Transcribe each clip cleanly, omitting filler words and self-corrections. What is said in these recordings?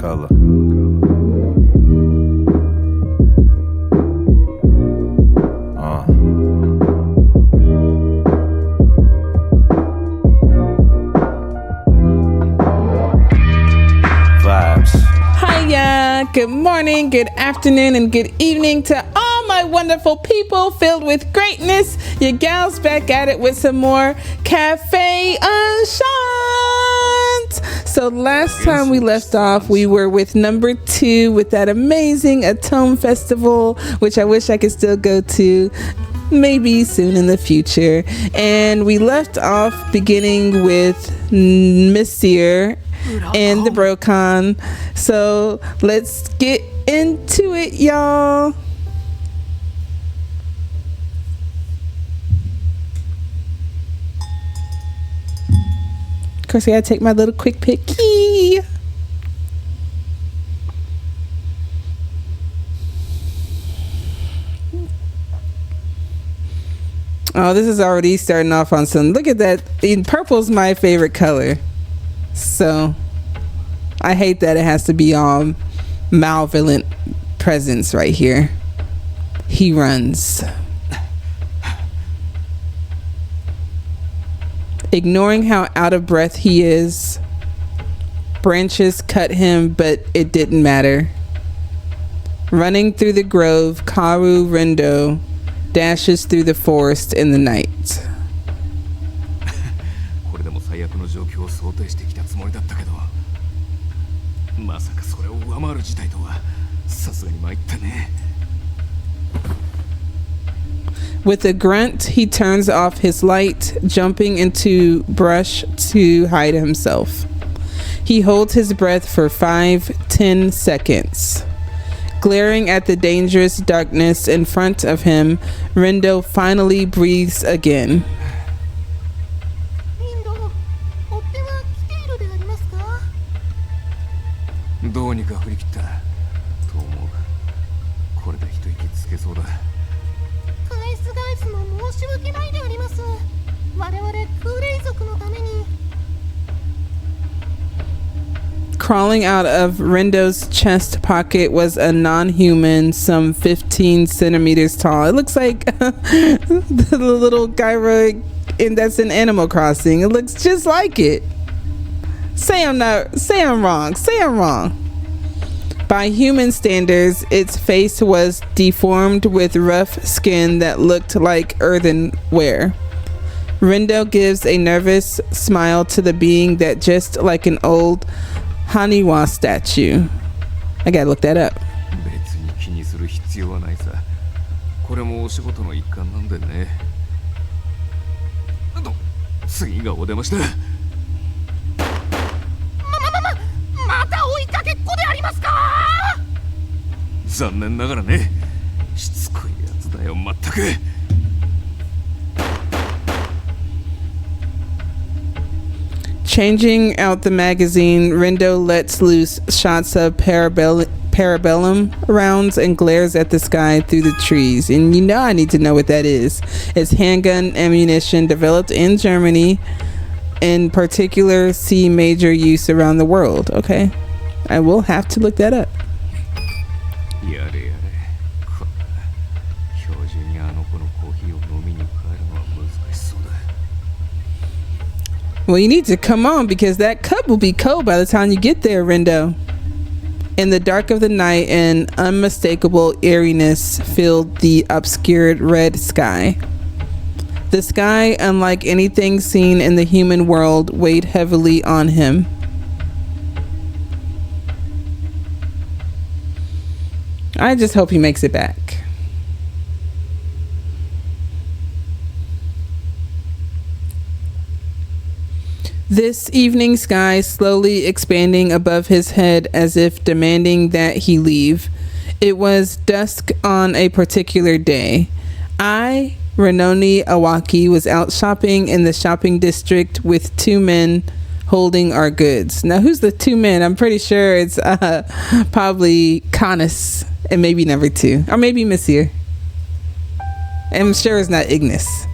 color. Good morning, good afternoon, and good evening to all my wonderful people filled with greatness. Your gal's back at it with some more Cafe Enchant. So last time we left off, we were with number 2 with that amazing Atome Festival, which I wish I could still go to. Maybe soon in the future. And we left off beginning with Monsieur and the Brocon. So let's get into it, y'all. Of course, I gotta take my little quick pick key. Oh, this is already starting off on some. Look at that. Purple's my favorite color. So I hate that it has to be all malevolent presence right here. He runs. Ignoring how out of breath he is. Branches cut him, but it didn't matter. Running through the grove, Karu Rendo dashes through the forest in the night. With a grunt, he turns off his light, jumping into brush to hide himself. He holds his breath for 5-10 seconds. Glaring at the dangerous darkness in front of him, Rendo finally breathes again. Crawling out of Rendo's chest pocket was a non-human, some 15 centimeters tall. It looks like the little gyro that's in Animal Crossing. It looks just like it. Say I'm wrong. By human standards, its face was deformed with rough skin that looked like earthenware. Rendo gives a nervous smile to the being that just like an old Haniwa statue. I gotta look that up. Changing out the magazine, Rendo lets loose shots of parabellum rounds and glares at the sky through the trees. And you know I need to know what that is. It's handgun ammunition developed in Germany, in particular see major use around the world. Okay, I will have to look that up. Well, you need to come on because that cup will be cold by the time you get there, Rendo. In the dark of the night, an unmistakable eeriness filled the obscured red sky. The sky, unlike anything seen in the human world, weighed heavily on him. I just hope he makes it back. This evening sky slowly expanding above his head as if demanding that he leave. It was dusk on a particular day. Renoni Awaki, was out shopping in the shopping district with 2 men holding our goods. Now, who's the 2 men? I'm pretty sure it's probably Canis and maybe number 2. Or maybe Monsieur. I'm sure it's not Ignis.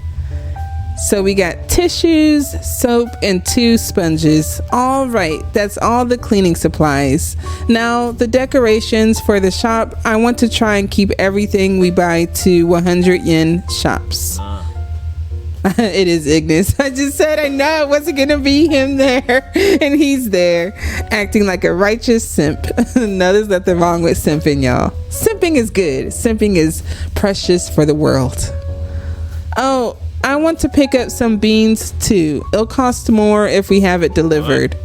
So we got tissues, soap, and 2 sponges. All right, that's all the cleaning supplies. Now, the decorations for the shop, I want to try and keep everything we buy to 100 yen shops. It is Ignis. I just said I know it wasn't gonna be him there, and he's there, acting like a righteous simp. No, there's nothing wrong with simping, y'all. Simping is good. Simping is precious for the world. Oh, I want to pick up some beans too. It'll cost more if we have it delivered.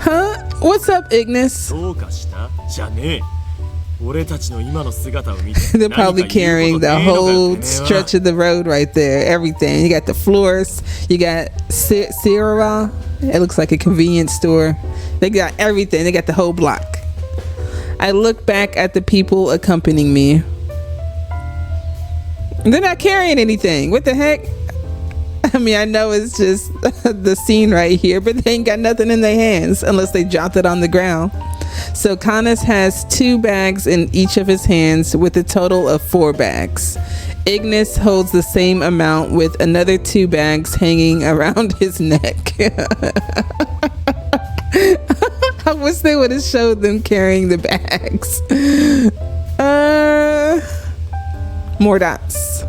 Huh? What's up, Ignis? They're probably carrying the whole stretch of the road right there. Everything. You got the floors. You got Sierra. It looks like a convenience store. They got everything. They got the whole block. I look back at the people accompanying me. They're not carrying anything. What the heck? I mean, I know it's just the scene right here, but they ain't got nothing in their hands unless they dropped it on the ground. So Canis has 2 bags in each of his hands with a total of 4 bags. Ignis holds the same amount with another 2 bags hanging around his neck. I wish they would have showed them carrying the bags. More dots.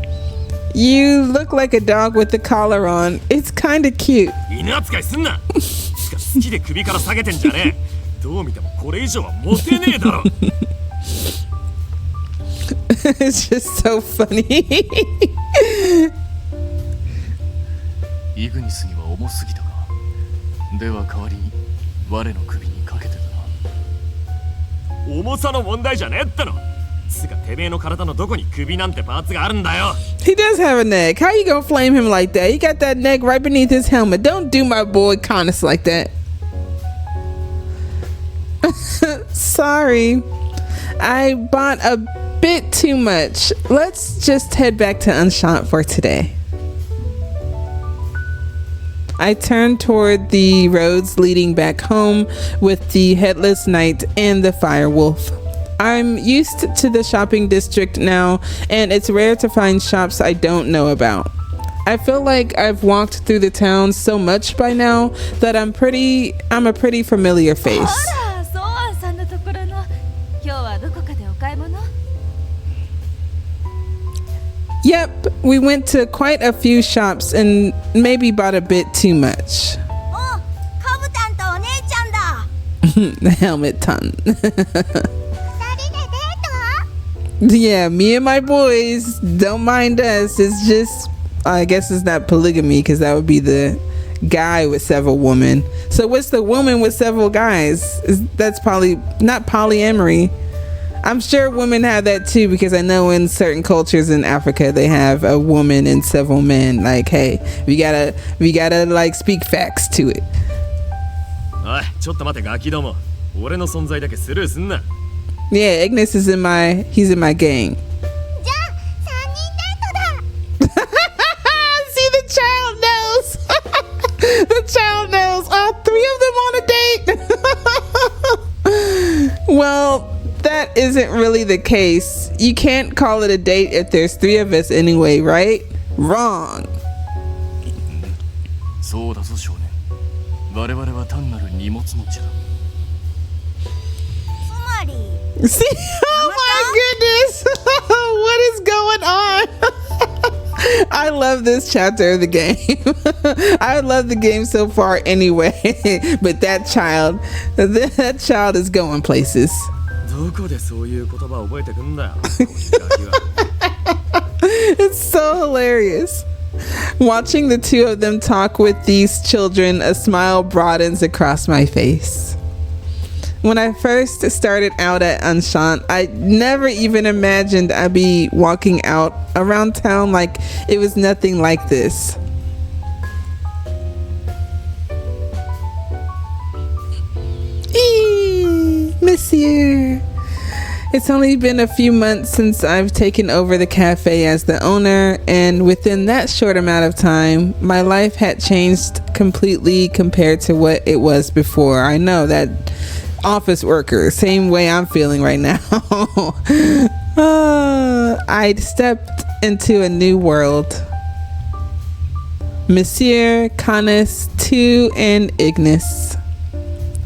You look like a dog with the collar on. It's kind of cute. It's just so funny. He does have a neck. How you gonna flame him like that? He got that neck right beneath his helmet. Don't do my boy Canis like that. Sorry, I bought a bit too much. Let's just head back to Enchanté for today. I turned toward the roads leading back home with the headless knight and the fire wolf. I'm used to the shopping district now, and it's rare to find shops I don't know about. I feel like I've walked through the town so much by now that I'm a pretty familiar face. Yep, we went to quite a few shops and maybe bought a bit too much. The helmet ton. Yeah, me and my boys, don't mind us. It's just, I guess it's not polygamy because that would be the guy with several women. So what's the woman with several guys? That's probably not polyamory. I'm sure women have that too, because I know in certain cultures in Africa they have a woman and several men. Like, hey, we gotta like speak facts to it. Yeah, Ignis is he's in my gang. See, the child knows. The child knows. 3 of them on a date. Well, that isn't really the case. You can't call it a date if there's 3 of us anyway, right? Wrong. See? Oh my goodness. What is going on? I love this chapter of the game. I love the game so far anyway. But that child is going places. It's so hilarious. Watching the 2 of them talk with these children, a smile broadens across my face. When I first started out at Enchanté, I never even imagined I'd be walking out around town like it was nothing like this. Monsieur. It's only been a few months since I've taken over the cafe as the owner, and within that short amount of time, my life had changed completely compared to what it was before. I know that office worker, same way I'm feeling right now. I'd stepped into a new world. Monsieur, Canis, Tu, and Ignis.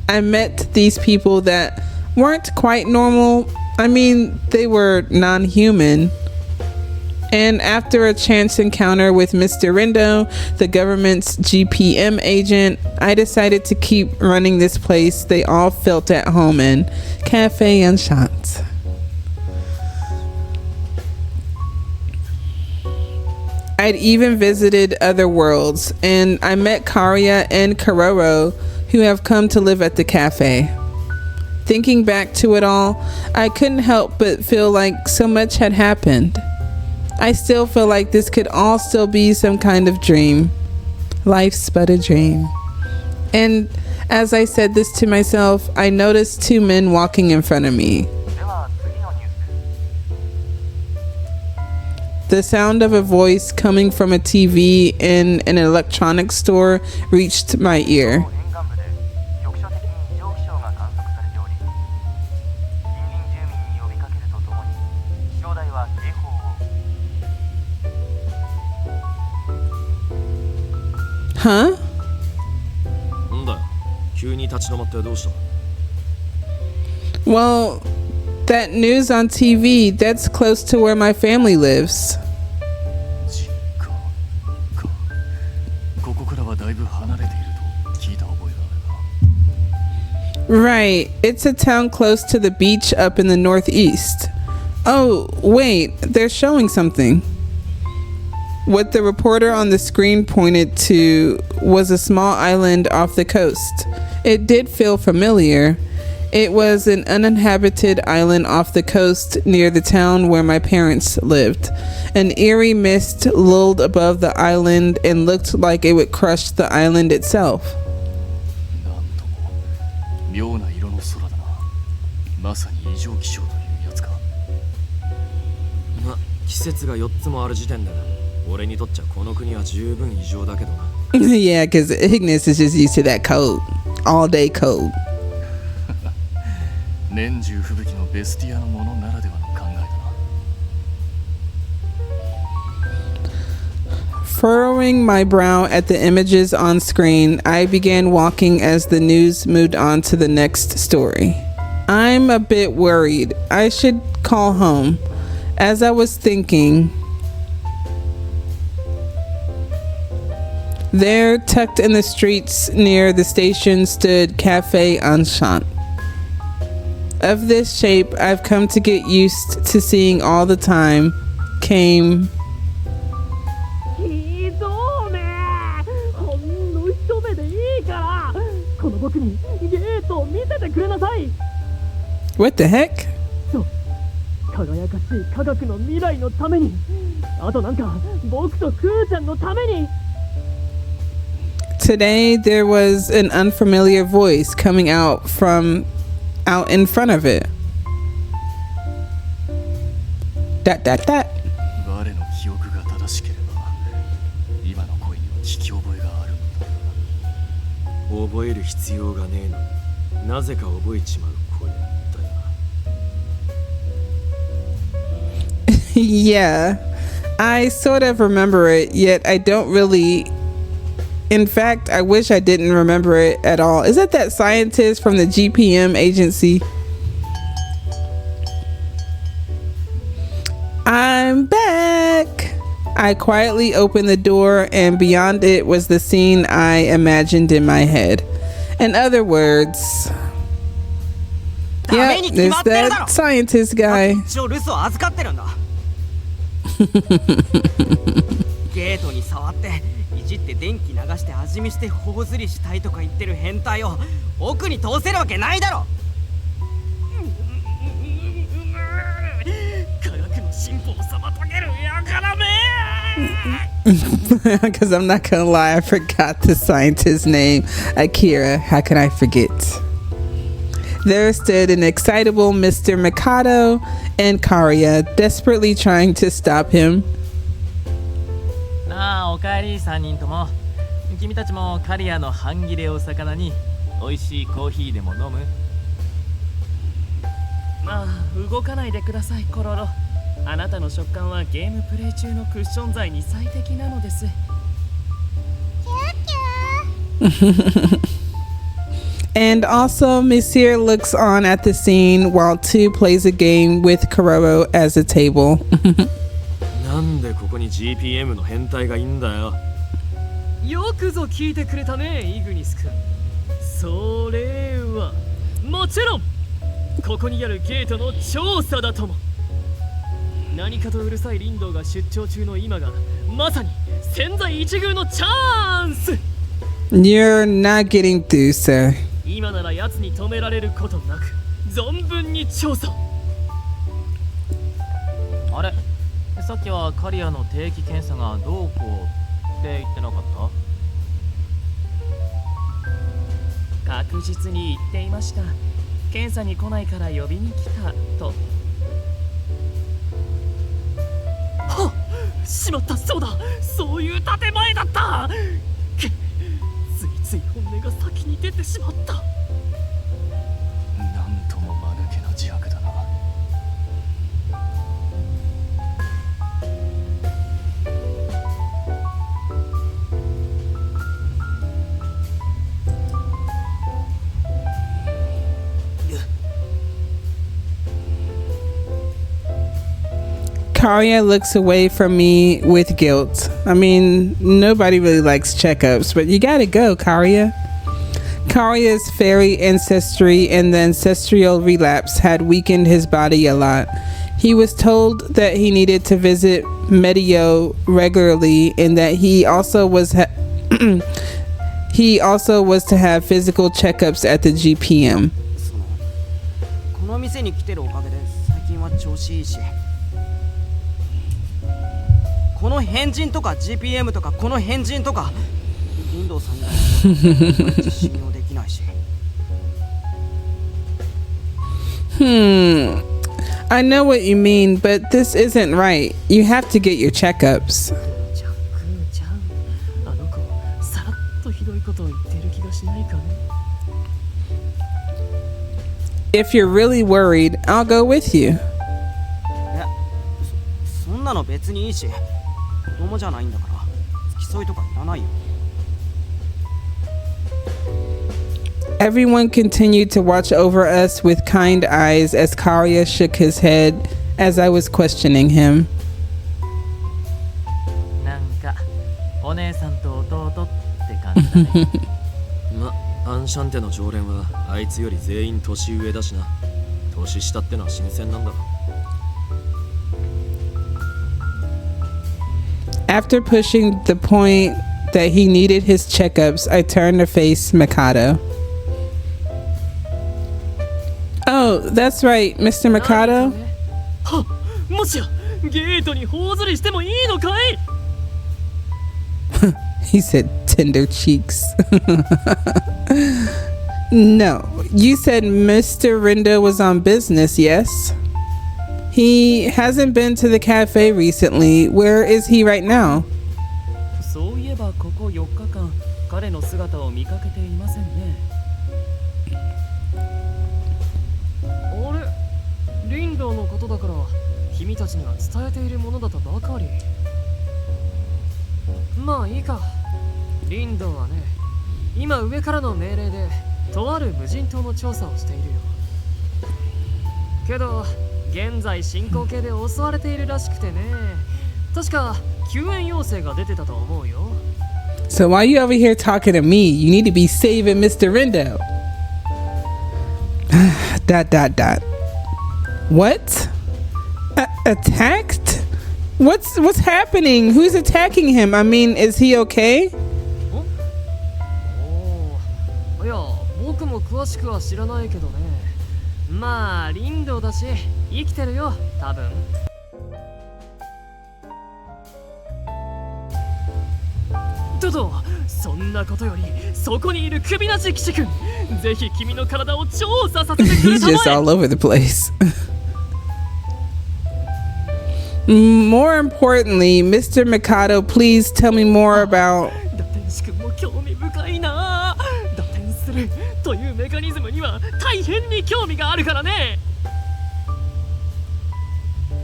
I met these people that weren't quite normal. I mean, they were non-human. And after a chance encounter with Mr. Rindo, the government's GPM agent, I decided to keep running this place they all felt at home in, Cafe Enchanté. I'd even visited other worlds, and I met Karia and Karoro, who have come to live at the cafe. Thinking back to it all, I couldn't help but feel like so much had happened. I still feel like this could all still be some kind of dream. Life's but a dream. And as I said this to myself, I noticed two men walking in front of me. The sound of a voice coming from a TV in an electronics store reached my ear. Huh? Well, that news on TV, that's close to where my family lives. Right, it's a town close to the beach up in the northeast. Oh, wait, they're showing something. What the reporter on the screen pointed to was a small island off the coast. It did feel familiar. It was an uninhabited island off the coast near the town where my parents lived. An eerie mist lulled above the island and looked like it would crush the island itself. Yeah, because Ignis is just used to that cold. All day cold. Furrowing my brow at the images on screen, I began walking as the news moved on to the next story. I'm a bit worried. I should call home. As I was thinking, there, tucked in the streets near the station, stood Cafe Enchanté. Of this shape I've come to get used to seeing all the time came what the heck? Today there was an unfamiliar voice coming out in front of it. That. Yeah, I sort of remember it, yet I don't really. In fact, I wish I didn't remember it at all. Is that scientist from the GPM agency? I'm back. I quietly opened the door, and beyond it was the scene I imagined in my head. In other words, yeah, it's that scientist guy. Because I'm not gonna lie, I forgot the scientist's name. Akira, how can I forget? There stood an excitable Mr. Mikado and Karia, desperately trying to stop him. まあ動かないでくださいコロロ。あなたの食感はゲームプレイ中のクッション材に最適なのです。And also, Monsieur looks on at the scene while 2 plays a game with Kororo as a table. なんでここに GPM の変態がいいんだよ。よくぞ聞いてくれたね、イグニス君。それはもちろんここにあるゲートの調査だとも。何かとうるさいリンドウが出張中の今がまさに千載一遇のチャンス。 You're not getting through, sir. 今なら奴に止められることなく存分に調査。あれ、さっきはカリアの定期検査がどうこうって言ってなかった？確実に言っていました。検査に来ないから呼びに来たと。はっ、しまった、そうだ、そういう建前だった。ついつい本音が先に出てしまった。なんとも間抜けな自白だな。Karia looks away from me with guilt. I mean, nobody really likes checkups, but you gotta go, Karia. Karia's fairy ancestry and the ancestral relapse had weakened his body a lot. He was told that he needed to visit YEOW regularly and that he also was to have physical checkups at the GPM. この店に来てるおかげで最近は調子いいし、この変人とか GPM とかこの変人とかリンドウさんに信用できないし。I know what you mean, but this isn't right. You have to get your checkups. ちゃん、あの子さらっとひどいことを言ってる気がしないかね。If you're really worried, I'll go with you. いや、そんなの別にいいし、子供じゃないんだから付き添いとかいらないよ。Everyone continued to watch over us with kind eyes as Karia shook his head as I was questioning him. なんかお姉さんと弟って感じだね。アンシャンテの常連はあいつより全員年上だしな。年下ってのは新鮮なんだろ。After pushing the point that he needed his checkups, I turned to face Mikado. Oh, that's right, Mr. Mikado. はっ、もしやゲートに頬ずりしてもいいのかい？ He said tender cheeks. No, you said Mr. Rindo was on business, yes? He hasn't been to the cafe recently. Where is he right now? そういえばここ4日間彼の姿を見かけていませんね。あれ、リンドウのことだから君たちには伝えているものだとばかり。まあいいか。リンドウはね、今上からの命令でとある無人島の調査をしているよ。けど現在進行形で襲われているらしくてね。確か救援要請が出てたと思うよ。So while you over here talking to me, you need to be saving Mr. Rindo. ... What? Attacked? What's happening? Who's attacking him? I mean, is he okay? いや、僕も詳しくは知らないけどね。まあ、リンドウだし、生きてるよ、多分。そんなことより、そこにいる首なし騎士君、ぜひ君の体を調査させてくれたまえ。 He's just all over the place. More importantly, Mr. Mikado, please tell me more about... 打天使君も興味深いな。打天するというメカニズムには大変に興味があるからね。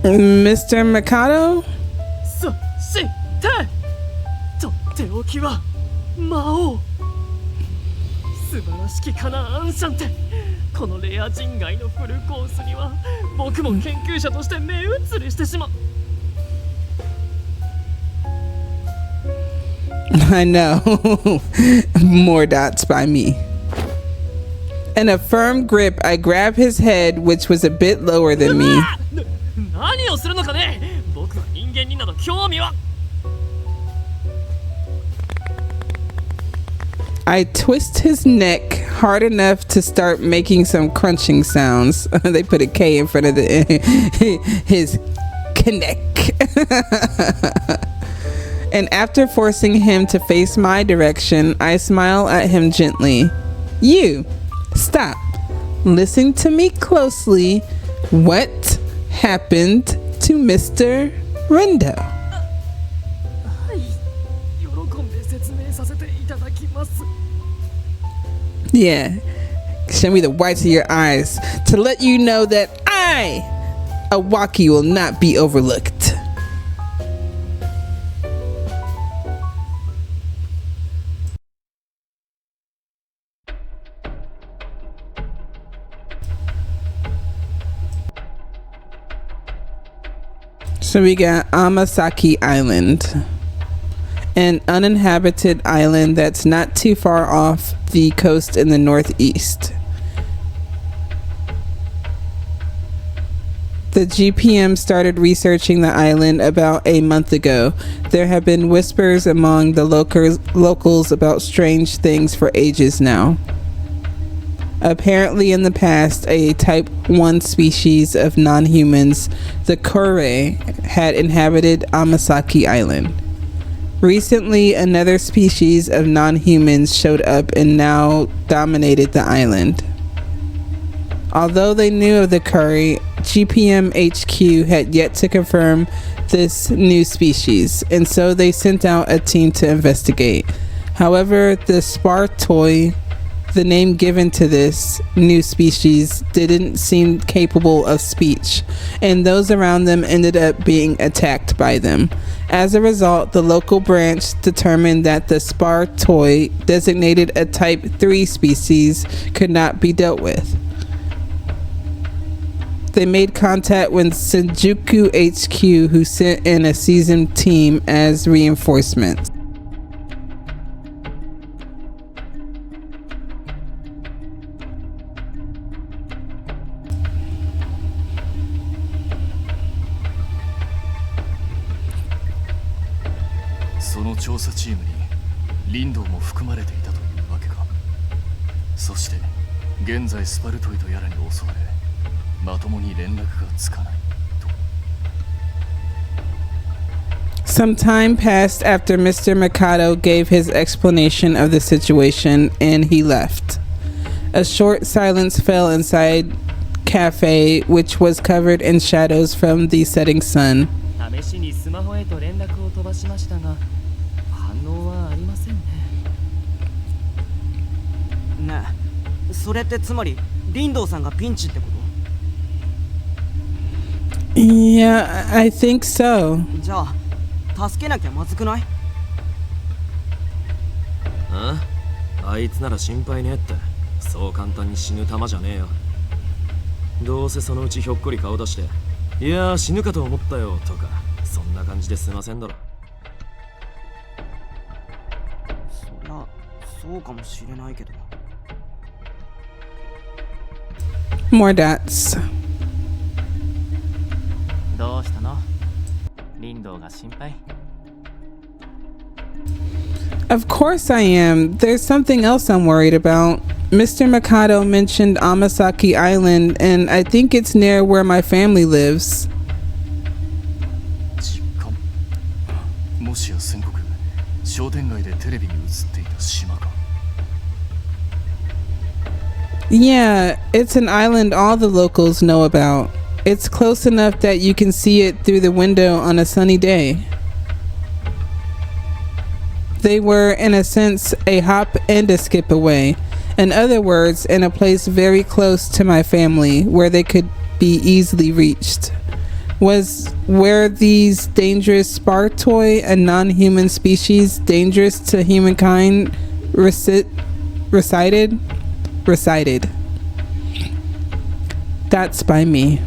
Mr. Mikado? そしてとっておきは魔王素晴らしきかなアンシャンテこのレア人外のフルコースには僕も研究者として目移りしてしまう I know. More dots by me. In a firm grip, I grab his head, which was a bit lower than me. 何をするのかね僕は人間になど興味は I twist his neck hard enough to start making some crunching sounds. They put a K in front of his neck. And after forcing him to face my direction, I smile at him gently. You, stop. Listen to me closely. What happened to Mr. Rendo? 喜んで説明させていただきます Yeah. Show me the whites of your eyes to let you know that I, Awaki, will not be overlooked. So we got Amasaki Island, an uninhabited island that's not too far off the coast in the northeast. The GPM started researching the island about a month ago. There have been whispers among the locals about strange things for ages now. Apparently in the past, a type 1 species of non-humans, the Kore, had inhabited Amasaki Island. Recently, another species of non-humans showed up and now dominated the island. Although they knew of the Kore, GPM HQ had yet to confirm this new species, and so they sent out a team to investigate. However, the Spartoi, the name given to this new species, didn't seem capable of speech, and those around them ended up being attacked by them. As a result, the local branch determined that the Spartoi, designated a type 3 species, could not be dealt with. They made contact with Shinjuku HQ, who sent in a seasoned team as reinforcement. Some time passed after Mr. Mikado gave his explanation of the situation, and he left. A short silence fell inside cafe, which was covered in shadows from the setting sun. 試しにスマホへと連絡を飛ばしましたが反応はありませんね。ねえ、それってつまり林道さんがピンチってこと？ Yeah, I think so. じゃあ助けなきゃまずくない？あいつなら心配ねえって。そう簡単に死ぬ玉じゃねえよ。どうせそのうちひょっこり顔出して「いやー死ぬかと思ったよ」とかそんな感じで済ませんだろ。そりゃそうかもしれないけど。 More dots. どうしたの？林道が心配？ Of course I am. There's something else I'm worried about. Mr. Mikado mentioned Amasaki Island, and I think it's near where my family lives. Yeah, it's an island all the locals know about. It's close enough that you can see it through the window on a sunny day. They were, in a sense, a hop and a skip away. In other words, in a place very close to my family where they could be easily reached. were these dangerous spark toy, a non-human species dangerous to humankind, recited? That's by me.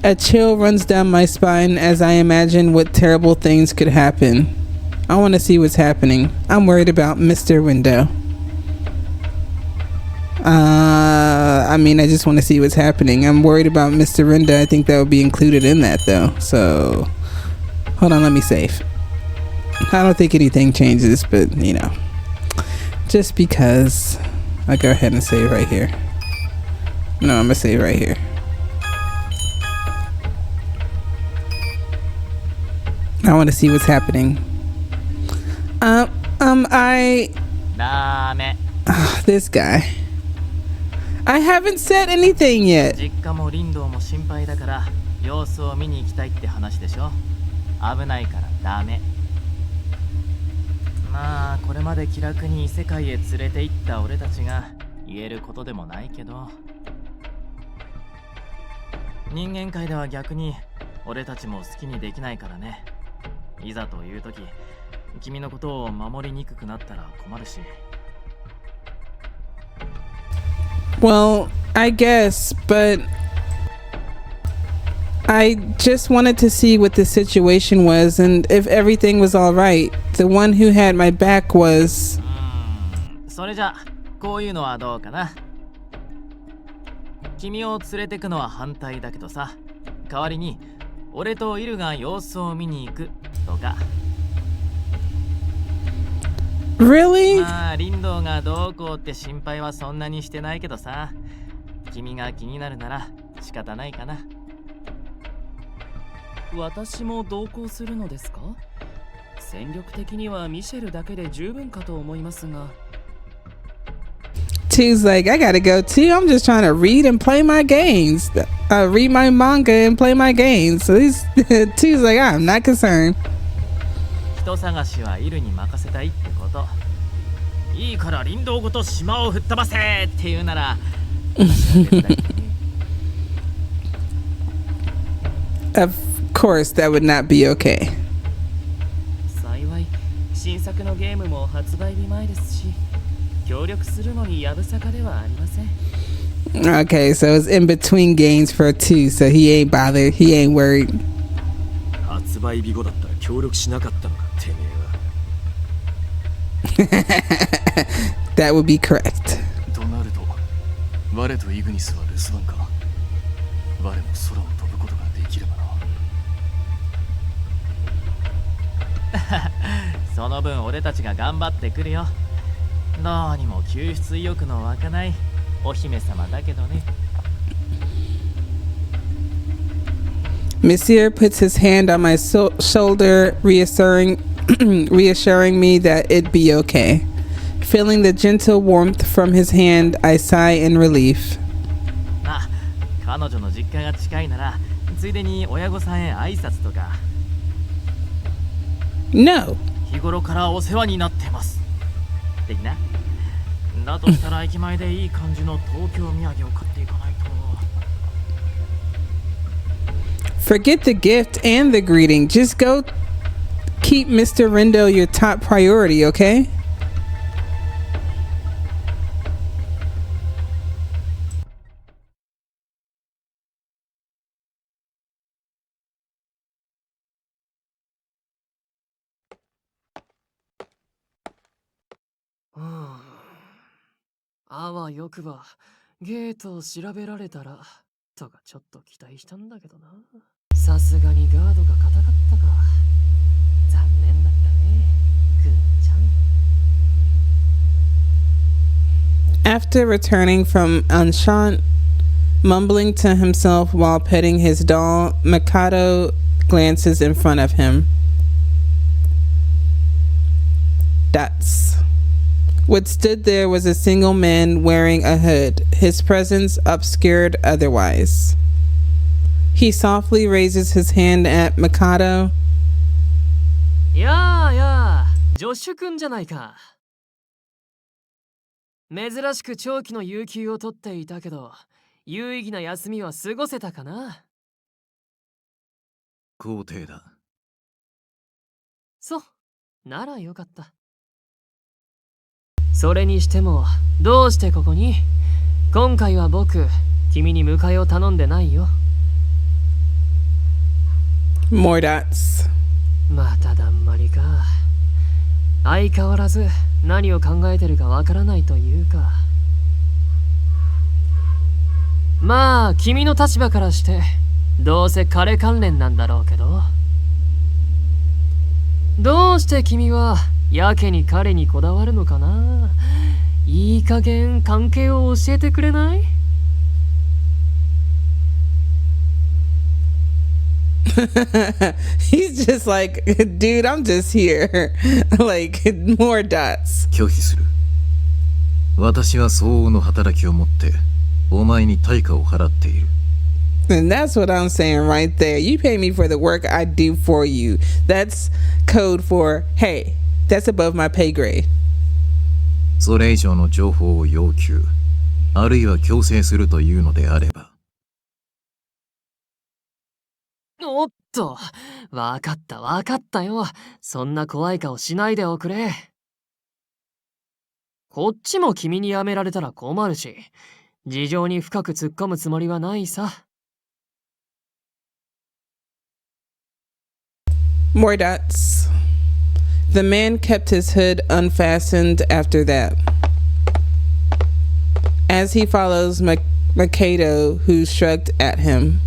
A chill runs down my spine as I imagine what terrible things could happen. I want to see what's happening. I'm worried about Mr. Window. I mean, I just want to see what's happening. I'm worried about Mr. Window. I think that would be included in that, though. So, hold on, let me save. I don't think anything changes, but, you know. Just because. I'll go ahead and save right here. No, I'm going to save right here. I want to see what's happening. This guy. I haven't said anything yet. 実家も林道も心配だから様子を見に行きたいって話でしょ。危ないからダメ。まあこれまで気楽に異世界へ連れて行った俺たちが言えることでもないけど、人間界では逆に俺たちも好きにできないからね。いざという時、君のことを守りにくくなったら困るし。Well, I guess, but I just wanted to see what the situation was and if everything was all right. The one who had my back was... それじゃこういうのはどうかな。君を連れてくのは反対だけどさ、代わりに俺とイルが様子を見に行くとか。Really? まあ林道がどうこうって心配はそんなにしてないけどさ、君が気になるなら仕方ないかな。私も同行するのですか？戦力的にはミシェルだけで十分かと思いますが。Two's like, I gotta go too. I'm just trying to read and play my games. Read my manga and play my games. So Two's like, I'm not concerned. 人探しはイルに任せたいってこと。いいから林道ごと島を吹っ飛ばせって言うならOf course, that would not be okay. 幸い新作のゲームも発売日前ですし、協力するのにやぶさかではありません。Okay, so it's in between games for two, so he ain't bothered. He ain't worried. 発売日後だったら協力しなかったのか、てめえは。That would be correct. となると、我とイグニスは留守番か。我も空を飛ぶことができればな。その分俺たちが頑張ってくるよ。どうにも救出意欲の湧かないお姫様だけどね。Monsieur puts his hand on my shoulder, reassuring me that it'd be okay. Feeling the gentle warmth from his hand, I sigh in relief. あ、彼女の実家が近いなら、ついでに親御さんへ挨拶とか。No. 日頃からお世話になってます。的な。だとしたら駅前でいい感じの東京土産を買っていかないと。Forget the gift and the greeting. Just go keep Mr. Rindo your top priority, okay? Hmm. あわよくばゲートを調べられたらとかちょっと期待したんだけどな。さすがにガードが硬かったか。残念だったね、くんちゃん。After returning from Enchanté, mumbling to himself while petting his doll, Mikado glances in front of him. Dots. What stood there was a single man wearing a hood, his presence obscured otherwise. He softly raises his hand at Mikado. やあやあ、ジョッシュくんじゃないか。珍しく長期の有給を取っていたけど、有意義な休みは過ごせたかな。肯定だ。そう、ならよかった。それにしても、どうしてここに？今回は僕、君に迎えを頼んでないよ。More dots. まただんまりか。相変わらず何を考えてるかわからないというか。まあ、君の立場からして、どうせ彼関連なんだろうけど。どうして君はやけに彼にこだわるのかな？いい加減関係を教えてくれない？He's just like, dude, I'm just here. Like, more dots. 拒否する。私は相応の働きを持ってお前に対価を払っている。 And that's what I'm saying right there. You pay me for the work I do for you. That's code for, hey, that's above my pay grade. それ以上の情報を要求、あるいは強制するというのであれば。おっと、わかったよ。そんな怖い顔しないでおくれ。こっちも君に辞められたら困るし、事情に深く突っ込むつもりはないさ。More dots. The man kept his hood unfastened after that. As he follows Mikado, who shrugged at him.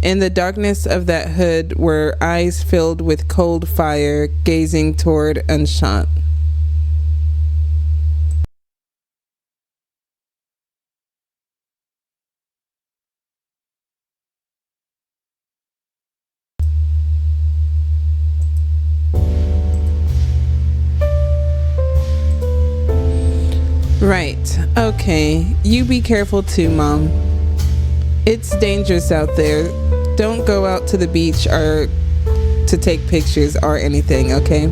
In the darkness of that hood were eyes filled with cold fire, gazing toward Enchanté. Right. Okay. You be careful too, Mom. It's dangerous out there. Don't go out to the beach or to take pictures or anything, okay?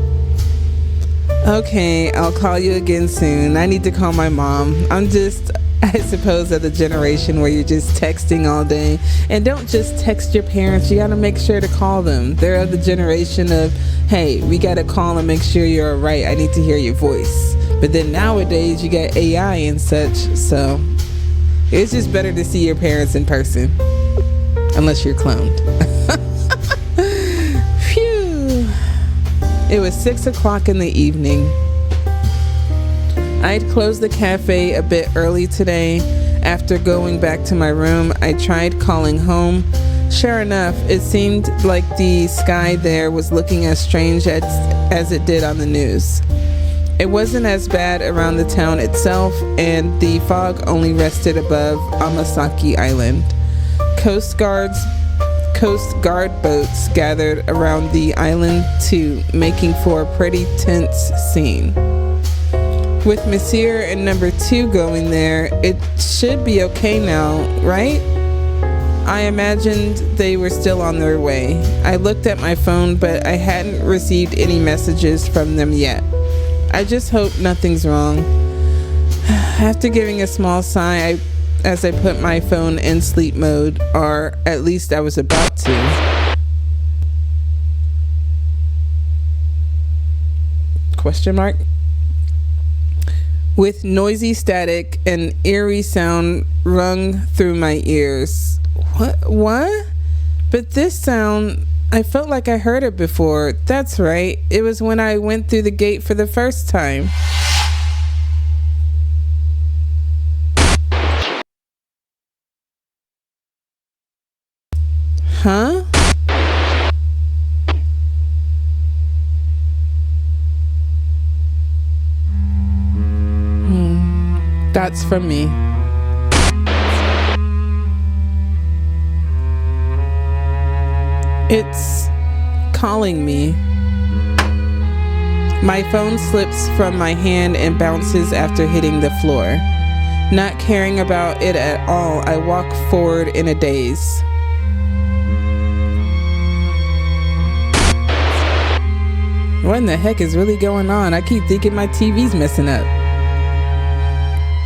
Okay, I'll call you again soon. I need to call my mom. I'm just, I suppose, of the generation where you're just texting all day. And don't just text your parents. You gotta make sure to call them. They're of the generation of, hey, we gotta call and make sure you're alright. I need to hear your voice. But then nowadays you got AI and such, so it's just better to see your parents in person. Unless you're cloned. Phew. It was 6 o'clock in the evening. I'd closed the cafe a bit early today. After going back to my room, I tried calling home. Sure enough, it seemed like the sky there was looking as strange as it did on the news. It wasn't as bad around the town itself, and the fog only rested above Amasaki Island. Coast Guard boats gathered around the island too, making for a pretty tense scene. With Monsieur and number 2 going there, it should be okay now, right? I imagined they were still on their way. I looked at my phone, but I hadn't received any messages from them yet. I just hope nothing's wrong. After giving a small sigh, as I put my phone in sleep mode, or at least I was about to. Question mark? With noisy static, an eerie sound rung through my ears. What? But this sound, I felt like I heard it before. That's right. It was when I went through the gate for the first time. Huh? That's from me. It's calling me. My phone slips from my hand and bounces after hitting the floor. Not caring about it at all, I walk forward in a daze. What in the heck is really going on? I keep thinking my TV's messing up.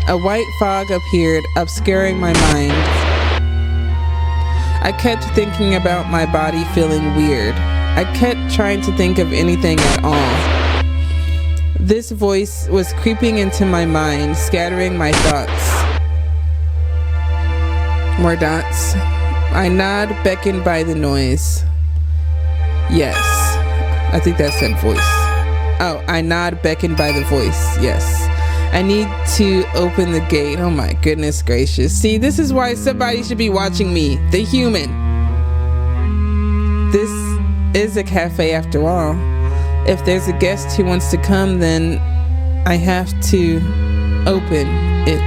A white fog appeared, obscuring my mind. I kept thinking about my body feeling weird. I kept trying to think of anything at all. This voice was creeping into my mind, scattering my thoughts. More dots. I nod, beckoned by the noise. Yes. I think that said voice. Oh, I nod, beckoned by the voice. Yes. I need to open the gate. Oh my goodness gracious. See, this is why somebody should be watching me. The human. This is a cafe after all. If there's a guest who wants to come, then I have to open it.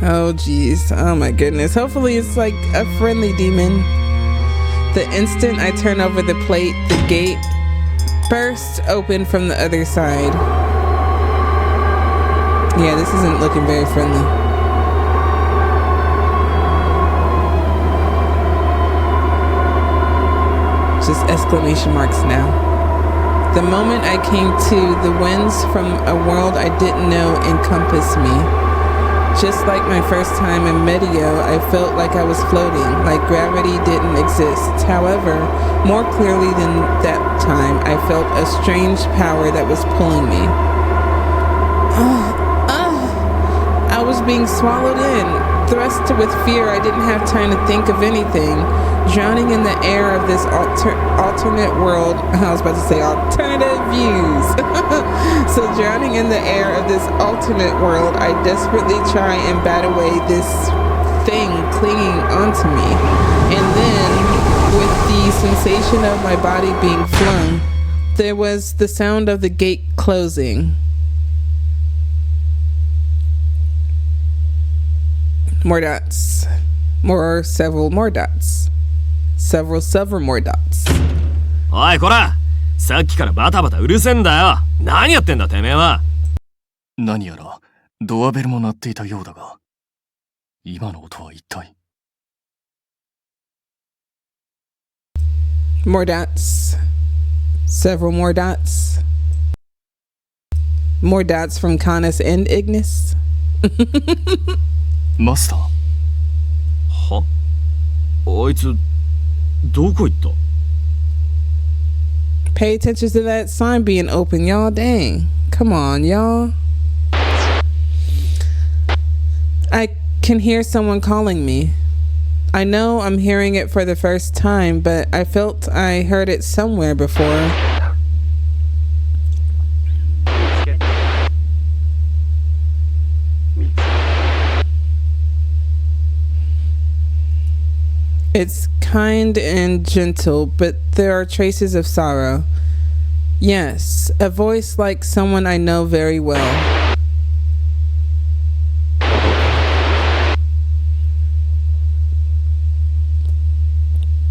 Oh geez. Oh my goodness. Hopefully it's like a friendly demon. The instant I turn over the plate, the gate bursts open from the other side. Yeah, this isn't looking very friendly. Just exclamation marks now. The moment I came to, the winds from a world I didn't know encompassed me. Just like my first time in YEOW, I felt like I was floating, like gravity didn't exist. However, more clearly than that time, I felt a strange power that was pulling me. I was being swallowed in, thrust with fear. I didn't have time to think of anything. Drowning in the air of this alternate world. I was about to say alternative views. So drowning in the air of this alternate world, I desperately try and bat away this thing clinging onto me. And then, with the sensation of my body being flung, there was the sound of the gate closing. More dots. Several more dots. Several more dots. おいこら、さっきからバタバタうるせえんだよ。何やってんだてめえは。何やらドアベルも鳴っていたようだが、今の音は一体。More dots. Several more dots. More dots from Canis and Ignis. マスター。は？あいつどこ行った？ Pay attention to that sign being open, y'all. Dang. Come on, y'all. I can hear someone calling me. I know I'm hearing it for the first time, but I felt I heard it somewhere before. It's kind and gentle, but there are traces of sorrow. Yes, a voice like someone I know very well.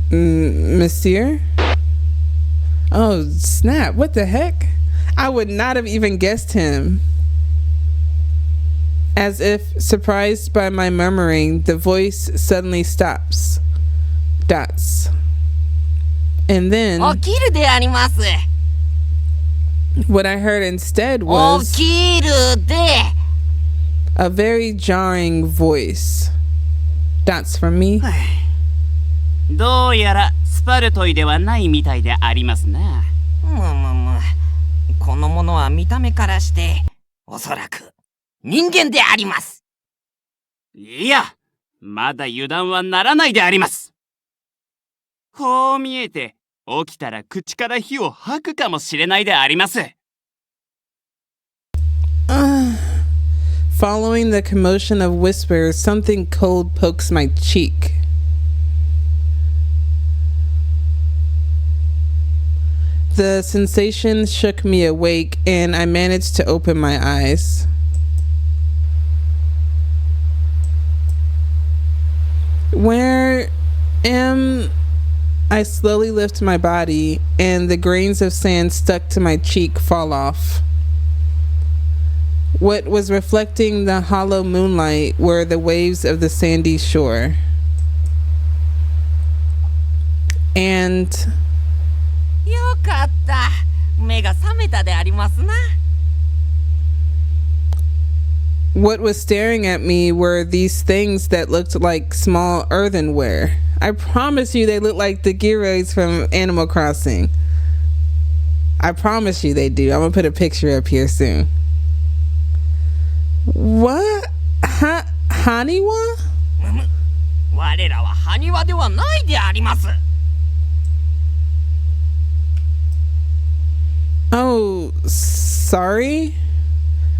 Monsieur? Oh, snap. What the heck? I would not have even guessed him. As if surprised by my murmuring, the voice suddenly stops. Dots. And then what I heard instead was a very jarring voice. Dots from me. どうやらスパルトイではないみたいでありますな。このものは見た目からしておそらく人間であります。いや、まだ油断はならないであります。こう見えて起きたら口から火を吐くかもしれないであります。Following the commotion of whispers, something cold pokes my cheek. The sensation shook me awake, and I managed to open my eyes. Where am I? Slowly lift my body, and the grains of sand stuck to my cheek fall off. What was reflecting the hollow moonlight were the waves of the sandy shore. And よかった。目が覚めたでありますな。 よかった。目が覚めたでありますな。 よかった。目が覚めたでありますな。 よかった。目が覚めたでありますな。 よかった。目が覚めたでありますな。 よかった。目が覚めたでありますな。 よかった。目が覚めたでありますな。 よかった。目が覚めたでありますな。what was staring at me were these things that looked like small earthenware. I promise you they look like the gyros from Animal Crossing. I promise you they do. I'm gonna put a picture up here soon. What? Haniwa? 我らは埴輪ではないであります。 Oh, sorry.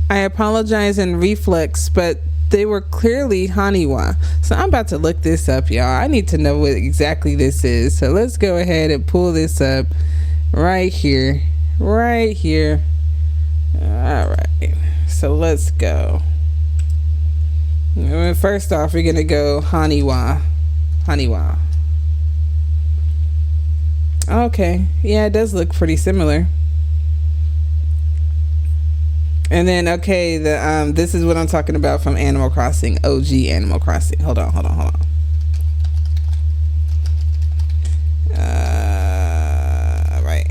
I apologize in reflex, but they were clearly Haniwa. So I'm about to look this up, y'all. I need to know what exactly this is. So let's go ahead and pull this up right here. Right here. All right. So let's go. First off, we're going to go Haniwa. Haniwa. Okay. Yeah, it does look pretty similar. And then, okay, this is what I'm talking about from Animal Crossing, OG Animal Crossing. Hold on. Right.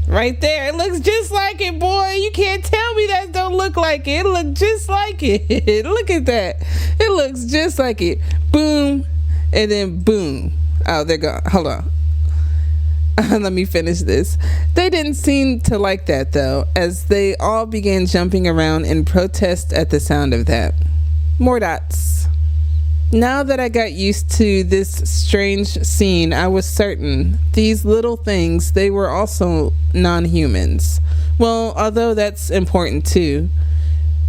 Right there. It looks just like it, boy. You can't tell me that don't look like it. It looks just like it. Look at that. It looks just like it. Boom. And then boom. Oh, they're gone. Hold on. Let me finish this. They didn't seem to like that though, as they all began jumping around in protest at the sound of that. More dots. Now that I got used to this strange scene, I was certain these little things, they were also non-humans. Well, although that's important too.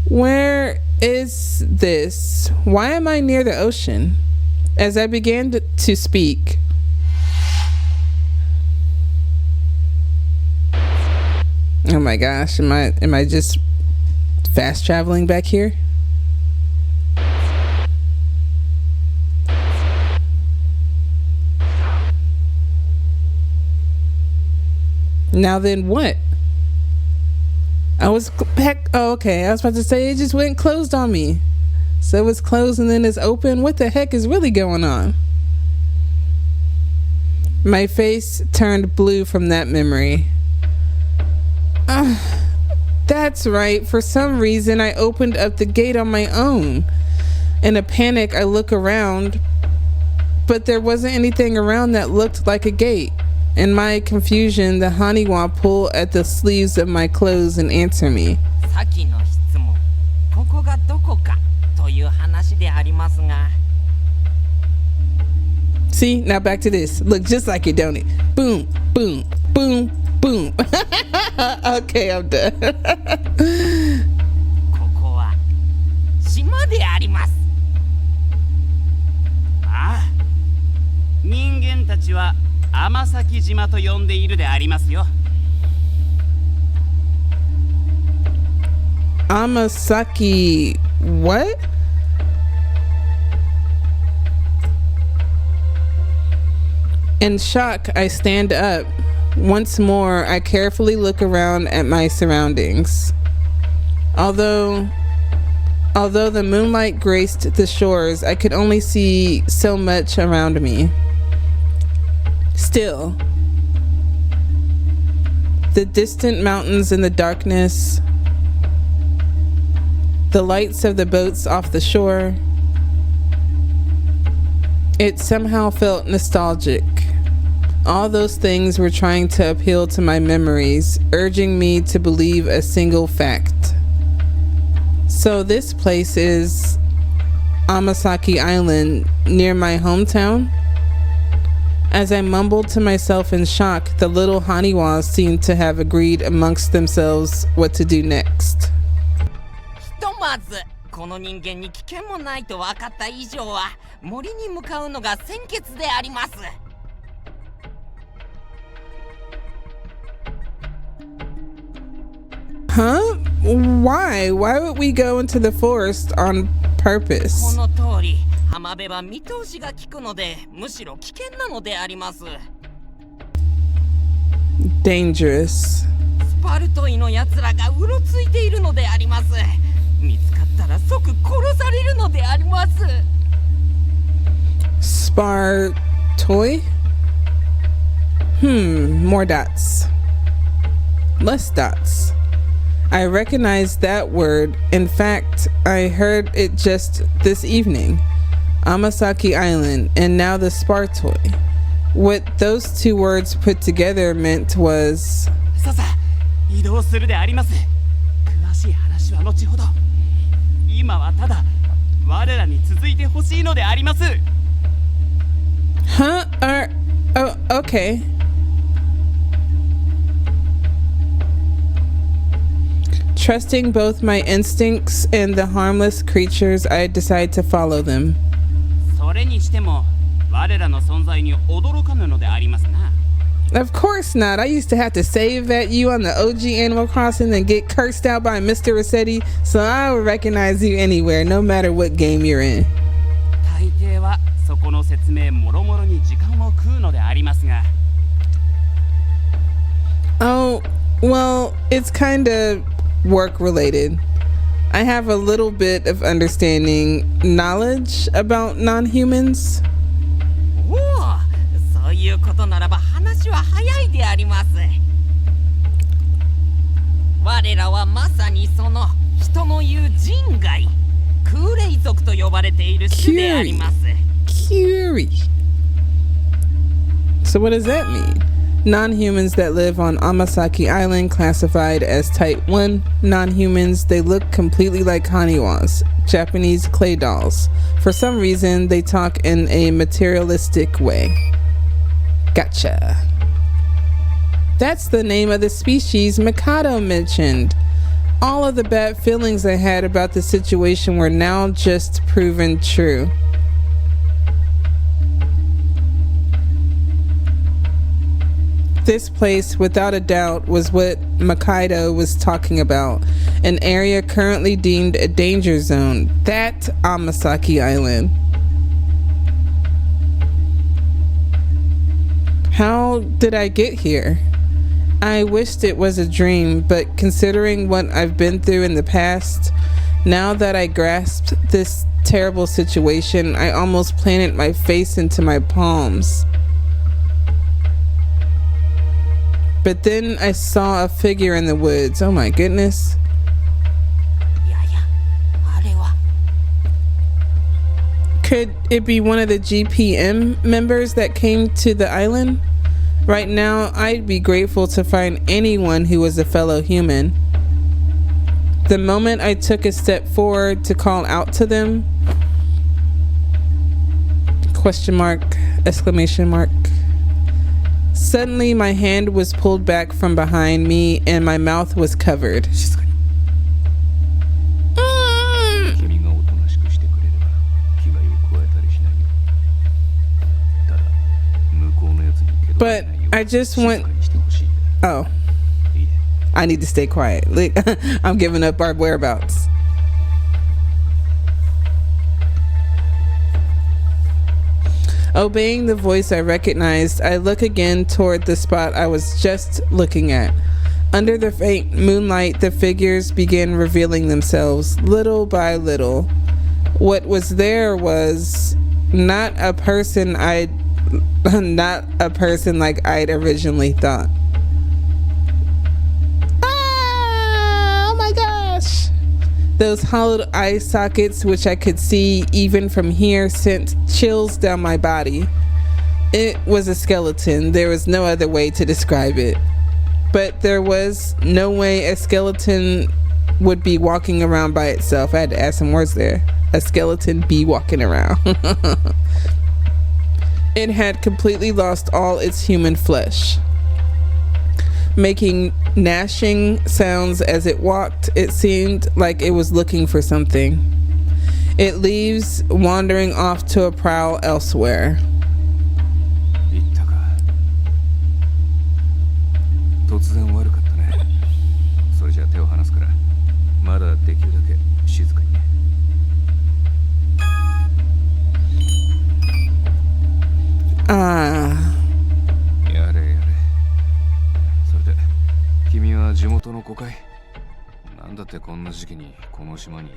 Where is this? Why am I near the ocean? As I began to speak, oh my gosh, am I just fast traveling back here? Now then what? I was back. Oh, okay. I was about to say it just went closed on me. So it's closed and then it's open. What the heck is really going on? My face turned blue from that memory. That's right. For some reason, I opened up the gate on my own. In a panic, I look around, but there wasn't anything around that looked like a gate. In my confusion, the Haniwa pull at the sleeves of my clothes and answer me. See, now back to this. Look just like it, don't it? Boom, boom, boom, boom. Okay, I'm done. ここは島であります。ああ、人間たちはAmasaki島と呼んでいるでありますよ。Amasaki, what? In shock, I stand up. Once more, I carefully look around at my surroundings. Although the moonlight graced the shores, I could only see so much around me. Still, the distant mountains in the darkness, the lights of the boats off the shore, it somehow felt nostalgic. All those things were trying to appeal to my memories, urging me to believe a single fact. So this place is Amasaki Island, near my hometown? As I mumbled to myself in shock, the little Haniwas seemed to have agreed amongst themselves what to do next. ひとまずこの人間に危険もないと分かった以上は森に向かうのが先決であります。 Huh? Why? Why would we go into the forest on purpose? この通り、浜辺は見通しが利くので、むしろ危険なのであります。 Dangerous. スパルトイの奴らがうろついているのであります。見つかったら即殺されるのであります。 Spartoy? More dots. Less dots. I recognize that word. In fact, I heard it just this evening. Amasaki Island, and now the spar toy. What those two words put together meant was... さあさあ、移動するであります。詳しい話は後ほど。今はただ、我らに続いてほしいのであります。Huh? Oh, okay. Trusting both my instincts and the harmless creatures, I decide to follow them. それにしても、我らの存在に驚かぬのでありますな。Of course not. I used to have to save at you on the OG Animal Crossing and get cursed out by Mr. Rossetti, so I would recognize you anywhere, no matter what game you're in. 大抵はそこの説明もろもろに時間を食うのでありますが。Oh, well, it's kind of work related. I have a little bit of understanding, knowledge about non-humans. おお、そういうことならば話は早いであります。我らはまさにその人の言う人外、空霊族と呼ばれている種であります。Curie. So what does that mean? Non-humans that live on Amasaki Island classified as Type 1 non-humans. They look completely like Haniwas, Japanese clay dolls. For some reason, they talk in a materialistic way. Gotcha. That's the name of the species Mikado mentioned. All of the bad feelings I had about the situation were now just proven true. This place, without a doubt, was what Mikado was talking about. An area currently deemed a danger zone. That Amasaki Island. How did I get here? I wished it was a dream, but considering what I've been through in the past, now that I grasped this terrible situation, I almost planted my face into my palms. But then I saw a figure in the woods. Oh my goodness. Could it be one of the GPM members that came to the island? Right now, I'd be grateful to find anyone who was a fellow human. The moment I took a step forward to call out to them, question mark, exclamation mark. Suddenly, my hand was pulled back from behind me and my mouth was covered. But I just want... Oh. I need to stay quiet. I'm giving up our whereabouts. Obeying the voice I recognized, I look again toward the spot I was just looking at. Under the faint moonlight, the figures began revealing themselves, little by little. What was there was not a person like I'd originally thought. Ah, oh my gosh! Those hollowed eye sockets, which I could see even from here, sent chills down my body. It was a skeleton. There was no other way to describe it. But there was no way a skeleton would be walking around by itself. I had to add some words there. A skeleton be walking around. It had completely lost all its human flesh. Making gnashing sounds as it walked, it seemed like it was looking for something. It leaves wandering off to a prowl elsewhere. Ah. 君は地元の子かい？なんだってこんな時期にこの島に。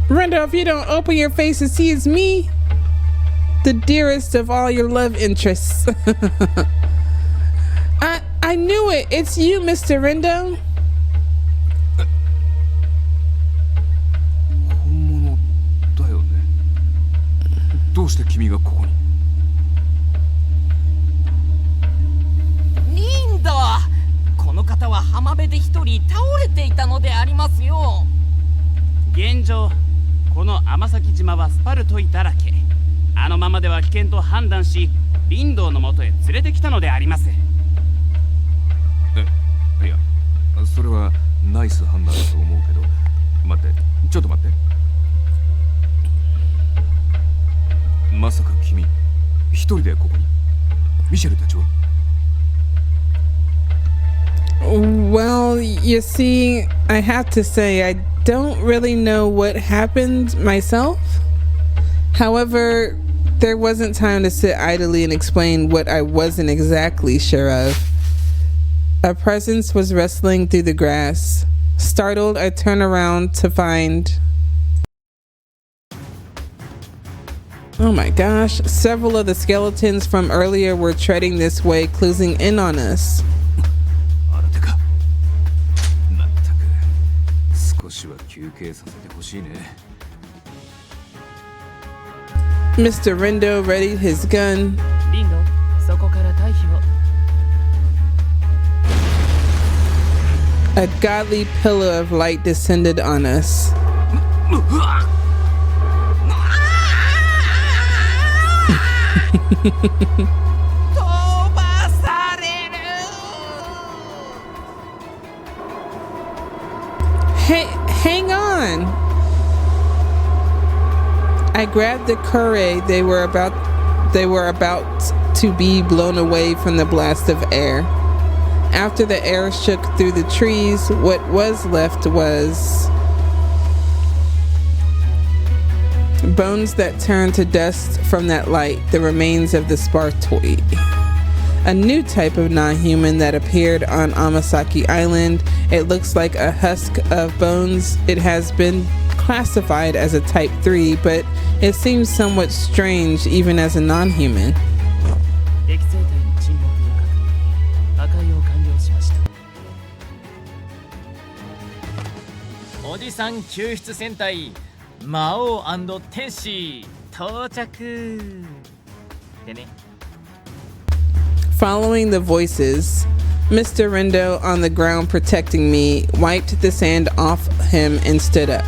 Randolph, you don't open your face and see it's me? the dearest of all your love interests. I knew it. It's you, Mr. Rindo. 本物だよね。どうして君がここに？リンド、この方は浜辺で一人倒れていたのでありますよ。現状この天崎島はスパルトイだらけ。あのままでは危険と判断し林道の元へ連れてきたのであります。いや、それはナイス判断だと思うけど、待って、ちょっと待って。まさか君一人でここに？ミシェルたちは？ Well, you see, I have to say I don't really know what happened myself. However, there wasn't time to sit idly and explain what I wasn't exactly sure of. A presence was rustling through the grass. Startled, I turned around to find... Oh my gosh, several of the skeletons from earlier were treading this way, closing in on us. Mr. Rindo readied his gun. リンド、そこから退避を。 A godly pillar of light descended on us. Hey, hang on. I grabbed the curare. They were about to be blown away from the blast of air. After the air shook through the trees, what was left was bones that turned to dust from that light, the remains of the Spartoid, a new type of non-human that appeared on Amasaki Island. It looks like a husk of bones. It has been classified as a type 3, but it seems somewhat strange even as a non-human. おじさん救出戦隊魔王&天使到着でね。 Following the voices, Mr. Rindo on the ground protecting me wiped the sand off him and stood up.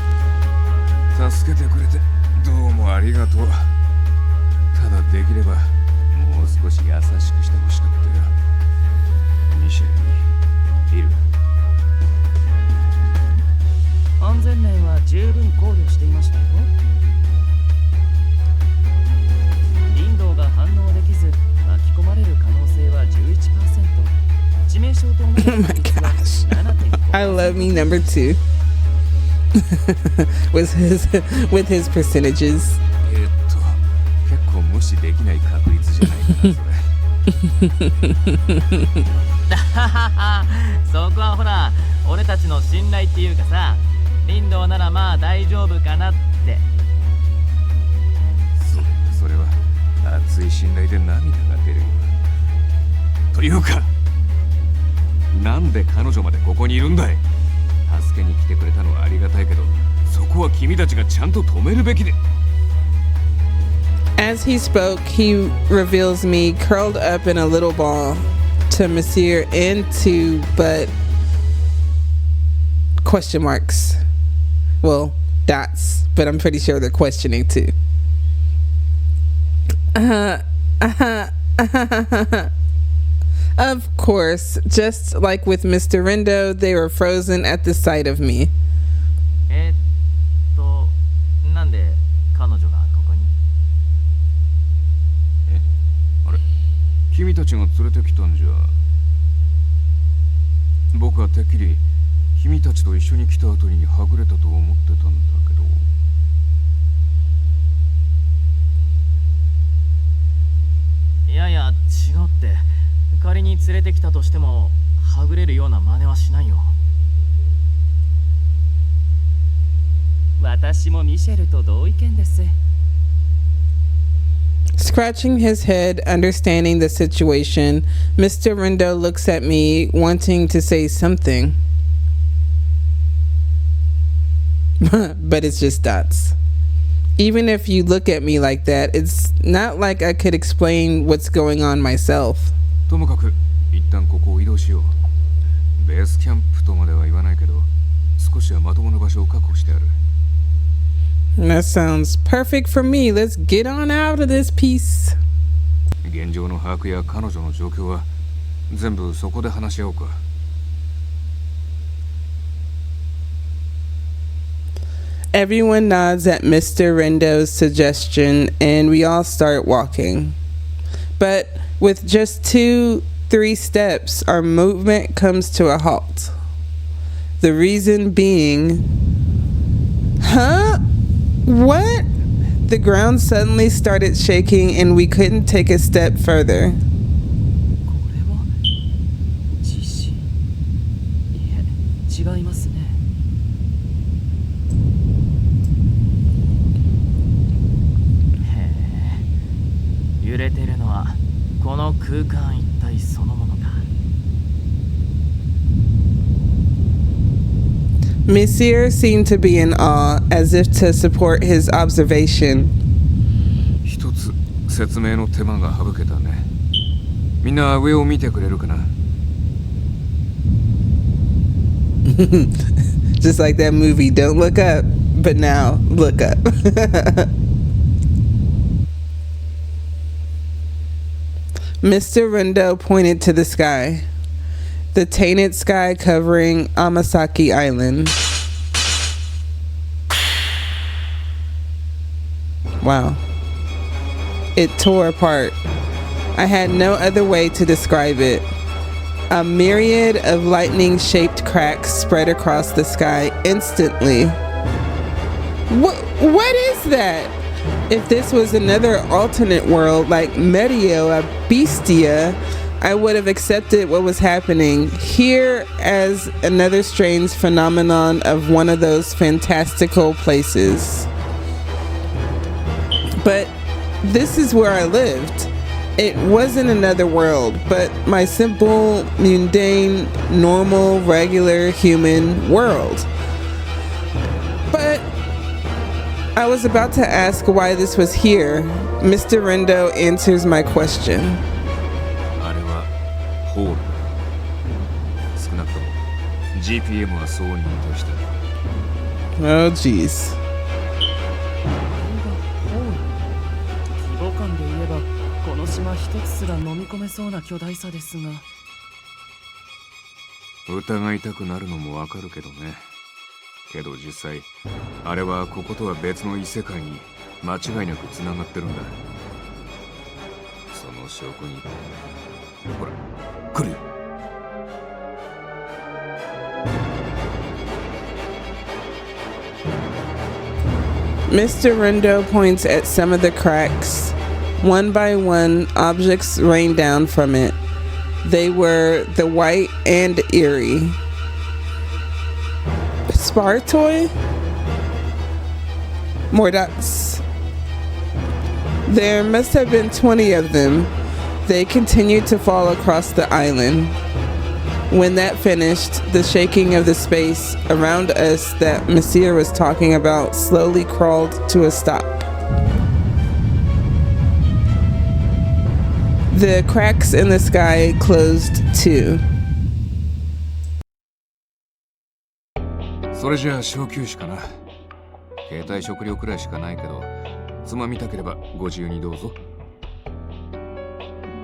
助けてくれてどうもありがとう。ただできればもう少し優しくしてほしかったよ。ミシェルにいる。安全面は十分考慮していましたよ。林道が反応できず巻き込まれる可能性は 11%。致命傷と思われる Oh my gosh. I love me number 2. with his percentages. 結構無視できない確率じゃないかなそれ。そこはほら俺たちの信頼っていうかさ、林道ならまあ大丈夫かなって。それは熱い信頼で涙が出るよ。というかなんで彼女までここにいるんだい。助けに来てくれたのはありがたいけど、そこは君たちがちゃんと止めるべきで。As he spoke, he reveals me curled up in a little ball to Monsieur and to but question marks. Well, dots, but I'm pretty sure they're questioning too. Of course, just like with Mr. Rindo, they were frozen at the sight of me. なんで彼女がここに？あれ、君たちが連れてきたんじゃ。僕はてっきり君たちと一緒に来た後にはぐれたと思ってたんだけど。いやいや違うって。仮に連れてきたとしてもはぐれるような真似はしないよ。私もミシェルと同意見です。Scratching his head, understanding the situation, Mr. Rendo looks at me, wanting to say something. But it's just dots. Even if you look at me like that, it's not like I could explain what's going on myself. ともかく一旦ここを移動しよう。ベースキャンプとまでは言わないけど、少しはまともな場所を確保してある。That sounds perfect for me. Let's get on out of this piece. 現状の把握や彼女の状況は全部そこで話し合おうか。Everyone nods at Mr. Rendo's suggestion and we all start walking. But with just 2-3 steps, our movement comes to a halt. The reason being... Huh? What? The ground suddenly started shaking and we couldn't take a step further. これは地震。いえ、違いますね。へえ、揺れてるのはこの空間一体そのものか。Monsieur seemed to be in awe, as if to support his observation. 一つ説明の手間が省けたね。みんな上を見てくれるかな。Just like that movie, don't look up, but now look up. Mr. Rendo pointed to the sky. The tainted sky covering Amasaki Island. Wow. It tore apart. I had no other way to describe it. A myriad of lightning-shaped cracks spread across the sky instantly. What is that? If this was another alternate world like Medio Bestia, I would have accepted what was happening here as another strange phenomenon of one of those fantastical places. But this is where I lived. It wasn't another world, but my simple, mundane, normal, regular human world. But I was about to ask why this was here. Mr. Rendo answers my question. あれはホールだ。少なくとも GPM はそう認定した。 Oh, jeez. 規模感で言えばこの島一つすら飲み込めそうな巨大さですが。疑いたくなるのもわかるけどね。けど実際あれはこことは別の異世界に間違いなくつながってるんだ。その証拠にほら来るよ。Mr. Rendo points at some of the cracks. One by one, objects rain down from it. They were the white and eerie. Spartoy? More dots. There must have been 20 of them. They continued to fall across the island. When that finished, the shaking of the space around us that Monsieur was talking about slowly crawled to a stop. The cracks in the sky closed too. それじゃあ小休止かな。携帯食料くらいしかないけど、つまみたければご自由にどうぞ。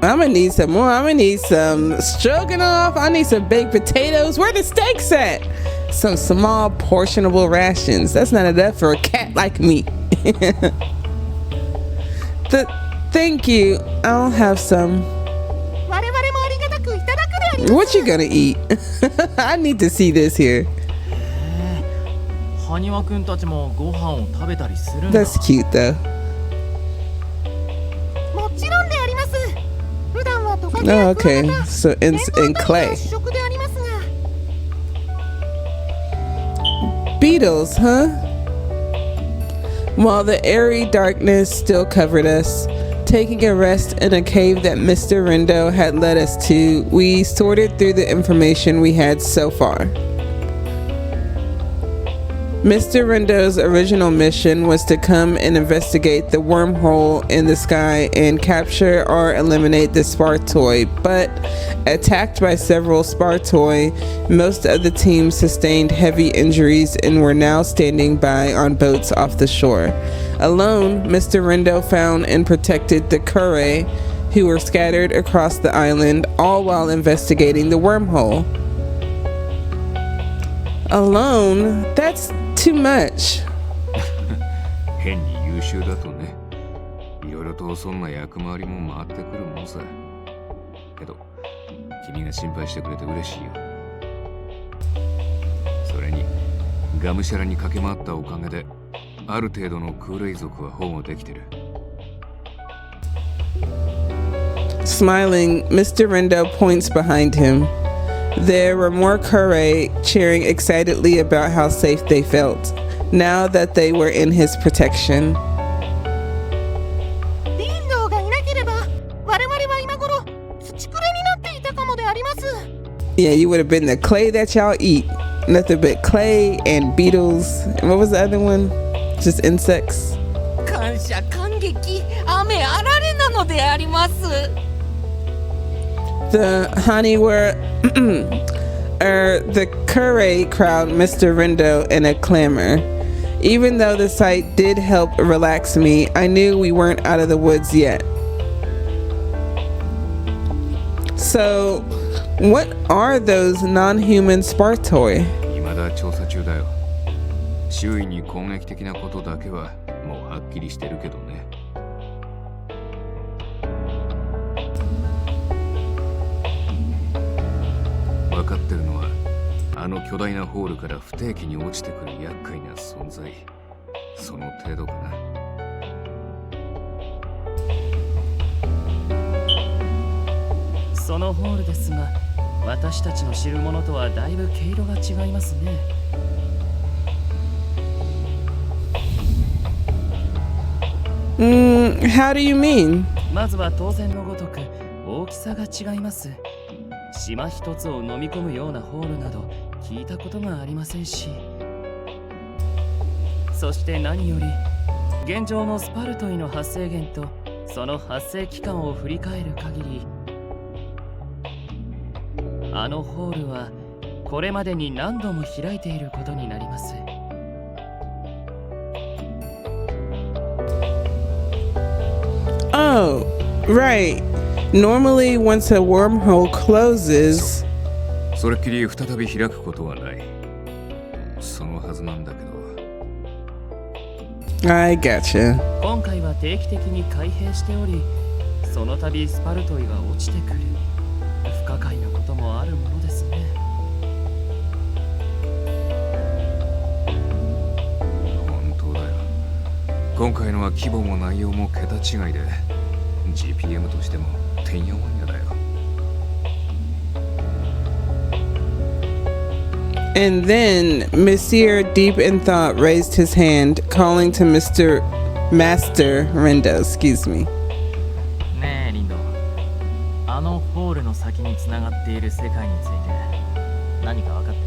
I'm gonna need some more. I'm gonna need some stroganoff. I need some baked potatoes. Where the steaks at? Some small portionable rations. That's not enough for a cat like me. Thank you. I'll have some. What you gonna eat? I need to see this here. 埴輪くんたちもご飯を食べたりするんだ。 That's cute though. もちろんであります。普段はトカゲ Oh, や okay. クワガタ、 So in 年間 clay. 主食でありますが。 Beetles, huh? While the airy darkness still covered us, Taking a rest in a cave that Mr. Rendo had led us to, we sorted through the information we had so far. Mr. Rendo's original mission was to come and investigate the wormhole in the sky and capture or eliminate the Spartoi, but attacked by several Spartoi, most of the team sustained heavy injuries and were now standing by on boats off the shore. Alone, Mr. Rendo found and protected the Kure, who were scattered across the island, all while investigating the wormhole. Alone? That's too much. 変に優秀だとね、いろいろとそんな役回りも回ってくるもんさ。けど、君が心配してくれて嬉しいよ。それに、がむしゃらに駆け回ったおかげで、ある程度の空冷族は保護できてる。Smiling, Mr. Rendo points behind him. There were more Kure cheering excitedly about how safe they felt, now that they were in his protection. リンドウがいなければ我々は今頃土くれになっていたかもであります。 Yeah, you would have been the clay that y'all eat. Nothing but clay and beetles. And what was the other one? Just insects. 感謝感激雨あられなのであります。 The honey were the Kure crowd Mr. Rendo in a clamor. Even though the sight did help relax me, I knew we weren't out of the woods yet. So, what are those non-human Spartoi? 未だ調査中だよ。周囲に攻撃的なことだけはもうはっきりしてるけどね。分かってるのは、あの巨大なホールから不定期に落ちてくる厄介な存在。その程度かな。そのホールですが、私たちの知るものとはだいぶ毛色が違いますね。How do you mean? まずは当然のごとく大きさが違います。島一つを飲み込むようなホールなど聞いたことがありませんし、そして何より現状のスパルトイの発生源とその発生期間を振り返る限り、あのホールはこれまでに何度も開いていることになります。Oh, right. Normally, once a wormhole closes, それっきり再び開くことはない。そのはずなんだけど。I gotcha. 今回は定期的に開閉しており、その度スパルトイが落ちてくる。不可解なこともあるものですね。本当だよ。今回のは規模も内容も桁違いで、GPM としてもてんやわんやだよ。And then Monsieur, deep in thought, raised his hand, calling to Master Rendo. Excuse me. ねえリンド、あのホールの先につながっている世界について何か分かって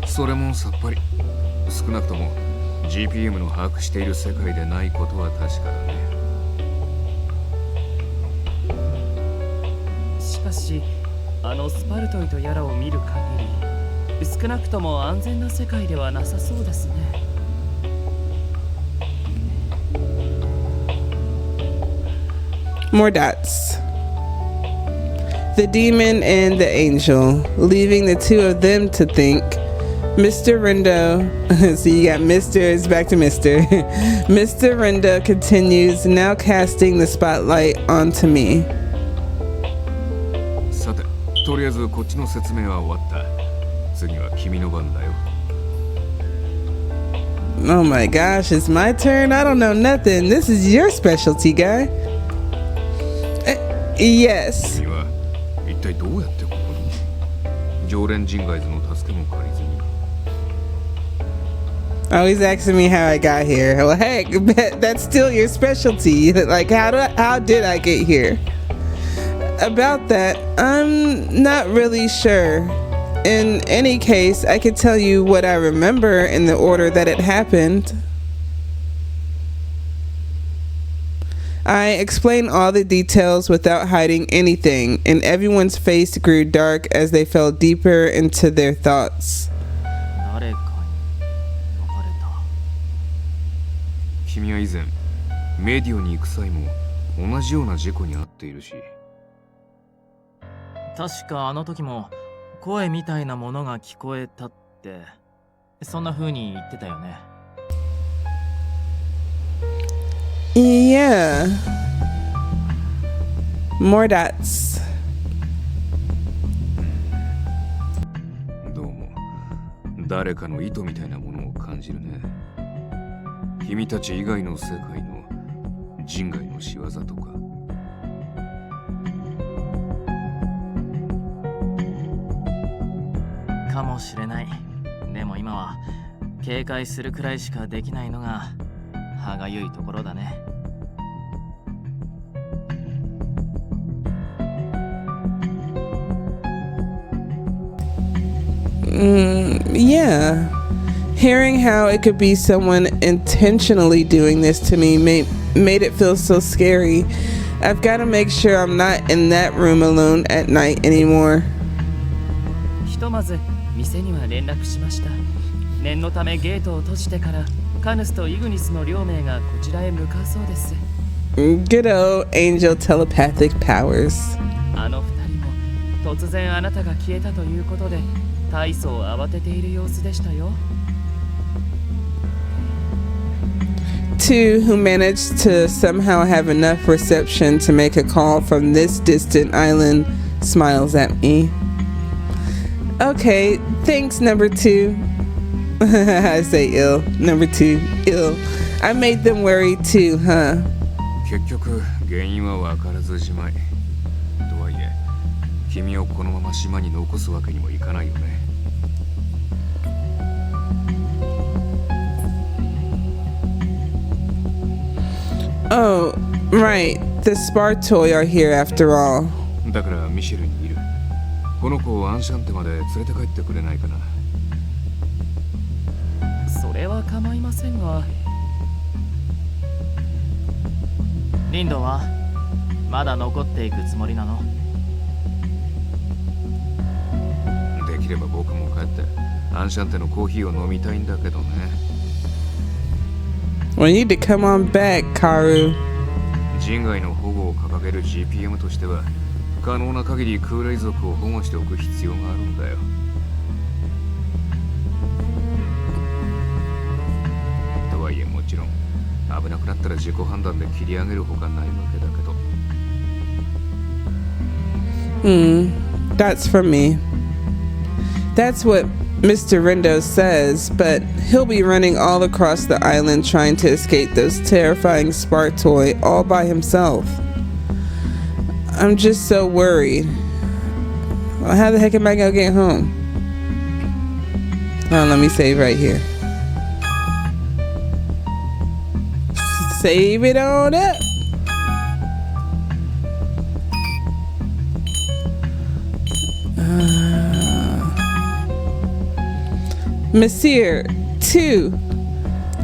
る？それもさっぱり。少なくとも GPM の把握している世界でないことは確かだね。しかし、あのスパルトイとやらを見る限り、少なくとも安全な世界ではなさそうですね。More dots. The demon and the angel, leaving the two of them to think. Mr. Rendo, so you got Mr. It's back to Mr. Mr. Rendo continues, now casting the spotlight onto me. さて、とりあえずこっちの説明は終わった。次は君の番だよ。Oh my gosh, it's my turn? I don't know nothing. This is your specialty, guy. Yes. 君は一体どうやってここに？常連人外図の助けも借りずに。Always asking me how I got here. Well, heck, that's still your specialty. Like, how did I get here? About that, I'm not really sure. In any case, I can tell you what I remember in the order that it happened. I explained all the details without hiding anything, and everyone's face grew dark as they fell deeper into their thoughts. 誰かに呼ばれた。君は以前メディオに行く際も同じような事故に遭っているし。確かあの時も声みたいなものが聞こえたって、そんな風に言ってたよね。Yeah. More dots. どうも誰かの意図みたいなものを感じるね。君たち以外の世界の人外の仕業とか。かもしれない。でも今は警戒するくらいしかできないのが歯がゆいところだね。Yeah. Hearing how it could be someone intentionally doing this to me made it feel so scary. I've got to make sure I'm not in that room alone at night anymore. ひとまず店には連絡しました。念のためゲートを閉じてからカヌスとイグニスの両名がこちらへ向かうそうです。 Good old angel telepathic powers. あの二人も突然あなたが消えたということで大層慌てている様子でしたよ。Two who managed to somehow have enough reception to make a call from this distant island smiles at me. Okay, thanks, number two. I say ill. Number two, ill. I made them worry too, huh? 結局原因は分からずじまい。とはいえ君をこのまま島に残すわけにもいかないよね。Oh, right. The Spar toy are here after all. だからミシェルにいる。この子をアンシャンテまで連れて帰ってくれないかな。それは構いませんが。リンドはまだ残っていくつもりなの？できれば僕も帰ってアンシャンテのコーヒーを飲みたいんだけどね。We need to come on back, Karu. 人外の保護を掲げる GPM としては可能な限り空雷族を保護しておく必要があるんだよ。とはいえもちろん危なくなったら自己判断で切り上げるほかないわけだけど。That's for me. That's what Mr. Rendo says, but he'll be running all across the island trying to escape those terrifying Spar toy all by himself. I'm just so worried. Well, how the heck am I gonna get home? Oh, let me save right here. Save it on up. Monsieur, two.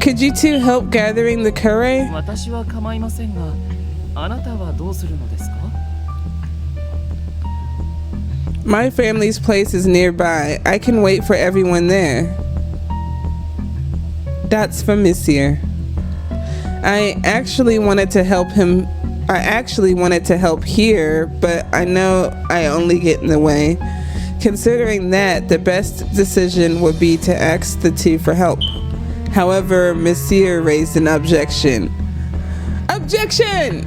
Could you two help gathering the curry? 私は構いませんが、あなたはどうするのですか？ My family's place is nearby. I can wait for everyone there. That's for Monsieur. I actually wanted to help here, but I know I only get in the way. Considering that, the best decision would be to ask the two for help. However, Monsieur raised an objection. Objection!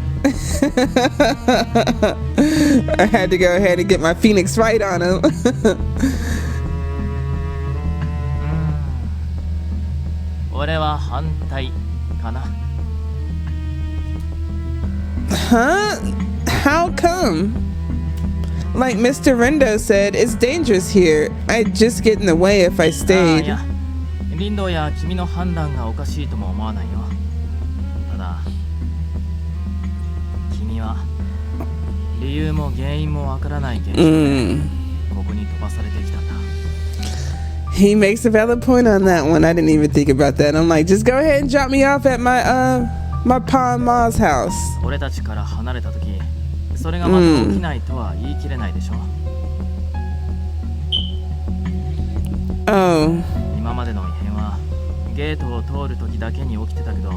I had to go ahead and get my phoenix right on him. 俺は反対かな。Huh? How come? Like Mr. Rendo said, it's dangerous here. I'd just get in the way if I あい stayed. や、リンドや君の判断がおかしいとも思わないよ。ただ君は理由も原因もわからない現象でここに飛ばされてきたんだ。 He makes a valid point on that one. I didn't even think about that. I'm like, just go ahead and drop me off at my Pa and Ma's house. 俺たちから離れた時、それがまた起きないとは言い切れないでしょ。Oh. 今までの異変はゲートを通る時だけに起きてたけど、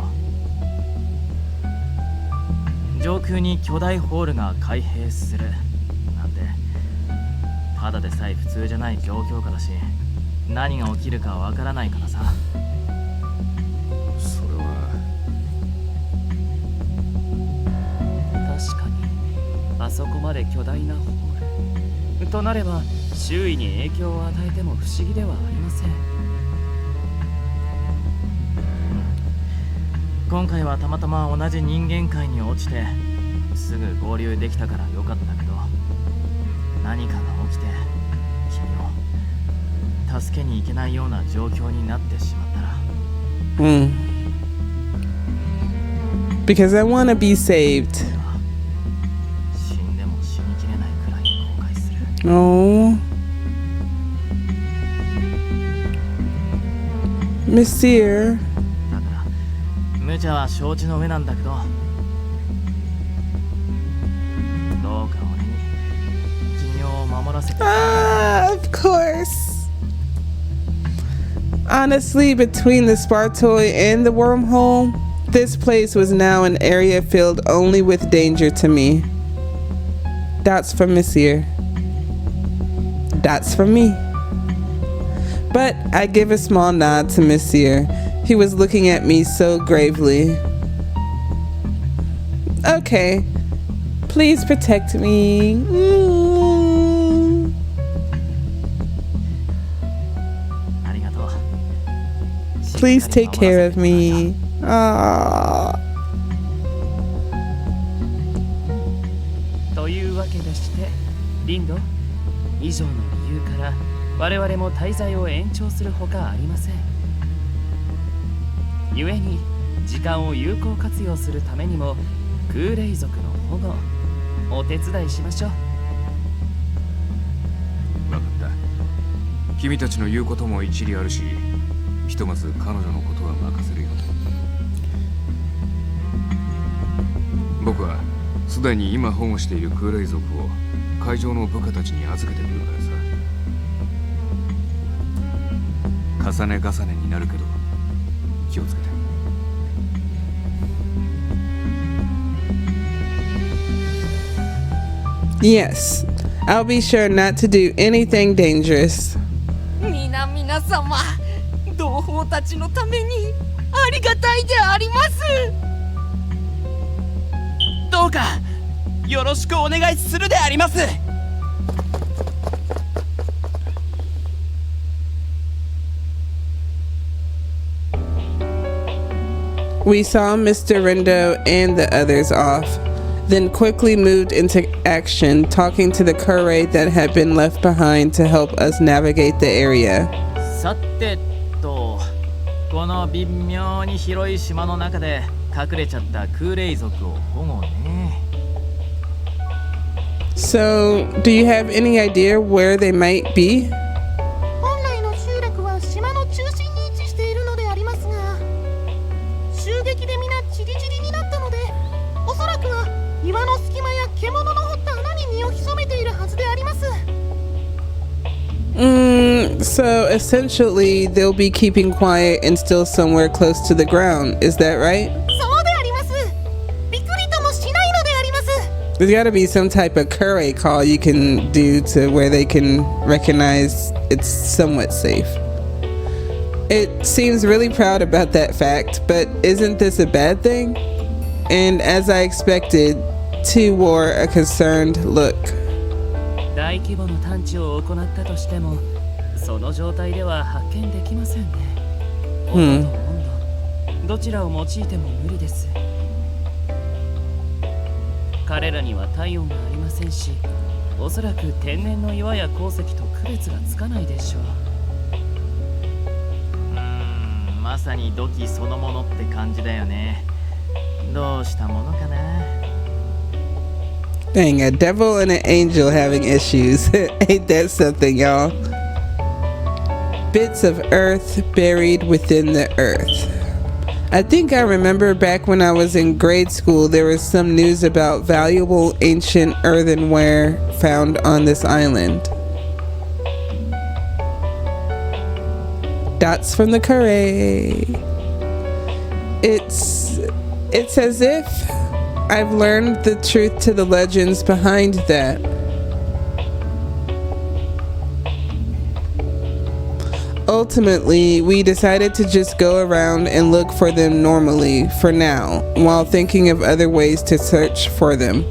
上空に巨大ホールが開閉するなんてただでさえ普通じゃない状況下だし、何が起きるかわからないからさ。それは確かにあそこまで巨大なホールとなれば周囲に影響を与えても不思議ではありません。今回はたまたま同じ人間界に落ちてすぐ合流できたからよかったけど、何かが起きて君を助けに行けないような状況になってしまったら。Because I want to be saved. 死んでも死にきれないくらい後悔する。Oh. Monsieur. だから無茶は承知の上なんだけど、どうか俺に君を守らせて。Of course. Honestly, between the Spartoy and the wormhole, this place was now an area filled only with danger to me. That's for Monsieur. That's for me. But I give a small nod to Monsieur. He was looking at me so gravely. Okay. Please protect me. Please take care of me. Aww. というわけでして、リンド、以上の理由から我々も滞在を延長するほかありません。故に時間を有効活用するためにも空霊族の保護お手伝いしましょう。分かった。君たちの言うことも一理あるし、ひとまず彼女のことは任せるよ。僕はすでに今保護している空霊族を会場の部下たちに預けてくるからさ。重ね重ねになるけど気をつけて。Yes, I'll be sure not to do anything dangerous. 皆様、同胞たちのためにありがたいであります。どうかよろしくお願いするであります。We saw Mr. Rindo and the others off, then quickly moved into action, talking to the Kure that had been left behind to help us navigate the area. さてと、この微妙に広い島の中で隠れちゃった空霊族を保護ね。So, do you have any idea where they might be? 本来の集落は島の中心に位置しているのでありますが、襲撃で皆チリチリになったので、おそらくは岩の隙間や獣の掘った穴に身を潜めているはずであります。So essentially they'll be keeping quiet and still somewhere close to the ground. Is that right? そうであります。びっくりともしないのであります。There's gotta be some type of Kure call you can do to where they can recognize it's somewhat safe. It seems really proud about that fact, but isn't this a bad thing? And as I expected, two wore a concerned look. 大規模の探知を行ったとしても、その状態では発見できませんね。音と温度、どちらを用いても無理です。彼らには体温がありませんし、おそらく天然の岩や鉱石と区別がつかないでしょう。まさに土器そのものって感じだよね。どうしたものかな。 Dang, a devil and an angel having issues. Ain't that something, y'all? Bits of earth buried within the earth. I think I remember back when I was in grade school, there was some news about valuable ancient earthenware found on this island. Dots from the Curry. It's as if I've learned the truth to the legends behind that. Ultimately, we decided to just go around and look for them normally for now, while thinking of other ways to search for them.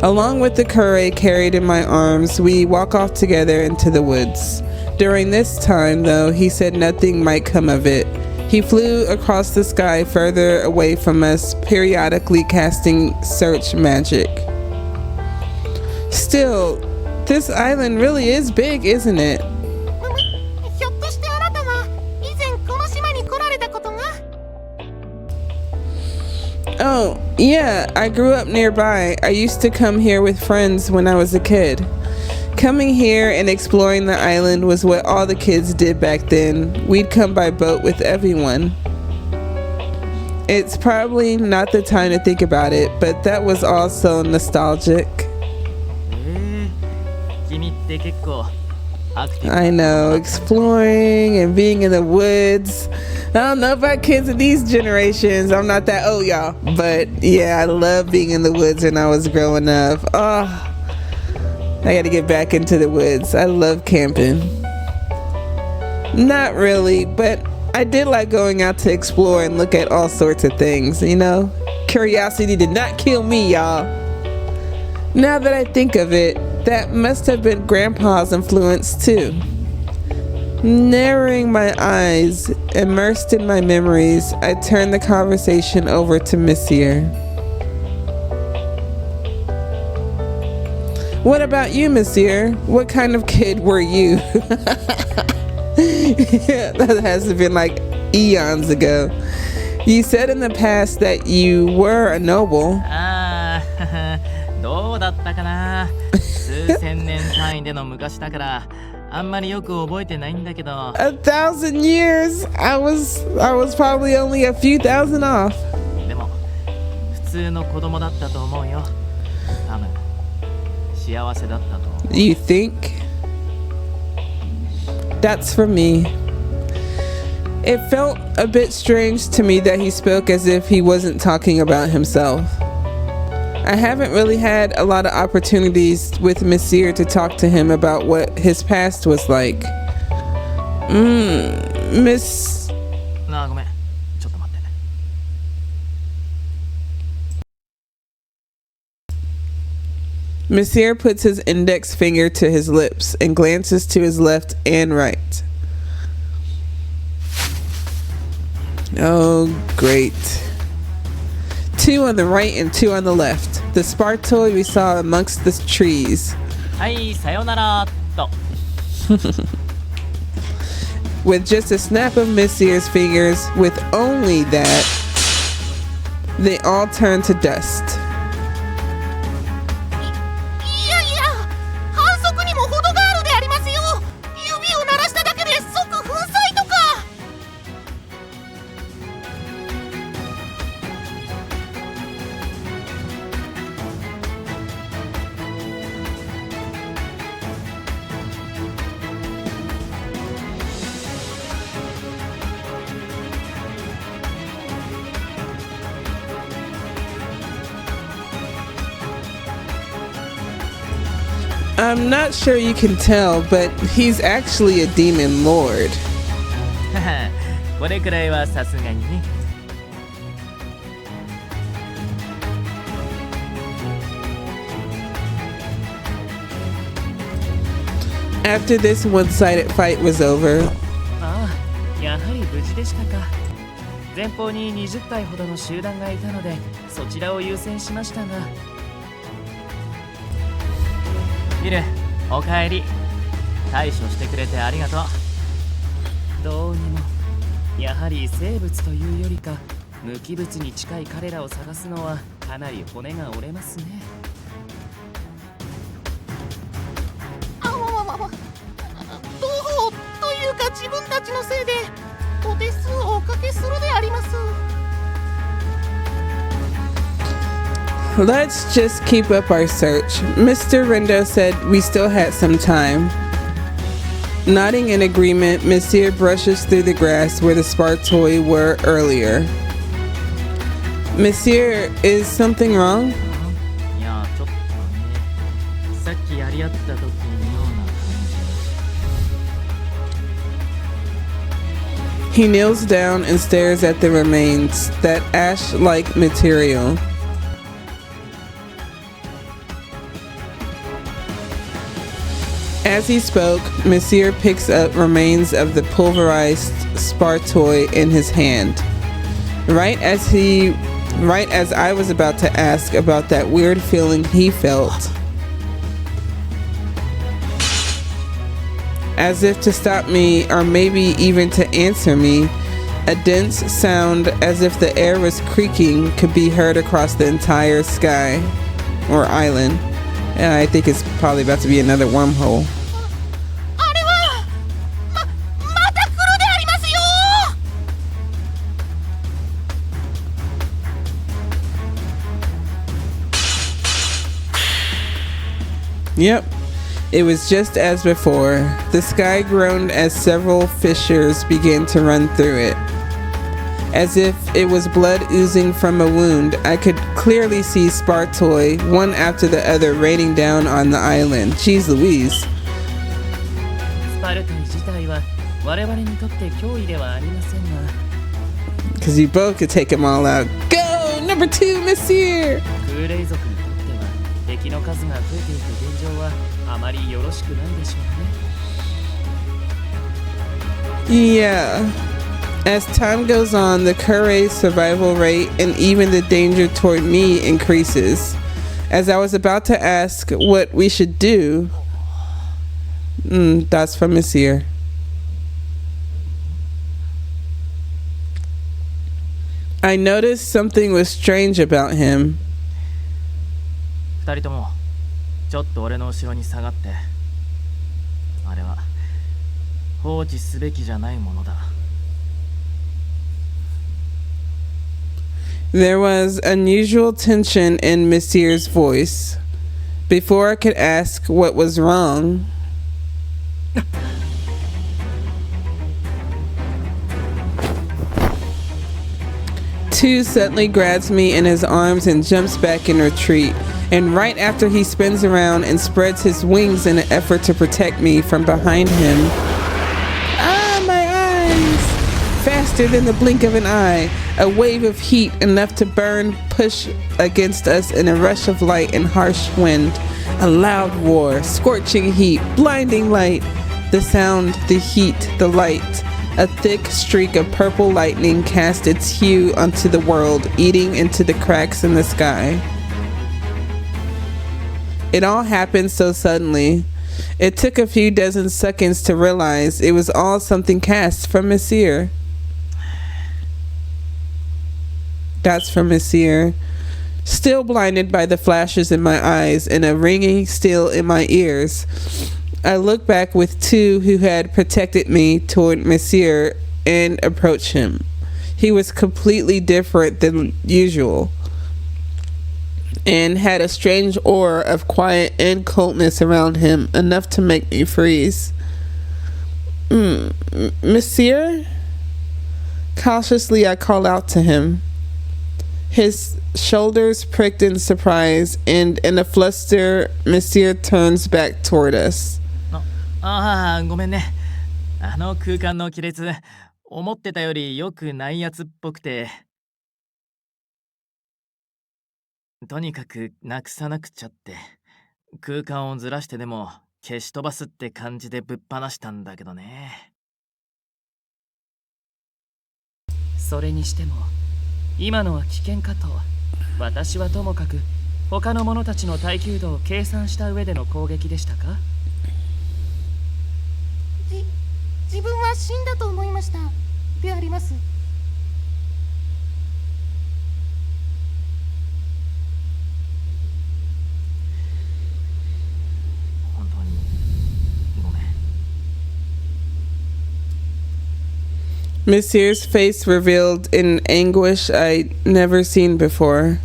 Along with the curry carried in my arms, we walk off together into the woods. During this time, though, he said nothing might come of it. He flew across the sky further away from us, periodically casting search magic. Still, this island really is big, isn't it? Oh, yeah, I grew up nearby. I used to come here with friends when I was a kid. Coming here and exploring the island was what all the kids did back then. We'd come by boat with everyone. It's probably not the time to think about it, but that was also nostalgic. I know, exploring and being in the woods. I don't know about kids of these generations. I'm not that old, y'all. But yeah, I love being in the woods when I was growing up. Oh, I gotta get back into the woods. I love camping. Not really, but I did like going out to explore and look at all sorts of things, you know? Curiosity did not kill me, y'all. Now that I think of it, that must have been Grandpa's influence too. Narrowing my eyes, immersed in my memories, I turned the conversation over to Monsieur. What about you, Monsieur? What kind of kid were you? That has been like eons ago. You said in the past that you were a noble. どうだったかな。数千年単位での昔だからあんまりよく覚えてないんだけど。1,000 years? I was probably only a few thousand off. でも普通の子供だったと思うよ。多分幸せだったと思う。You think? That's for me. It felt a bit strange to me that he spoke as if he wasn't talking about himself. I haven't really had a lot of opportunities with Monsieur to talk to him about what his past was like. Miss... ごめん。ちょっと待って。Monsieur puts his index finger to his lips and glances to his left and right. Oh, great. 2 on the right and 2 on the left. The Spartoy we saw amongst the trees. はい、さよならと。With just a snap of Monsieur's fingers, with only that, they all turn to dust. いやいや、反則にも程があるでありますよ。指を鳴らしただけで即粉砕とか。I'm not sure you can tell, but he's actually a demon lord. これくらいはさすがにね。After this one-sided fight was over, ああ、やはり無事でしたか。前方に20体ほどの集団がいたので、そちらを優先しましたが。ミル、おかえり。対処してくれてありがとう。どうにもやはり生物というよりか無機物に近い彼らを探すのはかなり骨が折れますね。あわわわわ。どうというか自分たちのせいでお手数をおかけするであります。Let's just keep up our search. Mr. Rendo said we still had some time. Nodding in agreement, Monsieur brushes through the grass where the Spartoi were earlier. Monsieur, is something wrong? いやちょっとね、さっきやり合った時のような感じ。 He kneels down and stares at the remains, that ash-like material. As he spoke, Monsieur picks up remains of the pulverized Spartoi in his hand. Right as I was about to ask about that weird feeling he felt, as if to stop me or maybe even to answer me, a dense sound as if the air was creaking could be heard across the entire sky or island. I think it's probably about to be another wormhole. あれはまた来るでありますよ。 Yep, it was just as before. The sky groaned as several fissures began to run through it. As if it was blood oozing from a wound, I could clearly see Spartoi, one after the other, raining down on the island. Jeez Louise. スパルトン自体は我々にとって脅威ではありませんが。 Because you both could take them all out. Go! Number 2, Monsieur! 空霊族にとっては敵の数が増えていく現状はあまりよろしくないでしょうね。 Yeah. As time goes on, the Kurei's survival rate and even the danger toward me increases. As I was about to ask what we should do, that's from Monsieur. I noticed something was strange about him. 二人ともちょっと俺の後ろに下がって。あれは放置すべきじゃないものだ。 There was unusual tension in Monsieur's voice. Before I could ask what was wrong, Two suddenly grabs me in his arms and jumps back in retreat. And right after he spins around and spreads his wings in an effort to protect me from behind him. Ah, my eyes! Faster than the blink of an eye, a wave of heat enough to burn push against us in a rush of light and harsh wind. A loud roar, scorching heat, blinding light. The sound, the heat, the light. A thick streak of purple lightning cast its hue onto the world, eating into the cracks in the sky. It all happened so suddenly. It took a few dozen seconds to realize it was all something cast from Monsieur. That's from Monsieur. Still blinded by the flashes in my eyes and a ringing still in my ears, I look back with two who had protected me toward Monsieur and approach him. He was completely different than usual and had a strange aura of quiet and coldness around him, enough to make me freeze. Monsieur? Cautiously I call out to him. His shoulders pricked in surprise, and in a fluster, Monsieur turns back toward us. ああ、ごめんね。あの空間の亀裂、思ってたより良くないやつっぽくて。とにかくなくさなくちゃって、空間をずらしてでも消し飛ばすって感じでぶっ放したんだけどね。それにしても今のは危険かと。私はともかく他の者たちの耐久度を計算した上での攻撃でしたか？自分は死んだと思いました。であります。本当にごめん。 Monsieur's face revealed in anguish I'd never seen before.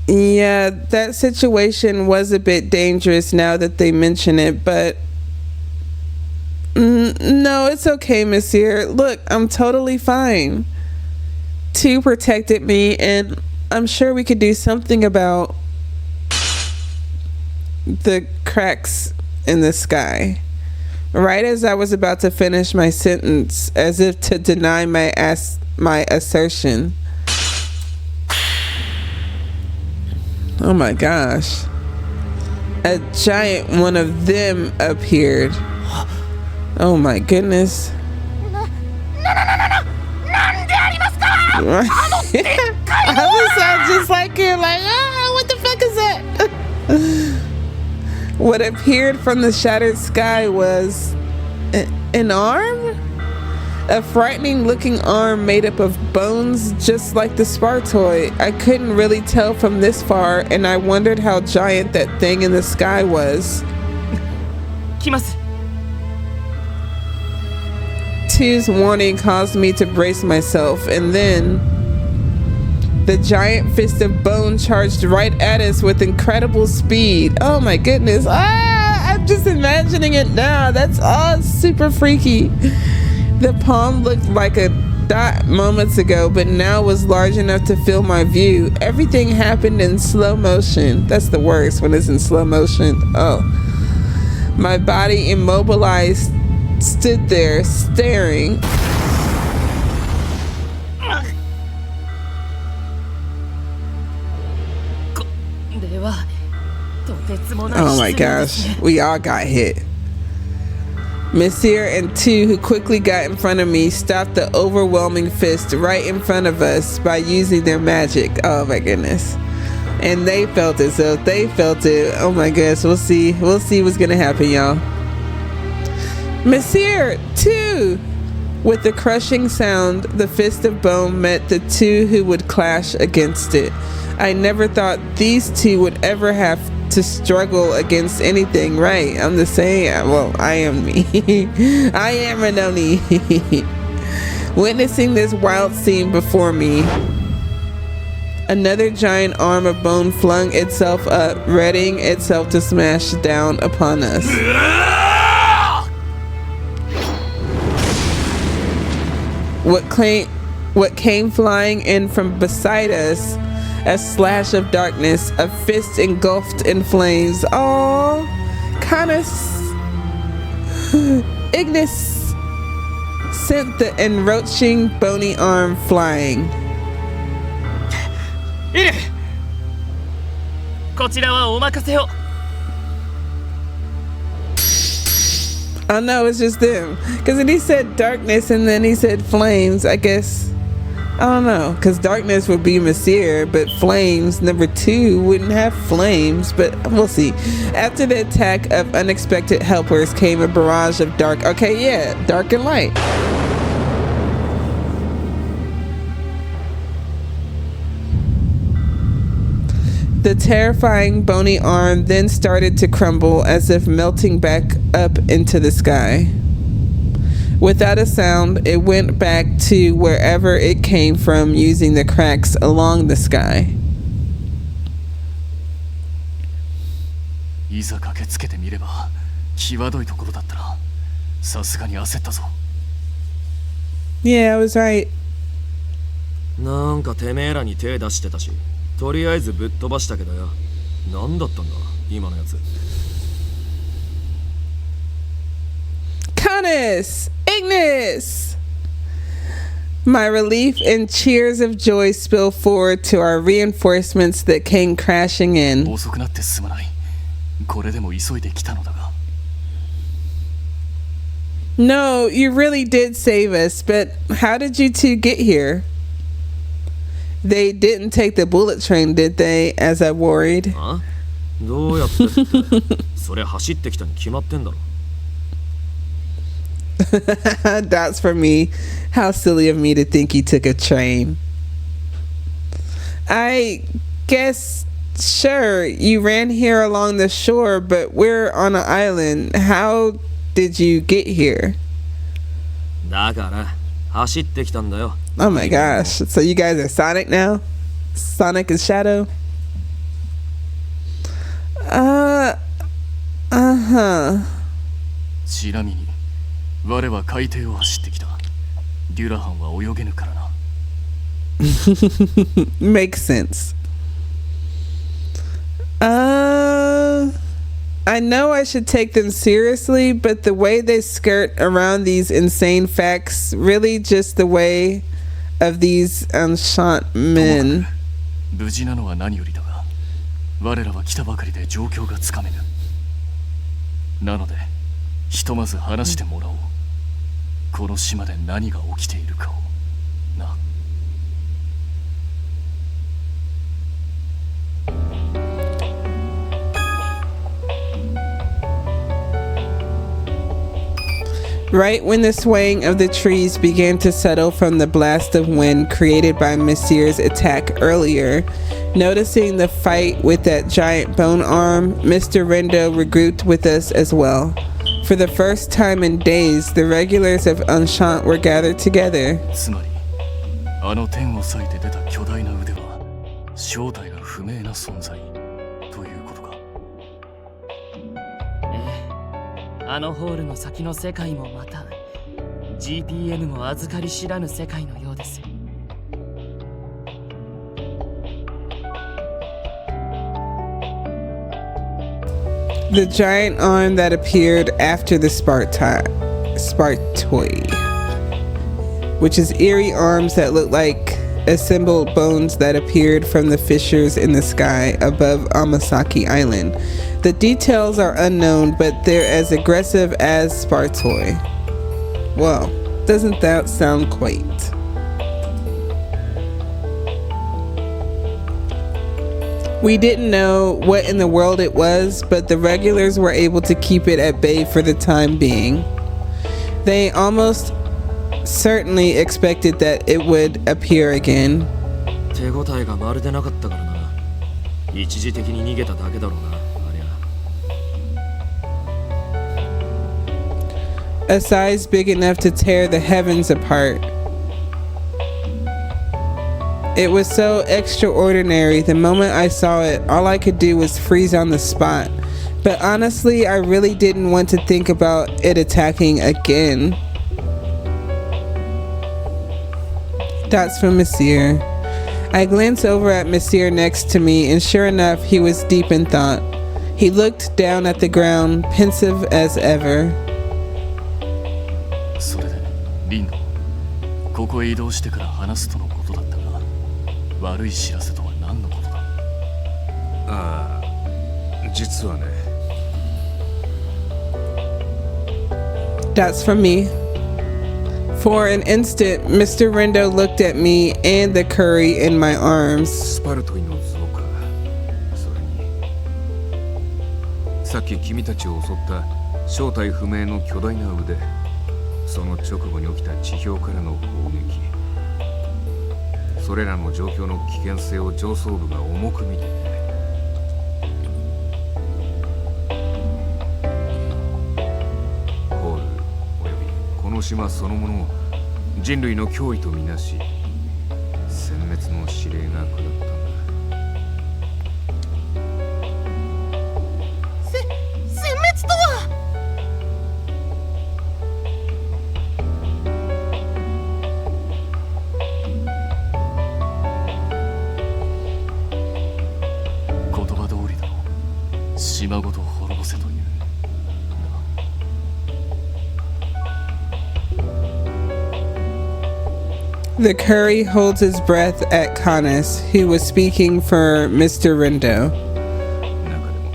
Yeah, that situation was a bit dangerous now that they mention it, but no, it's okay, Monsieur. Look, I'm totally fine. Two protected me, and I'm sure we could do something about the cracks in the sky. Right as I was about to finish my sentence, as if to deny my assertion. Oh my gosh. A giant one of them appeared. Oh my goodness. I would sound just like him, like, what the fuck is that? What appeared from the shattered sky was an arm? A frightening looking arm made up of bones, just like the spar toy. I couldn't really tell from this far, and I wondered how giant that thing in the sky was. 来ます。 Two's warning caused me to brace myself, and then the giant fist of bone charged right at us with incredible speed. Oh my goodness. I'm just imagining it now. That's all super freaky. The palm looked like a dot moments ago, but now was large enough to fill my view. Everything happened in slow motion. That's the worst, when it's in slow motion. Oh. My body immobilized, stood there staring. Oh my gosh, we all got hit. Monsieur and Two, who quickly got in front of me, stopped the overwhelming fist right in front of us by using their magic. Oh my goodness. And they felt it, so if they felt it, oh my goodness, we'll see what's gonna happen, y'all. Monsieur, Two! With the crushing sound, the fist of bone met the two who would clash against it. I never thought these two would ever have to struggle against anything, right? I'm just saying, well, I am me. I am Renoni. Witnessing this wild scene before me, another giant arm of bone flung itself up, readying itself to smash down upon us. What came flying in from beside us, a slash of darkness, a fist engulfed in flames. Oh, Ignis sent the enroaching bony arm flying. イル、こちらはお任せを。 Oh no, it's just them. Because then he said darkness and then he said flames. I guess, I don't know. Because darkness would be Monsieur, but flames, number two, wouldn't have flames. But we'll see. After the attack of unexpected helpers came a barrage of dark. Okay, yeah, dark and light. The terrifying bony arm then started to crumble as if melting back up into the sky. Without a sound, it went back to wherever it came from, using the cracks along the sky. いざ駆けつけてみれば際どいところだったな。さすがに焦ったぞ。 Yeah, I was right. なんかてめえらに手出してたし、とりあえずぶっ飛ばしたけどよ。何だったんだ今のやつ。 Canis! Ignis! My relief and cheers of joy spill forward to our reinforcements that came crashing in. 遅くなってすまない。これでも急いで来たのだが。 No, you really did save us, but how did you two get here? They didn't take the bullet train, did they, as I worried? あ？どうやってってそれ走ってきたに決まってんだろ。That's for me. How silly of me to think he took a train. I guess, sure, you ran here along the shore, but we're on an island. How did you get here? だから走ってきたんだよ。 Oh my gosh. So you guys are Sonic now? Sonic and Shadow? Uh-huh. ちなみに我は海底を走ってきた。デュラハンは泳げぬからな。Makes sense. I know I should take them seriously, but the way they skirt around these insane facts, really just the way of these Enchanté men. 無事なのは何よりだが、我らは来たばかりで状況がつかめぬ。なので、ひとまず話してもらおう。この島で何が起きているかをな。Right when the swaying of the trees began to settle from the blast of wind created by Monsieur's attack earlier, noticing the fight with that giant bone arm, Mr. Rendo regrouped with us as well. For the first time in days, the regulars of Enchanté were gathered together. つまり、あの天を裂いて出た巨大な腕は正体が不明な存在ということか。あのホールの先の世界もまた GPM も預かり知らぬ世界のようです。The giant arm that appeared after the Spartoid, which is eerie arms that look like assembled bones that appeared from the fissures in the sky above Amasaki Island. The details are unknown, but they're as aggressive as Spartoid. Well, doesn't that sound quaint? We didn't know what in the world it was, but the regulars were able to keep it at bay for the time being. They almost certainly expected that it would appear again. 手応えがまるでなかったからな。一時的に逃げただけだろうな、ありゃ。A size big enough to tear the heavens apart. It was so extraordinary. The moment I saw it, all I could do was freeze on the spot. But honestly, I really didn't want to think about it attacking again. That's from Monsieur. I glanced over at Monsieur next to me, and sure enough, he was deep in thought. He looked down at the ground, pensive as ever. それで、リンド、ここへ移動してから話すとのことだったが、悪い知らせとは何のことだ？ああ、実はね。That's from me. For an instant, Mr. Rendo looked at me and the curry in my arms. スパルトイの像か。それに、さっき君たちを襲った正体不明の巨大な腕。その直後に起きた地表からの攻撃。それらの状況の危険性を上層部が重く見てね。ホールおよびこの島そのものを人類の脅威とみなし、殲滅の指令が下ったんだ。殲滅とは。言葉通りだろう。島ごと滅ぼせという。The curry holds his breath at Canis, who was speaking for Mr. Rendo. 中でも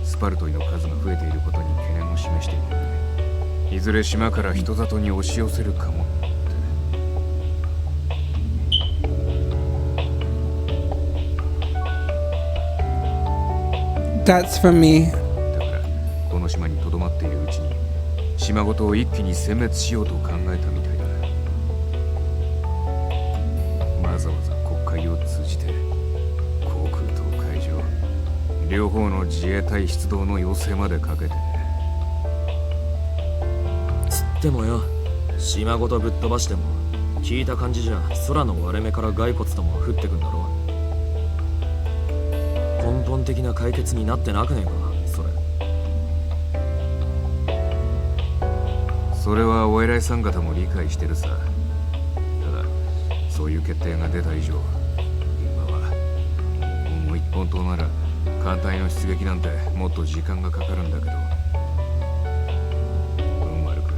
スパルトイの数が増えていることに懸念を示しているよね。いずれ島から人里に押し寄せるかもって。That's from me. だからこの島に留まっているうちに島ごとを一気に殲滅しようと考えたみたいだ。わざわざ国会を通じて航空と海上両方の自衛隊出動の要請までかけてね。つってもよ、島ごとぶっ飛ばしても聞いた感じじゃ空の割れ目から骸骨とも降ってくんだろ。根本的な解決になってなくねえかそれ。それはお偉いさん方も理解してるさ。ただそういう決定が出た以上、今はもう一本島なら艦隊の出撃なんてもっと時間がかかるんだけど、運悪く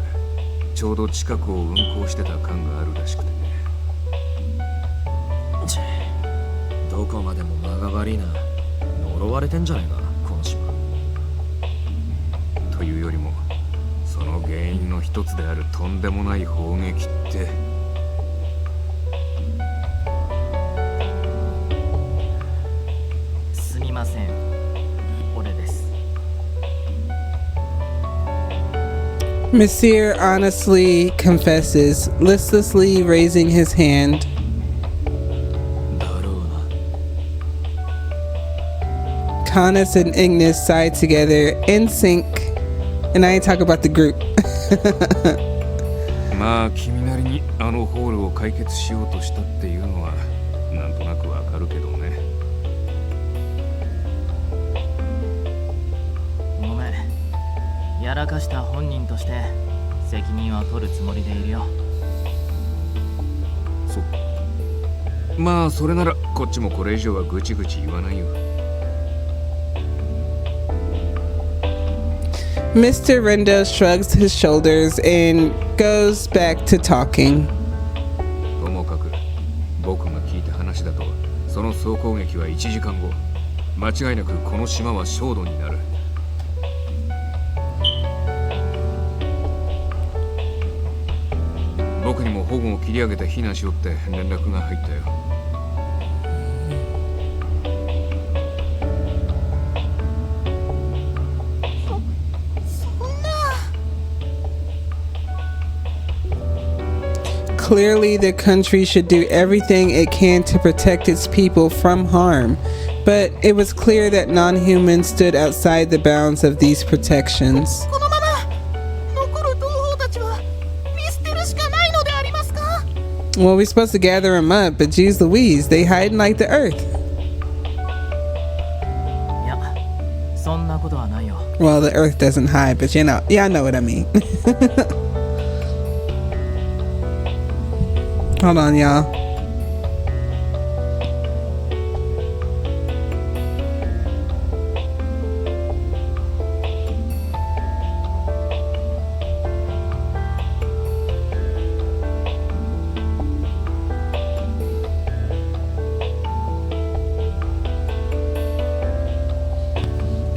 ちょうど近くを運航してた感があるらしくてね。どこまでも間が悪いな。呪われてんじゃねえかこの島。というよりもその原因の一つであるとんでもない砲撃って。すみません、俺です。 Monsieur honestly confesses, listlessly raising his hand. だろうな。 Canis and Ignis sigh together in sync, and I ain't talking about the group. まあ君なりにあのホールを解決しようとしたっていうのはなんとなくわかるけどね。ごめん、やらかした本人として責任は取るつもりでいるよ。そっか。まあそれならこっちもこれ以上はぐちぐち言わないよ。Mr. Rendo shrugs his shoulders and goes back to talking. ともかく僕が聞いた話だと、その総攻撃は1時間後、間違いなくこの島は焦土になる。僕にも保護を切り上げて避難しようって連絡が入ったよ。Clearly, the country should do everything it can to protect its people from harm, but it was clear that non-humans stood outside the bounds of these protections. このまま残る同胞たちは見捨てるしかないのでありますか？ Well, we're supposed to gather them up, but geez Louise, they hiding like the earth. いや、そんなことはないよ。 Well, the earth doesn't hide, but you know, yeah, I know what I mean. Hold on, y'all.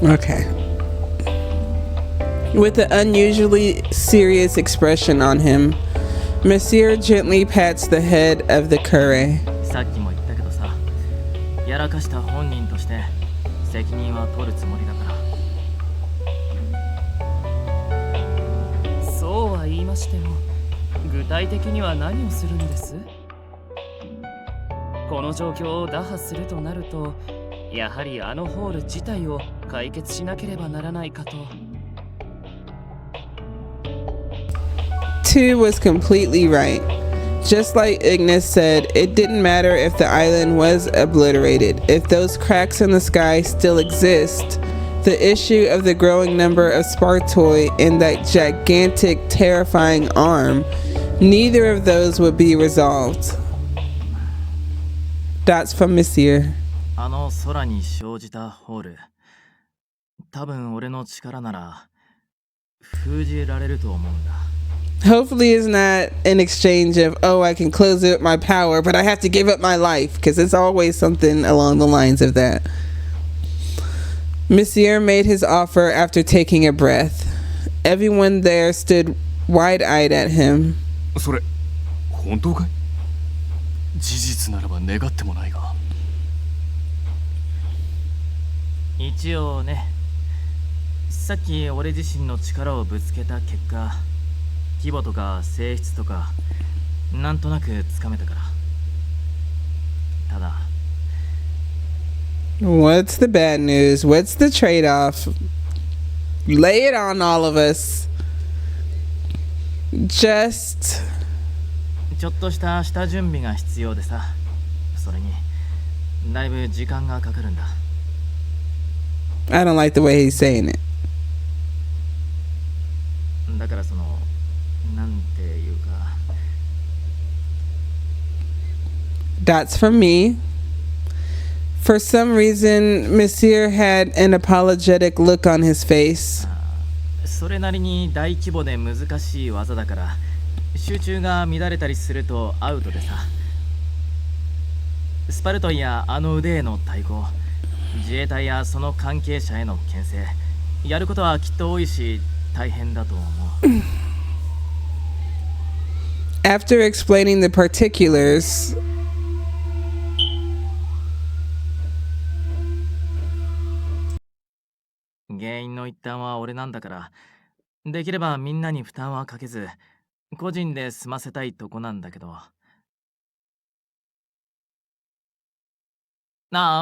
Okay. With an unusually serious expression on him, Monsieur gently pats the head of the curé. さっきも言ったけどさ、やらかした本人として責任は取るつもりだから。そうは言いましても、具体的には何をするんです？この状況を打破するとなると、やはりあのホール自体を解決しなければならないかと。Two was completely right. Just like Ignis said, it didn't matter if the island was obliterated. If those cracks in the sky still exist, the issue of the growing number of Spartoi and that gigantic, terrifying arm, neither of those would be resolved. That's from Monsieur. あの空に生じたホール、多分俺の力なら封じられると思うんだ。Hopefully it's not an exchange of, oh, I can close it with my power, but I have to give up my life, because it's always something along the lines of that. Monsieur made his offer after taking a breath. Everyone there stood wide-eyed at him. それ本当かい？事実ならば願ってもないが。一応ね、さっき俺自身の力をぶつけた結果、規模とか性質とかなんとなくつかめたから。ただ What's the bad news? What's the trade-off? Lay it on all of us. Just ちょっとした下準備が必要でさ、それにだいぶ時間がかかるんだ。 I don't like the way he's saying it. だからそのなんていうか That's from me. For some reason, Monsieur had an apologetic look on his face. それなりに大規模で難しい技だから集中が乱れたりするとアウトでさ。スパルトンやあの腕への対抗、自衛隊やその関係者への牽制、やることはきっと多いし大変だと思う。After explaining the particulars, 原因の一端は俺なんだから、できればみんなに負担はかけず個人で済ませたいとこなんだけど。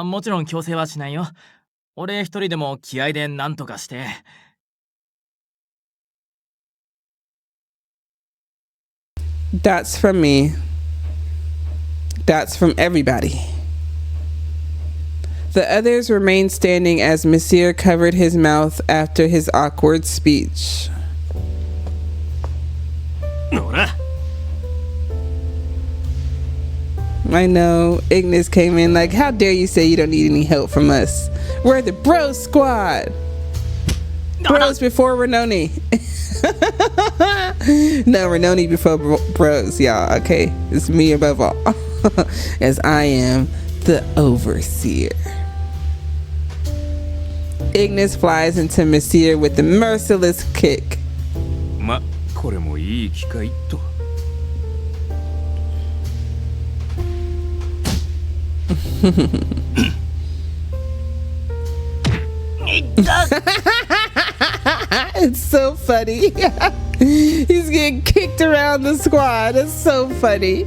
もちろん強制はしないよ。俺一人でも気合でなんとかして。 that's from me. That's from everybody. The others remained standing as Monsieur covered his mouth after his awkward speech. ほら I know. Ignis came in like, how dare you say you don't need any help from us? We're the bro squad. Bros before Renoni. No, Renoni before bros, y'all. Okay, it's me above all. As I am the overseer. Ignis flies into Monsieur with the merciless kick. ま、これもいい機会と。It's so funny. He's getting kicked around the squad. It's so funny.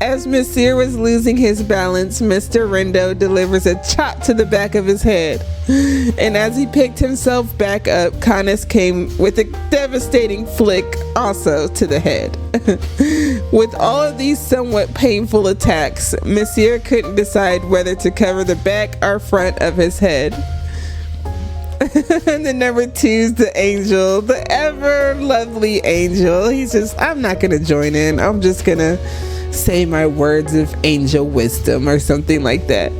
As Monsieur was losing his balance, Mr. Rendo delivers a chop to the back of his head. And as he picked himself back up, Canis came with a devastating flick also to the head. With all of these somewhat painful attacks, Monsieur couldn't decide whether to cover the back or front of his head. And the number 2's the angel, the ever lovely angel. He's just, I'm not gonna join in. I'm just gonna say my words of angel wisdom or something like that.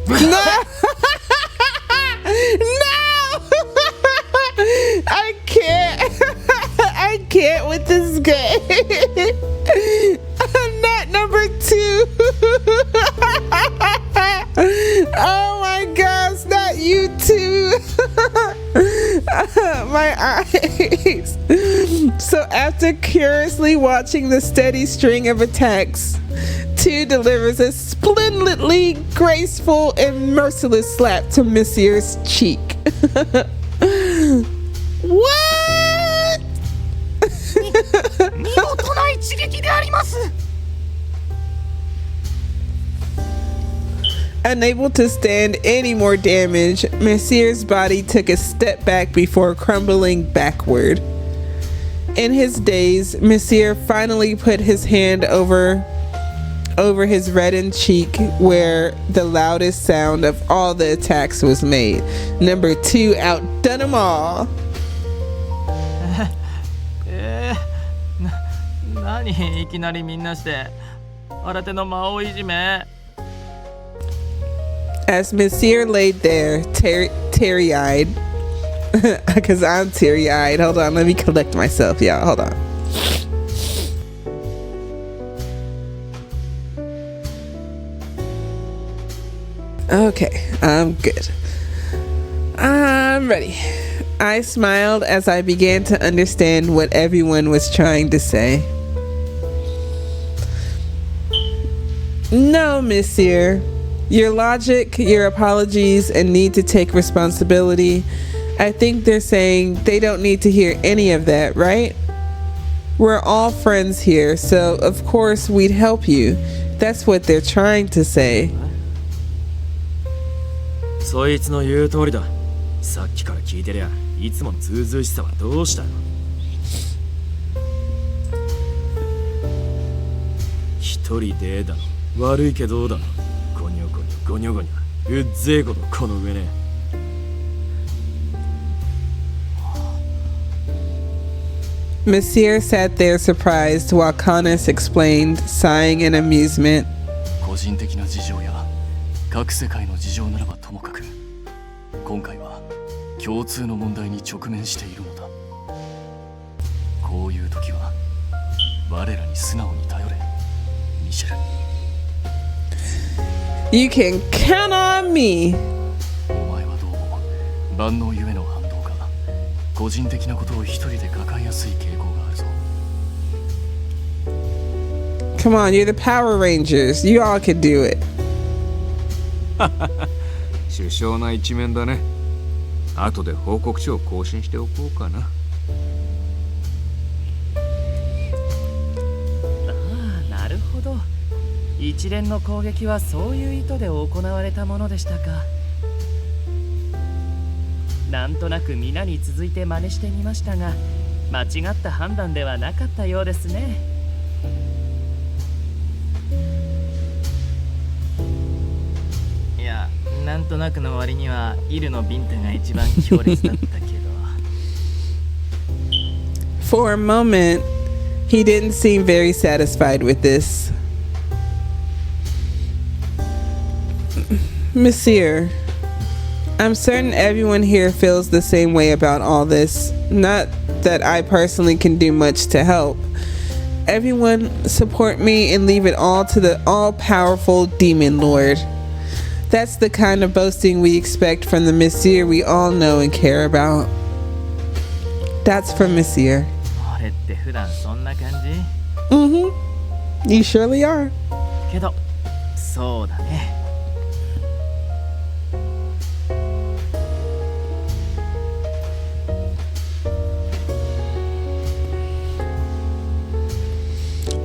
No! No! I can't. I can't with this game. I'm not number 2. Oh my gosh, not you too. My eyes. So after curiously watching the steady string of attacks, 2 delivers a splendidly graceful and merciless slap to Monsieur's cheek. What? 見事な一撃であります。 Unable to stand any more damage, Monsieur's body took a step back before crumbling backward. In his daze, Monsieur finally put his hand over his reddened cheek where the loudest sound of all the attacks was made. Number 2 outdone them all. 何いきなりみんなして新手の魔王いじめ。 As Monsieur laid there, teary-eyed, because I'm teary-eyed. Hold on, let me collect myself, y'all. Hold on. Okay, I'm good. I'm ready. I smiled as I began to understand what everyone was trying to say. No, Monsieur. Your logic, your apologies, and need to take responsibility. I think they're saying they don't need to hear any of that, right? We're all friends here, so of course we'd help you. That's what they're trying to say. そいつの言う通りだ。さっきから聞いてりゃ、いつものズうずうしさはどうしたの？一人でだの、悪いけどだの、ゴニョゴニョゴニョゴニョ、うっぜえことこの上ね。Monsieur sat there surprised while Connors explained, sighing in amusement. 個人的な事情や各世界の事情ならばともかく、今回は共通の問題に直面しているのだ。こういう時は我らに素直に頼れ、ミシェル。You can count on me. お前はどうも万能ゆえの反動か、個人的なことを一人で抱えやすい傾向があるぞ。Come on, you're the Power Rangers. You all can do it. 首相な一面だね。後で報告書を更新しておこうかな。ああ、なるほど。一連の攻撃はそういう意図で行われたものでしたか。なんとなく皆に続いて真似してみましたが、間違った判断ではなかったようですね。いや、なんとなくの割にはイルのビンタが一番強烈だったけど。For a moment, he didn't seem very satisfied with this. Monsieur, I'm certain everyone here feels the same way about all this. Not that I personally can do much to help. Everyone support me and leave it all to the all-powerful Demon Lord. That's the kind of boasting we expect from the Monsieur we all know and care about. That's from Monsieur. Mm-hmm. You surely are. けど、そうだね。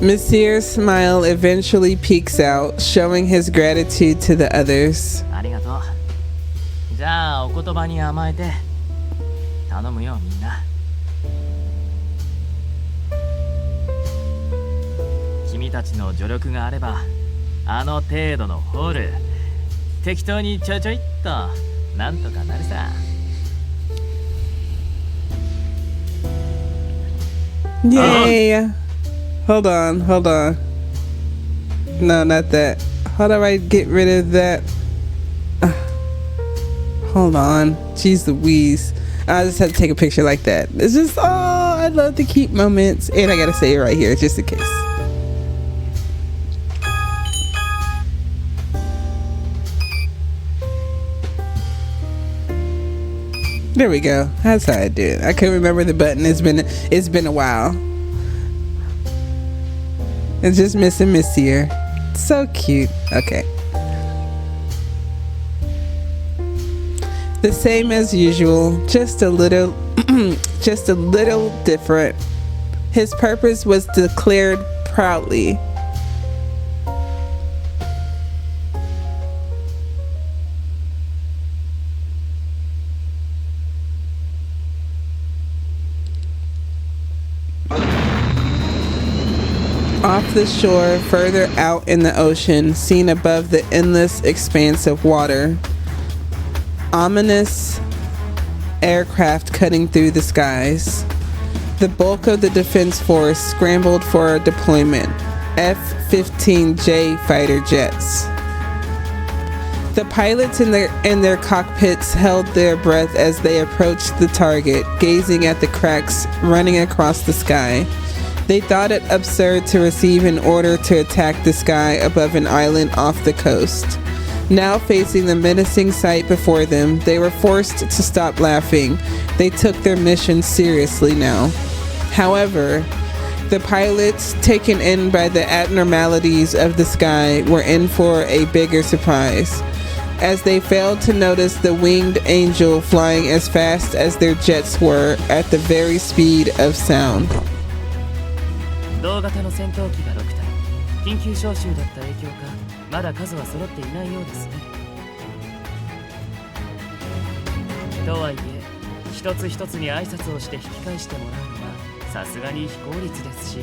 Monsieur's smile eventually peeks out, showing his gratitude to the others. ありがとう。じゃあお言葉に甘えて頼むよみんな。君たちの助力があれば、あの程度のホール適当にちょいちょいっとなんとかなるさ。Yay! Hold on. No, not that. How do I get rid of that? Hold on. Jeez Louise. I just had to take a picture like that. It's just, oh, I love to keep moments. And I gotta say it right here, just in case. There we go. That's how I do it. I couldn't remember the button. It's been a while. It's just missing Monsieur. So cute. Okay. The same as usual, just a little different. His purpose was declared proudly. Off the shore, further out in the ocean, seen above the endless expanse of water, ominous aircraft cutting through the skies. The bulk of the defense force scrambled for a deployment. F-15J fighter jets. The pilots in their cockpits held their breath as they approached the target, gazing at the cracks running across the sky. They thought it absurd to receive an order to attack the sky above an island off the coast. Now facing the menacing sight before them, they were forced to stop laughing. They took their mission seriously now. However, The pilots, taken in by the abnormalities of the sky, were in for a bigger surprise, as they failed to notice the winged angel flying as fast as their jets were at the very speed of sound. 同型の戦闘機が6体、緊急招集だった影響かまだ数は揃っていないようですね。とはいえ一つ一つに挨拶をして引き返してもらうのはさすがに非効率ですし。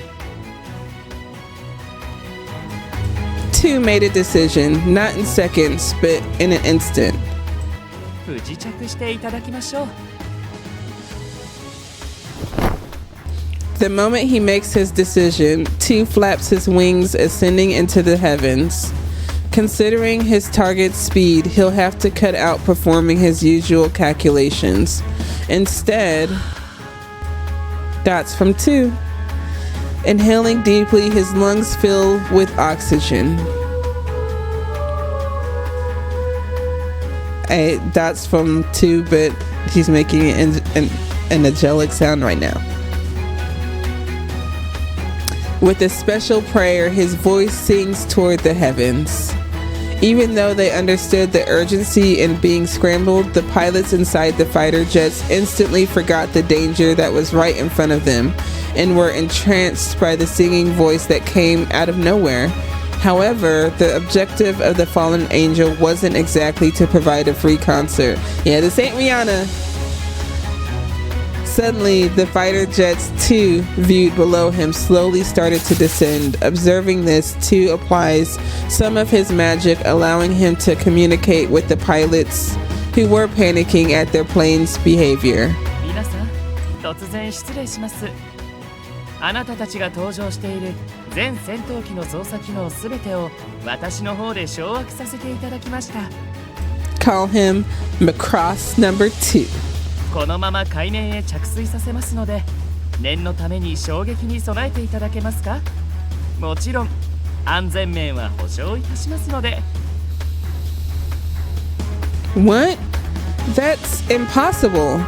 Two made a decision, not in seconds, but in an instant. 不時着していただきましょう。The moment he makes his decision, Two flaps his wings, ascending into the heavens. Considering his target's speed, he'll have to cut out performing his usual calculations. Instead, dots from Two. Inhaling deeply, his lungs fill with oxygen. Dots from Two, but he's making an angelic sound right now. With a special prayer, his voice sings toward the heavens. Even though they understood the urgency in being scrambled, the pilots inside the fighter jets instantly forgot the danger that was right in front of them and were entranced by the singing voice that came out of nowhere. However, the objective of the fallen angel wasn't exactly to provide a free concert. Yeah, this ain't Rihanna. Suddenly, the fighter jets, Two, viewed below him, slowly started to descend. Observing this, Two applies some of his magic, allowing him to communicate with the pilots who were panicking at their plane's behavior. 皆さん、突然失礼します。あなたたちが登場している全戦闘機の操作機能すべてを私の方で掌握させていただきました。Call him Macross number 2. このまま海面へ着水させますので、念のために衝撃に備えていただけますか？もちろん安全面は保証いたしますので。What? That's impossible.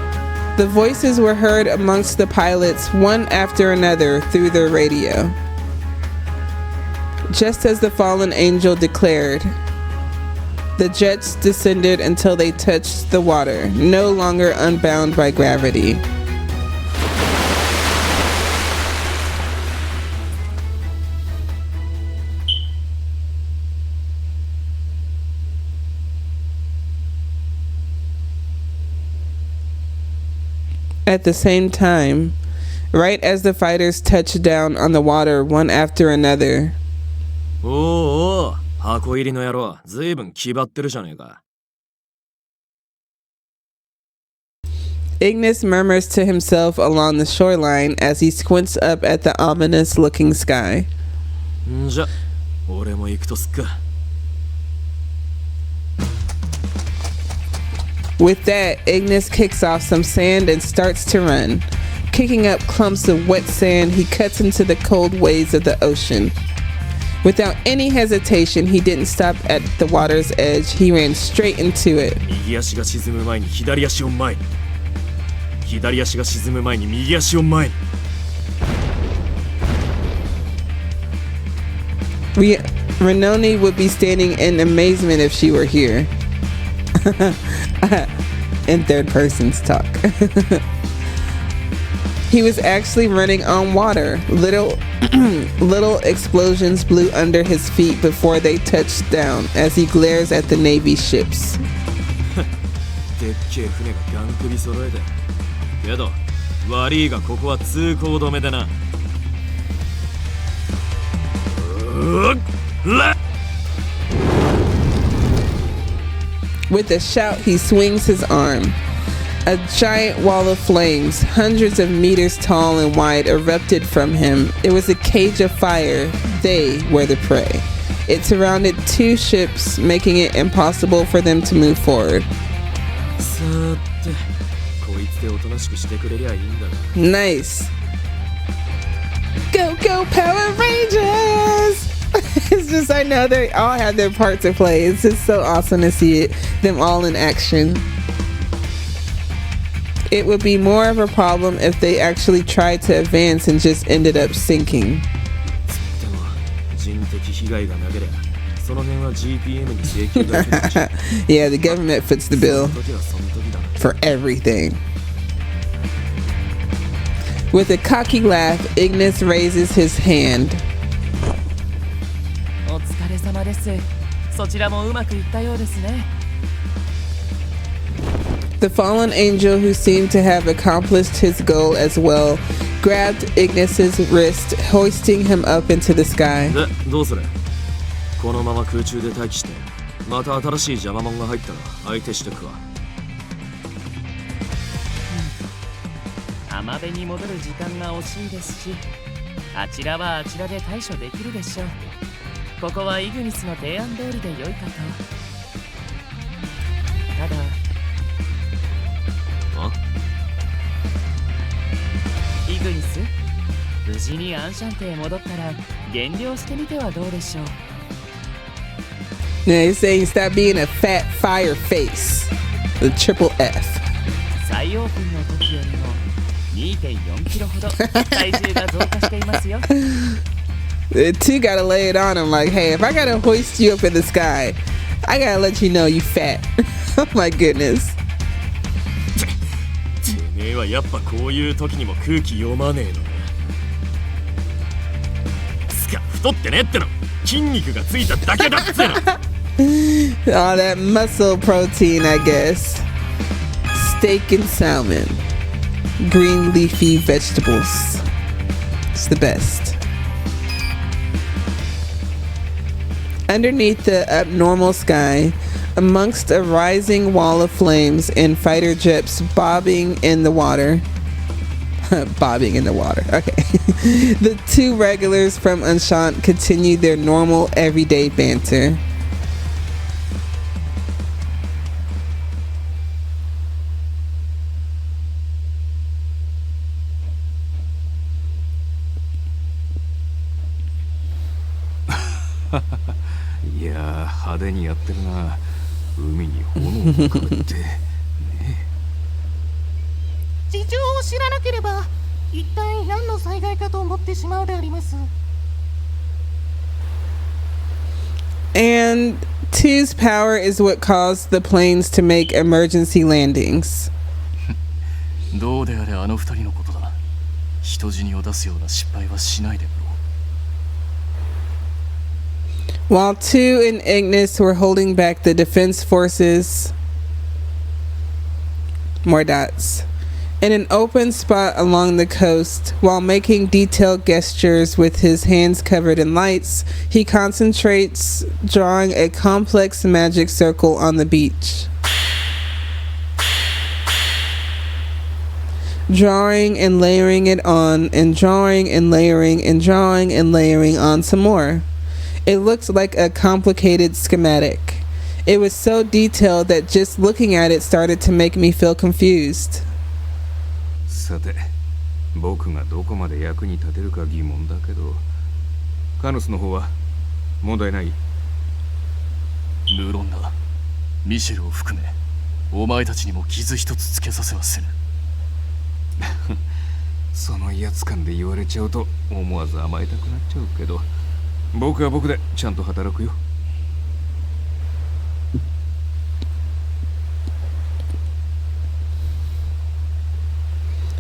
The voices were heard amongst the pilots, one after another, through their radio. Just as the fallen angel declared, the jets descended until they touched the water, no longer unbound by gravity. At the same time, right as the fighters touched down on the water one after another, おうおう、箱入りの野郎、ずいぶん気張ってるじゃねえか。Ignis murmurs to himself along the shoreline as he squints up at the ominous-looking sky. んじゃ、俺も行くとすっか。With that, Ignis kicks off some sand and starts to run. Kicking up clumps of wet sand, he cuts into the cold waves of the ocean. Without any hesitation, he didn't stop at the water's edge. He ran straight into it. 右足が沈む前に左足を前に。左足が沈む前に右足を前に。Renoni would be standing in amazement if she were here. In third person's talk. He was actually running on water. Little explosions blew under his feet before they touched down as he glares at the Navy ships. でっけえ船がガン首揃えて。けど、悪いがここは通行止めでな。With a shout, he swings his arm. A giant wall of flames, hundreds of meters tall and wide, erupted from him. It was a cage of fire. They were the prey. It surrounded two ships, making it impossible for them to move forward. さーて、こいつでおとなしくしてくれりゃいいんだが。Nice. Go, go, Power Rangers! It's just, I know they all have their part to play. It's just so awesome to see them all in action. It would be more of a problem if they actually tried to advance and just ended up sinking. でも人的被害がなければその辺は GPM に請求が来るし Yeah, the government fits the そ bill の時はその時だな for everything. With a cocky laugh, Ignis raises his hand. お疲れ様です。そちらもうまくいったようですね。The fallen angel, who seemed to have accomplished his goal as well, grabbed Ignis's wrist, hoisting him up into the sky. でどうするこのまま空中で待機してまた新しい邪魔者が入ったら相手してくわ浜辺に戻る時間が惜しいですし、あちらはあちらで対処できるでしょう。ここはイグニスの提案通りで良いかと。ただイグニス、無事にアンシャンテへ戻ったら減量してみてはどうでしょう。 Now he's saying stop being a fat fire face. The triple F. 再オープンの時よりも 2.4 キロほど体重が増加していますよ。The two gotta lay it on him like, hey, if I gotta hoist you up in the sky, I gotta let you know you fat. Oh my goodness. てめえはやっぱこういう時にも空気読まねえのかつか太ってねっての筋肉がついただけだっつうの All that muscle protein, I guess. Steak and salmon. Green leafy vegetables. It's the best. Underneath the abnormal sky, amongst a rising wall of flames and fighter jets bobbing in the water. Bobbing in the water. Okay. The two regulars from Enchanté continue their normal everyday banter. Yeah, 派手にやってるな。海に炎を浮かべて。事情を知らなければ一体何の災害かと思ってしまうであります。 And Two's power is what caused the planes to make emergency landings. どうであれあの二人のことだ。人死にを出すような失敗はしないでくろう。 While Two and Ignis were holding back the defense forces, more dots, in an open spot along the coast, while making detailed gestures with his hands covered in lights, he concentrates, drawing a complex magic circle on the beach. Drawing and layering it on, and drawing and layering and drawing and layering on some more. It looked like a complicated schematic. It was so detailed that just looking at it started to make me feel confused. さて、僕がどこまで役に立てるか疑問だけど、カヌスの方は問題ない？無論だ。ミシェルを含め、お前たちにも傷一つつけさせはせぬ。その威圧感で言われちゃうと思わず甘えたくなっちゃうけど、僕は僕でちゃんと働くよ。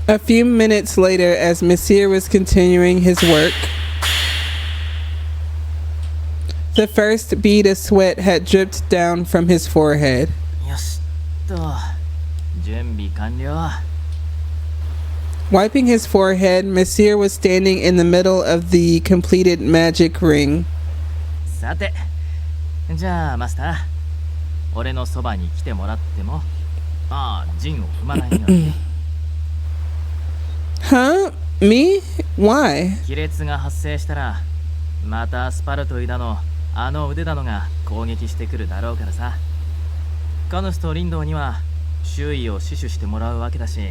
A few minutes later, as Monsieur was continuing his work, the first bead of sweat had dripped down from his forehead. よしっと、準備完了。 Wiping his forehead, Monsieur was standing in the middle of the completed magic ring. さて、じゃあマスター、俺のそばに来てもらっても、陣を踏まないように。Huh? Me? Why? 亀裂が発生したら、またスパルトイだの、あの腕だのが攻撃してくるだろうからさ。カヌスとリンドウには周囲を死守してもらうわけだし。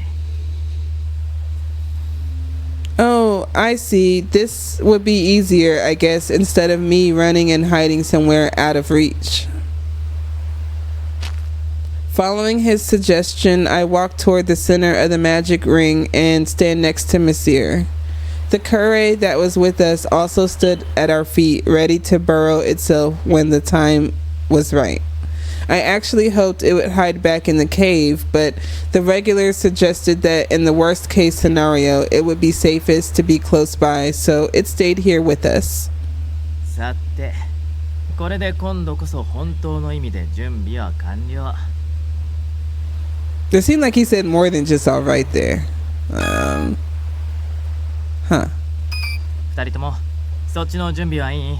Oh, I see. This would be easier, I guess, instead of me running and hiding somewhere out of reach. Following his suggestion, I walk toward the center of the magic ring and stand next to Monsieur. The Kure that was with us also stood at our feet, ready to burrow itself when the time was right. I actually hoped it would hide back in the cave, but the regulars suggested that in the worst case scenario, it would be safest to be close by, so it stayed here with us. さて、これで今度こそ本当の意味で準備は完了。It seemed like he said more than just all right there. Huh. 二人ともそっちの準備はいい？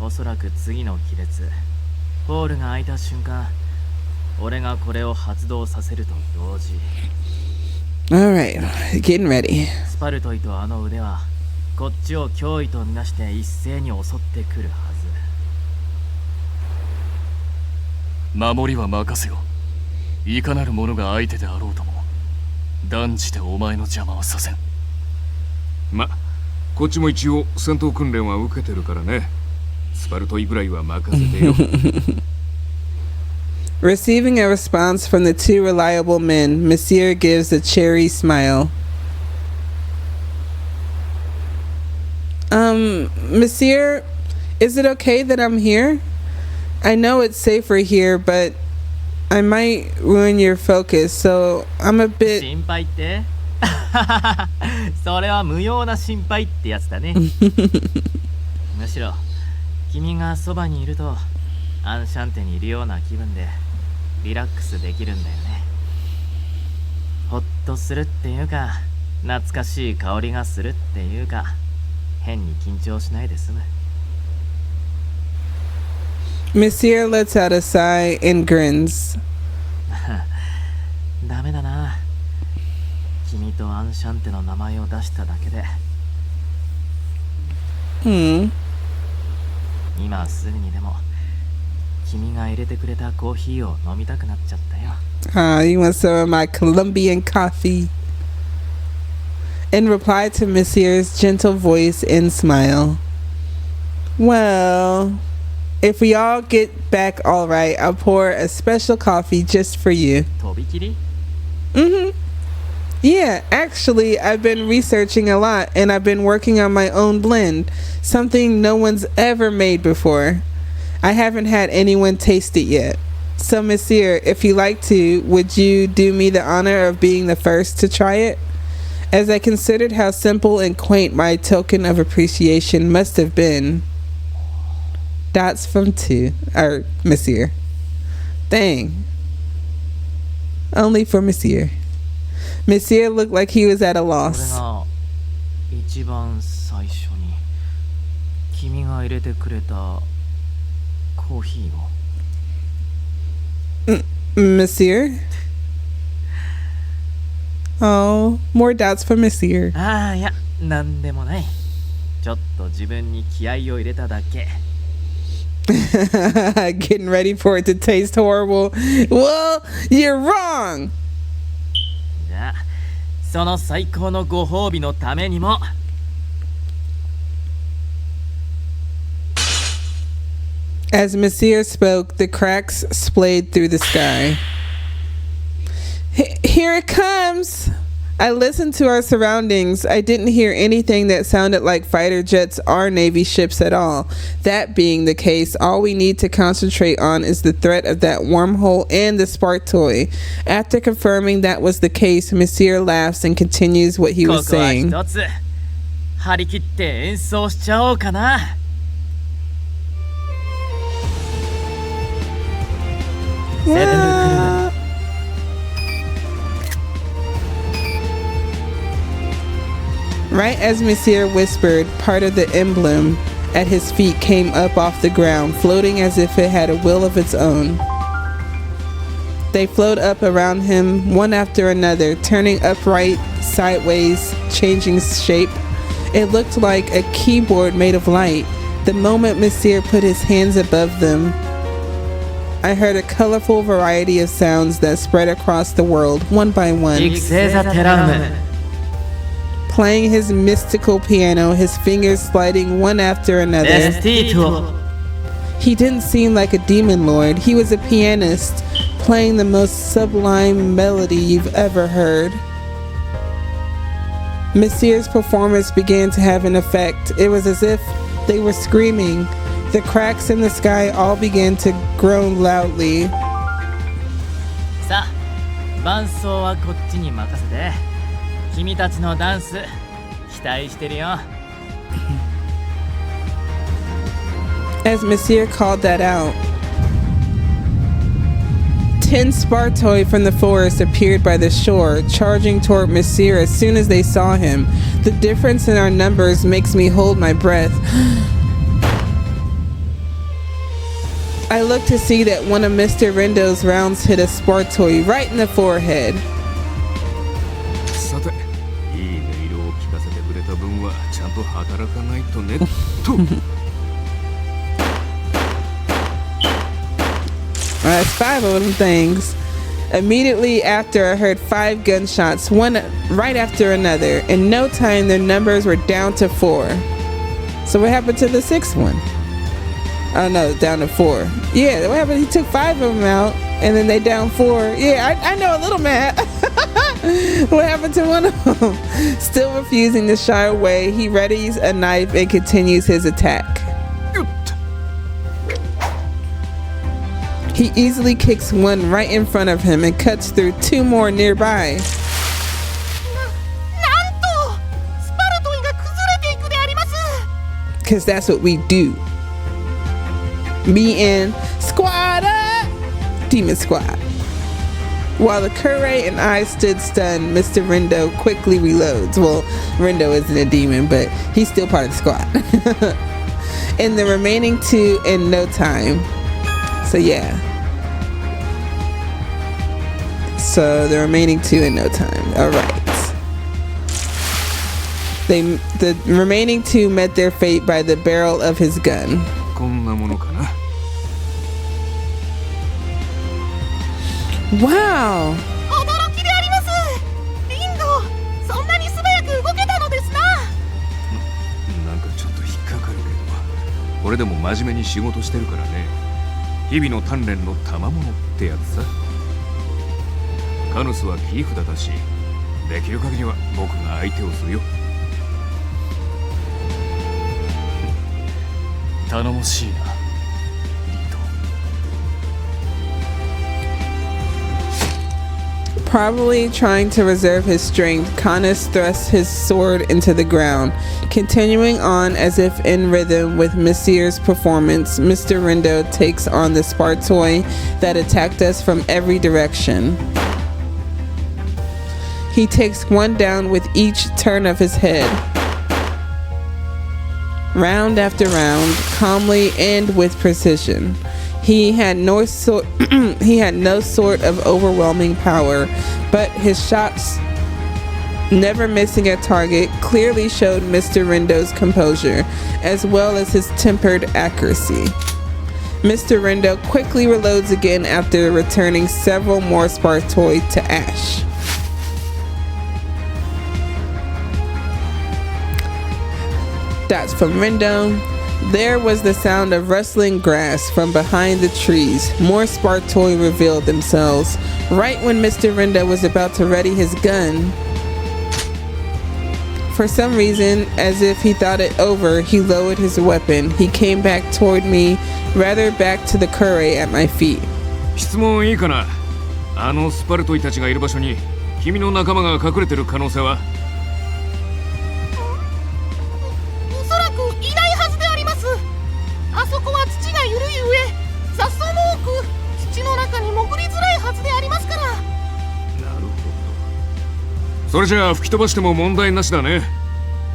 おそらく次の亀裂、ホールが開いた瞬間、俺がこれを発動させると同時。Alright, getting ready. スパルトイとあの腕はこっちを脅威とみなして一斉に襲ってくるはず。守りは任せよ。いかなる者が相手であろうとも断じてお前の邪魔はさせん。ま、こっちも一応戦闘訓練は受けてるからね。スパルトイぐらいは任せてよ。Receiving a response from the two reliable men, Monsieur gives a cheery smile. Monsieur, is it okay that I'm here? I know it's safer here, but I might ruin your focus, so I'm a bit... 心配ってそれは無用な心配ってやつだね。むしろ君がそばにいるとアンシャンテにいるような気分でリラックスできるんだよね。ほっとするっていうか懐かしい香りがするっていうか変に緊張しないで済む。Monsieur lets out a sigh and grins. ダメだな。君とアンシャンテの名前を出しただけで。今すぐにでも君が入れてくれたコーヒーを飲みたくなっちゃったよ。You want some of my Colombian coffee? In reply to Monsieur's gentle voice and smile. Well, if we all get back all right, I'll pour a special coffee just for you. とびきり? Yeah, actually, I've been researching a lot and I've been working on my own blend, something no one's ever made before. I haven't had anyone taste it yet. So, Monsieur, if you like to, would you do me the honor of being the first to try it? As I considered how simple and quaint my token of appreciation must have been. Dots from Monsieur. Dang. Only for Monsieur. Monsieur looked like he was at a loss. 俺が一番最初に君が入れてくれたコーヒーを。Monsieur? Oh, more doubts for Monsieur. ああ、いや、なんでもない。ちょっと自分に気合を入れただけ。Getting ready for it to taste horrible. Well, you're wrong. じゃあ、その最高のご褒美のためにも。As Monsieur spoke, the cracks splayed through the sky. Here it comes! I listened to our surroundings. I didn't hear anything that sounded like fighter jets or Navy ships at all. That being the case, all we need to concentrate on is the threat of that wormhole and the spark toy. After confirming that was the case, Monsieur laughs and continues what he was saying. ここは一つ張り切って演奏しちゃおうかな。Right as Monsieur whispered, part of the emblem at his feet came up off the ground, floating as if it had a will of its own. They flowed up around him, one after another, turning upright, sideways, changing shape. It looked like a keyboard made of light. The moment Monsieur put his hands above them, I heard a colorful variety of sounds that spread across the world, one by one. Playing his mystical piano, his fingers sliding one after another. He didn't seem like a demon lord. He was a pianist, playing the most sublime melody you've ever heard. Monsieur's performance began to have an effect. It was as if they were screaming. The cracks in the sky all began to groan loudly. さあ、伴奏はこっちに任せて。君たちのダンス期待してるよ。As Monsieur called that out, 10 Spartoi from the forest appeared by the shore, charging toward Monsieur as soon as they saw him. The difference in our numbers makes me hold my breath. I looked to see that one of Mr. Rendo's rounds hit a Spartoi right in the forehead. さて、いい音色を聞かせてくれた分はちゃんと働かないとねと。That's 5 of them things. Immediately after, I heard 5 gunshots, one right after another. In no time, their numbers were down to 4. So what happened to the 6th one? Oh no, down to 4. Yeah, what happened? He took 5 of them out, and then they down 4. Yeah, I know a little math. What happened to one of them? Still refusing to shy away, he readies a knife and continues his attack. He easily kicks one right in front of him and cuts through 2 more nearby. Because that's what we do. Me and Squad Demon Squad. While the Curé and I stood stunned, Mr. Rendo quickly reloads. Well, Rendo isn't a demon, but he's still part of the squad. And the remaining 2 in no time. So yeah. So the remaining 2 in no time. Alright. The remaining 2 met their fate by the barrel of his gun. Wow! 驚きであります。リンド、そんなに素早く動けたのですな。なんかちょっと引っかかるけど、これでも真面目に仕事してるからね。日々の鍛錬の賜物ってやつさ。カヌスは切り札だし、できる限りは僕が相手をするよ。頼もしいな、リンド。Probably trying to reserve his strength, Canis thrusts his sword into the ground. Continuing on as if in rhythm with Monsieur's performance, Mr. Rendo takes on the Spartoi that attacked us from every direction. He takes one down with each turn of his head. Round after round, calmly and with precision. He had no sort of overwhelming power, but his shots, never missing a target, clearly showed Mr. Rendo's composure, as well as his tempered accuracy. Mr. Rendo quickly reloads again after returning several more Spartoi to Ash. That's from Rendo. There was the sound of rustling grass from behind the trees. More Spartoi revealed themselves. Right when Mr. Rendo was about to ready his gun, for some reason, as if he thought it over, he lowered his weapon. He came back toward me, rather back to the Curé at my feet. 質問いいかな。あのスパルトイたちがいる場所に君の仲間が隠れてる可能性は？おそらくいないはずであります。あそこは土がゆるい上、雑草も多く、土の中に潜りづらいはずでありますから。なるほど。それじゃあ吹き飛ばしても問題なしだね。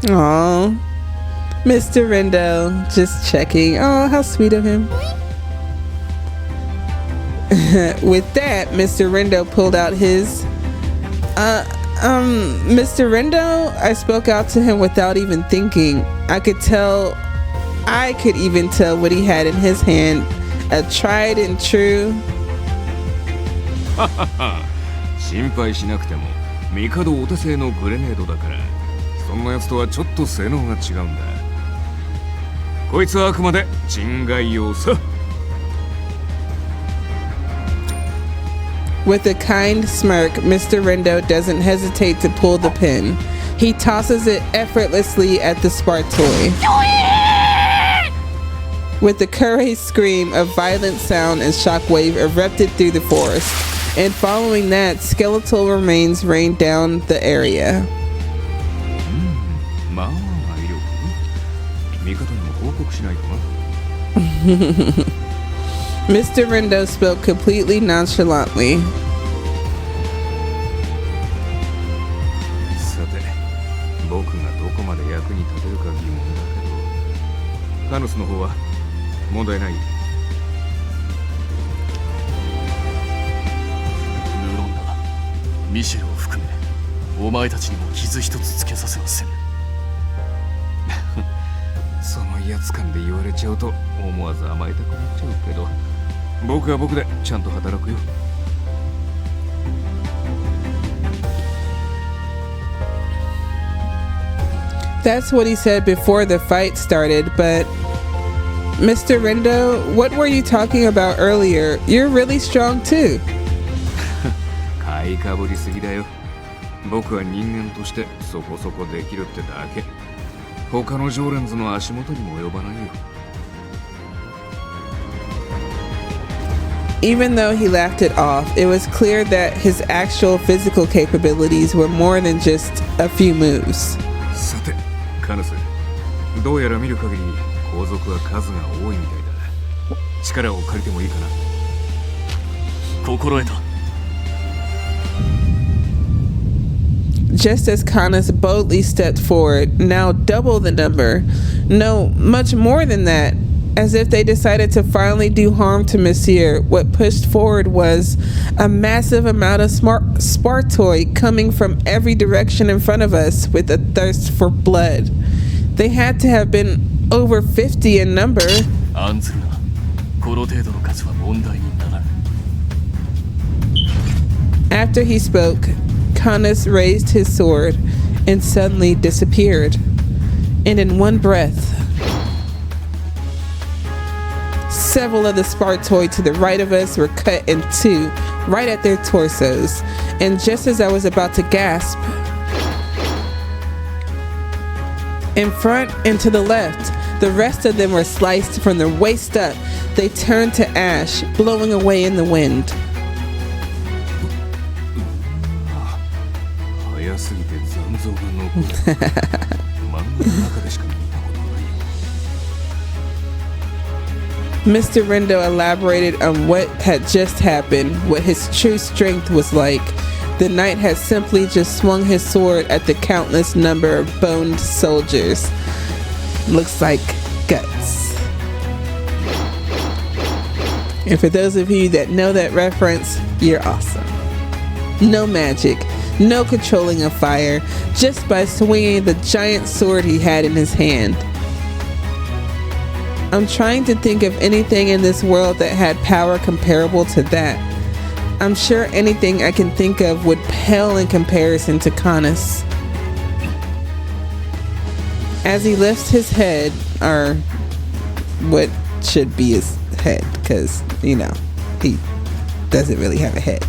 Aww. Mr. Rendo, just checking. Oh, how sweet of him. With that, Mr. Rendo pulled out his... Mr. Rendo, I spoke out to him without even thinking. I could even tell what he had in his hand. A tried and true. 心配しなくても、帝お手製のグレネードだから、そんなやつとはちょっと性能が違うんだ。こいつはあくまで人外用さ。With a kind smirk, Mr. Rendo doesn't hesitate to pull the pin. He tosses it effortlessly at the spark toy. With a Kurei scream, a violent sound and shockwave erupted through the forest, and following that, skeletal remains rained down the area. まあよく味方にも報告しないとな。Mr. Rendo spoke completely nonchalantly. さて、僕がどこまで役に立てるか疑問だけど、カヌスの方は問題ない。無論だ。ミシェルを含め、お前たちにも傷一つつけさせはせぬ。その威圧感で言われちゃうと思わず甘えたくなっちゃうけど、僕は僕でちゃんと働くよ。That's what he said before the fight started, but Mr. Rendo, what were you talking about earlier? You're really strong too. 買いかぶりすぎだよ。僕は人間としてそこそこできるってだけ。他の常連ズの足元にも及ばないよ。Even though he laughed it off, it was clear that his actual physical capabilities were more than just a few moves. さて、カヌス、どうやら見る限り皇族は数が多いみたいだ。力を借りてもいいかな。心得た。Just as Canis boldly stepped forward, now double the number, no, much more than that, as if they decided to finally do harm to Monsieur, what pushed forward was a massive amount of Spartoid coming from every direction in front of us with a thirst for blood. They had to have been over 50 in number. 案ずるな。この程度の数は問題にならん。After he spoke, Canis raised his sword and suddenly disappeared. And in one breath, several of the Spartoid to the right of us were cut in two, right at their torsos. And just as I was about to gasp, in front and to the left, the rest of them were sliced from their waist up. They turned to ash, blowing away in the wind. 早すぎて残像が残る。漫画の中でしか見たことないよ。Mr. Rendo elaborated on what had just happened, what his true strength was like. The knight had simply just swung his sword at the countless number of boned soldiers. Looks like guts. And for those of you that know that reference, you're awesome. No magic, no controlling of fire, just by swinging the giant sword he had in his hand. I'm trying to think of anything in this world that had power comparable to that. I'm sure anything I can think of would pale in comparison to Canis. As he lifts his head, or what should be his head, because, you know, he doesn't really have a head.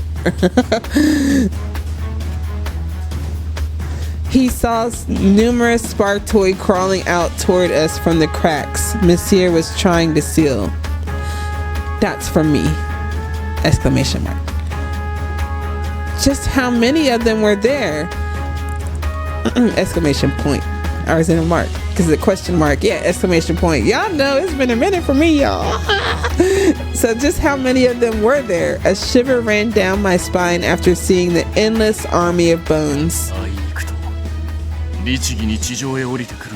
He saw numerous Spartoid crawling out toward us from the cracks Monsieur was trying to seal. That's from me! Exclamation mark. Just how many of them were there? Exclamation point. Or is it a mark? Because the question mark. Yeah, exclamation point. Y'all know it's been a minute for me, y'all. So just how many of them were there? A shiver ran down my spine after seeing the endless army of bones. 律儀に地上へ降りてくる。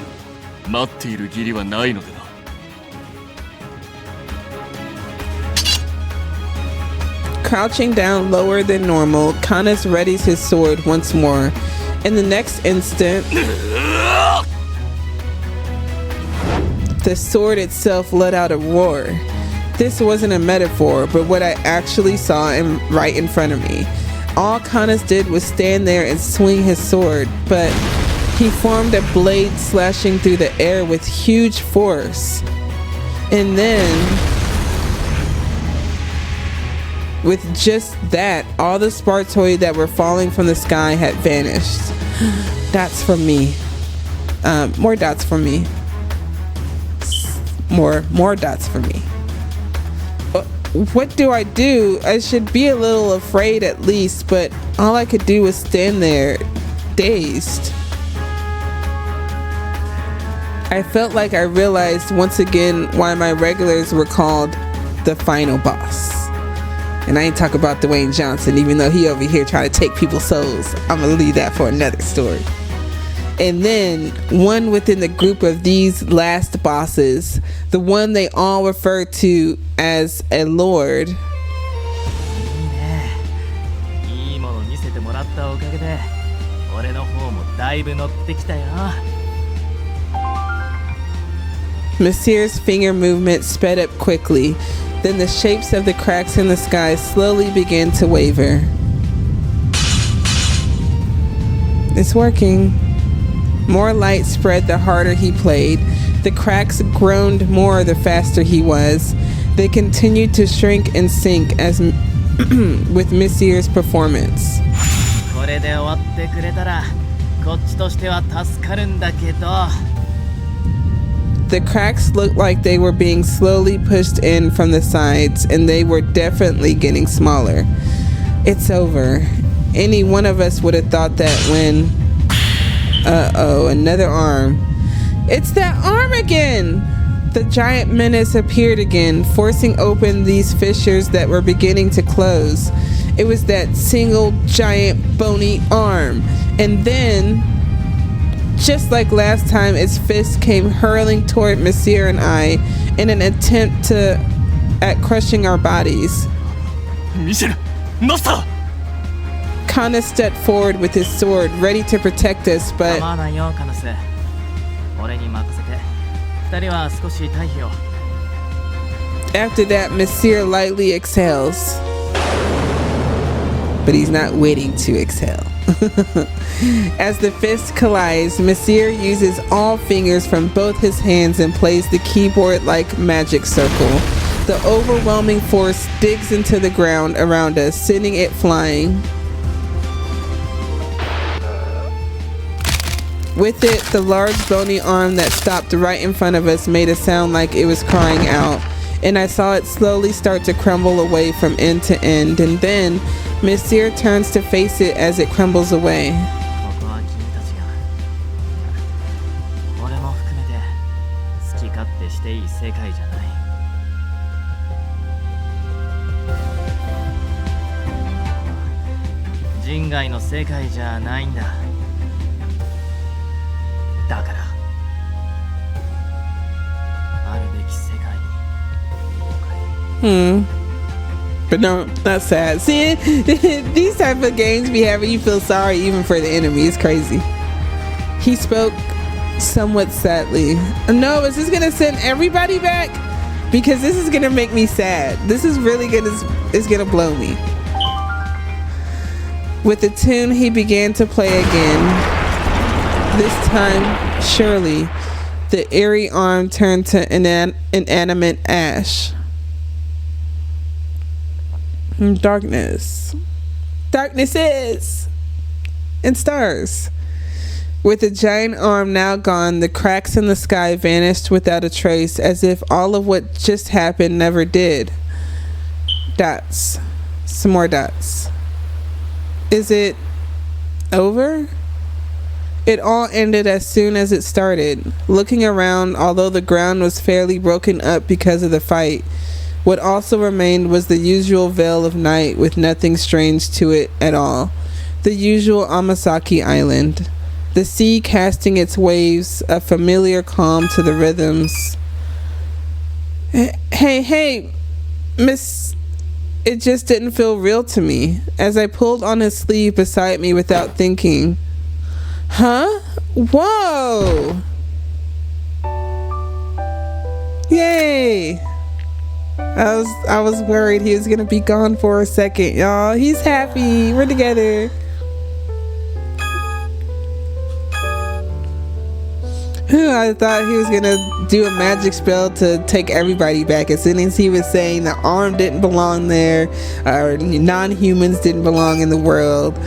待っている義理はないのでな。Crouching down lower than normal, Canis readies his sword once more. In the next instant, the sword itself let out a roar. This wasn't a metaphor, but what I actually saw right in front of me. All Canis did was stand there and swing his sword, but he formed a blade slashing through the air with huge force. And then, with just that, all the Spartoi that were falling from the sky had vanished. Dots from me. More dots for me. More dots for me. What do? I should be a little afraid at least, but all I could do was stand there, dazed. I felt like I realized once again why my regulars were called the final boss. And I ain't talking about Dwayne Johnson, even though he over here trying to take people's souls. I'm gonna leave that for another story. And then one within the group of these last bosses, the one they all refer to as a lord. いいもの見せてもらったおかげで、俺の方もだいぶ乗ってきたよ。Monsieur's finger movement sped up quickly. Then the shapes of the cracks in the sky slowly began to waver. It's working. More light spread the harder he played. The cracks groaned more the faster he was. They continued to shrink and sink as with Monsieur's performance. これで終わってくれたら、こっちとしては助かるんだけど。The cracks looked like they were being slowly pushed in from the sides, and they were definitely getting smaller. It's over. Any one of us would have thought that when... Uh-oh, another arm. It's that arm again! The giant menace appeared again, forcing open these fissures that were beginning to close. It was that single giant bony arm. And then... just like last time, its fist came hurling toward Monsieur and I in an attempt at crushing our bodies. Kana stepped forward with his sword, ready to protect us, but after that, Monsieur lightly exhales. But he's not waiting to exhale. As the fist collides, Monsieur uses all fingers from both his hands and plays the keyboard like magic circle. The overwhelming force digs into the ground around us, sending it flying. With it, the large bony arm that stopped right in front of us made a sound like it was crying out, and I saw it slowly start to crumble away from end to end, and then Monsieur turns to face it as it crumbles away. But no, not sad. See, these type of games be having you feel sorry even for the enemy. It's crazy. He spoke somewhat sadly. No, is this gonna send everybody back? Because this is gonna make me sad. This is really it's gonna blow me. With the tune, he began to play again. This time, surely, the eerie arm turned to inanimate ash. Darkness. Darknesses and stars. With the giant arm now gone, the cracks in the sky vanished without a trace, as if all of what just happened never did. Dots. Some more dots. Is it over? It all ended as soon as it started. Looking around, although the ground was fairly broken up because of the fight, what also remained was the usual veil of night with nothing strange to it at all. The usual Amasaki Island. The sea casting its waves, a familiar calm to the rhythms. Hey, Miss... It just didn't feel real to me, as I pulled on his sleeve beside me without thinking. Huh? Whoa! Yay! I was worried he was gonna be gone for a second, y'all. He's happy. We're together. I thought he was gonna do a magic spell to take everybody back. As soon as he was saying the arm didn't belong there, or non-humans didn't belong in the world,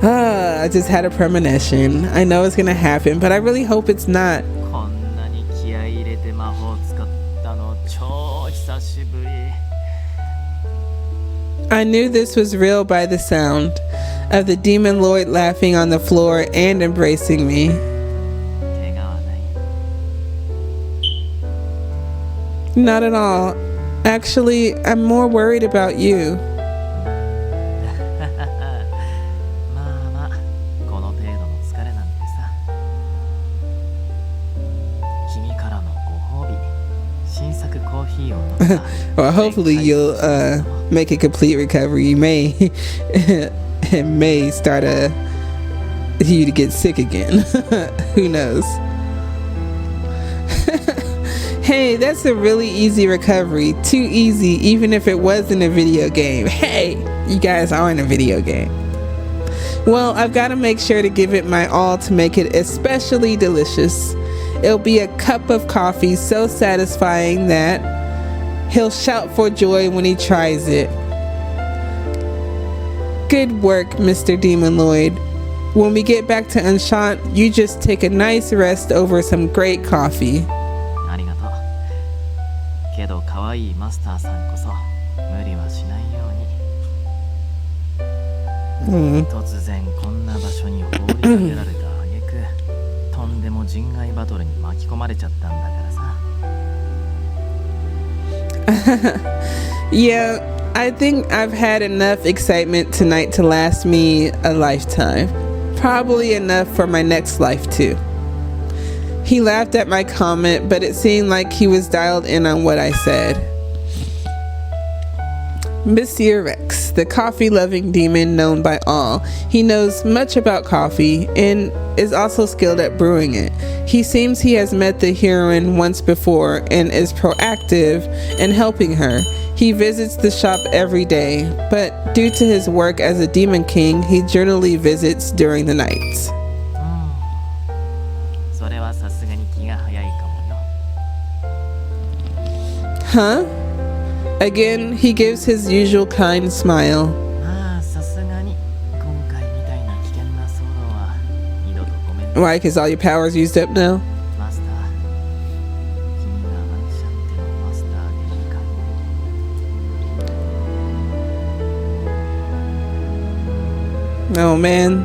I just had a premonition. I know it's gonna happen, but I really hope it's not. こんなに気合い入れて魔法使ったの超久しぶり。 I knew this was real by the sound of the demon lord laughing on the floor and embracing me. 怪我はない。 Not at all. Actually, I'm more worried about you. まあまあ、この程度の疲れなんてさ。君からのご褒美、新作コーヒーを飲んだ。 Well, hopefully you'll make a complete recovery. You may it may start you to get sick again. Who knows? Hey, that's a really easy recovery. Too easy, even if it was in a video game. Hey, you guys are in a video game. Well, I've got to make sure to give it my all to make it especially delicious. It'll be a cup of coffee so satisfying that he'll shout for joy when he tries it. Good work, Mr. Demon Lloyd. When we get back to Enchanté, you just take a nice rest over some great coffee. ありがとう。けど可愛いマスターさんこそ無理はしないように。突然こんな場所に放り投げられた挙句、とんでも人外バトルに巻き込まれちゃったんだからさ。Yeah, I think I've had enough excitement tonight to last me a lifetime. Probably enough for my next life too. He laughed at my comment, but it seemed like he was dialed in on what I said. Monsieur Rex, the coffee-loving demon known by all. He knows much about coffee and is also skilled at brewing it. He seems he has met the heroine once before and is proactive in helping her. He visits the shop every day, but due to his work as a demon king, he generally visits during the nights. それはさすがに気が早いかもよ。 Huh? Again, he gives his usual kind smile. まあさすがに今回みたいな危険な騒動は二度とごめんな。 Why? Because all your powers used up now? マスター、君がアンシャンテのマスターでいいか。 Oh man,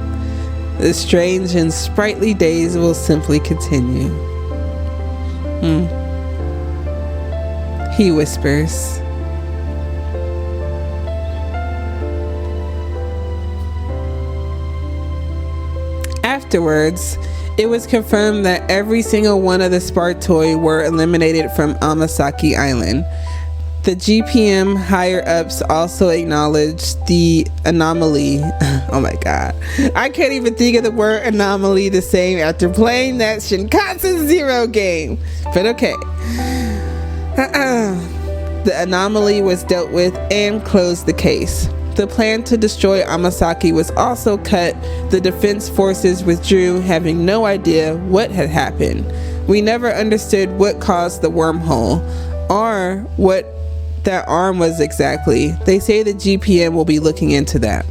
the strange and sprightly days will simply continue. He whispers. Afterwards, it was confirmed that every single one of the Spartoi were eliminated from Amasaki Island. The GPM higher-ups also acknowledged the anomaly. Oh my god. I can't even think of the word anomaly the same after playing that Shinkansen Zero game. But okay. The anomaly was dealt with and closed the case. The plan to destroy Amasaki was also cut. The defense forces withdrew, having no idea what had happened. We never understood what caused the wormhole or what that arm was exactly. They say the GPM will be looking into that.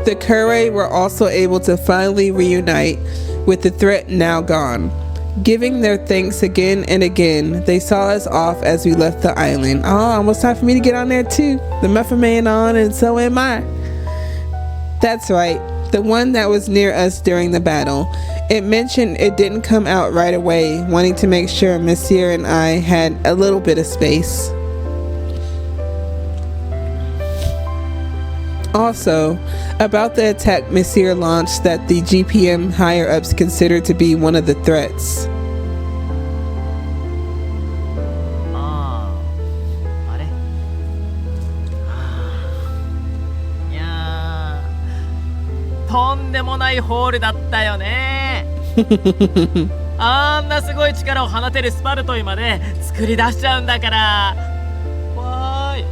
The Kure were also able to finally reunite with the threat now gone. Giving their thanks again and again, they saw us off as we left the island. Oh, almost time for me to get on there too. The Muffin Man on, and so am I. That's right, the one that was near us during the battle. It mentioned it didn't come out right away, wanting to make sure Monsieur and I had a little bit of space. Also, about the attack Monsieur launched that the GPM higher-ups considered to be one of the threats. ああ、あれ？いやー、とんでもないホールだったよね。あんなすごい力を放てるスパルトイまで作り出しちゃうんだから。わーい。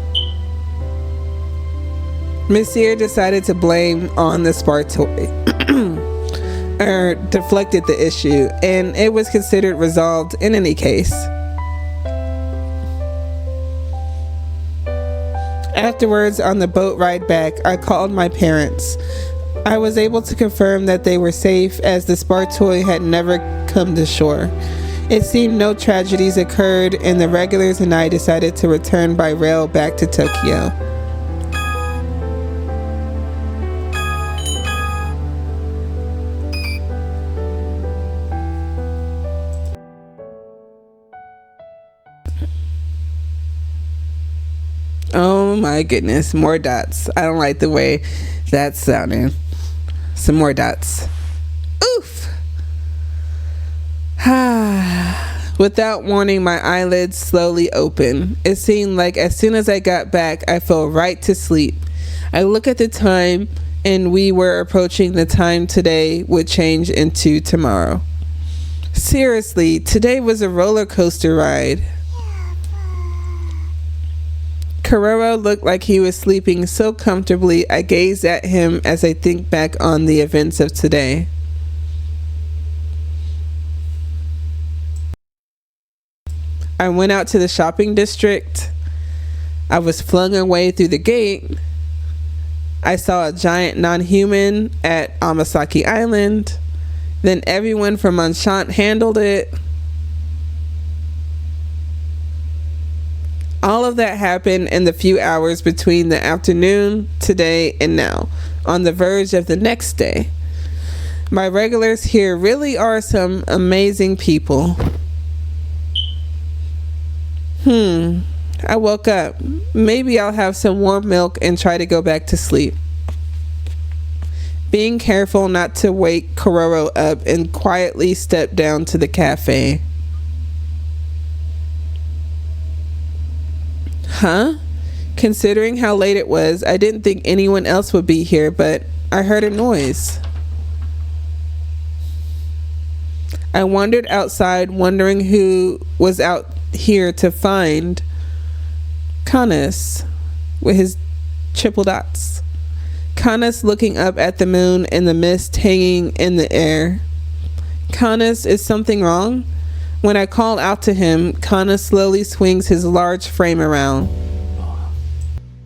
Monsieur decided to blame on the Spartoi. deflected the issue, and it was considered resolved in any case. Afterwards, on the boat ride back, I called my parents. I was able to confirm that they were safe, as the spar toy had never come to shore. It seemed no tragedies occurred, and the regulars and I decided to return by rail back to Tokyo. Oh my goodness, more dots. I don't like the way that's sounding. Some more dots. Oof. Without warning, my eyelids slowly opened. It seemed like as soon as I got back, I fell right to sleep. I look at the time, and we were approaching the time today would change into tomorrow. Seriously, today was a roller coaster ride. Kuroro looked like he was sleeping so comfortably. I gazed at him as I think back on the events of today. I went out to the shopping district. I was flung away through the gate. I saw a giant non-human at Amasaki Island. Then everyone from Enchanté handled it. All of that happened in the few hours between the afternoon, today, and now, on the verge of the next day. My regulars here really are some amazing people. I woke up. Maybe I'll have some warm milk and try to go back to sleep. Being careful not to wake Kuroro up, and quietly stepped down to the cafe. Considering how late it was, I didn't think anyone else would be here, but I heard a noise. I wandered outside, wondering who was out here to find Canis with his triple dots. Canis looking up at the moon and the mist hanging in the air. Canis, is something wrong? When I call out to him, Canis slowly swings his large frame around.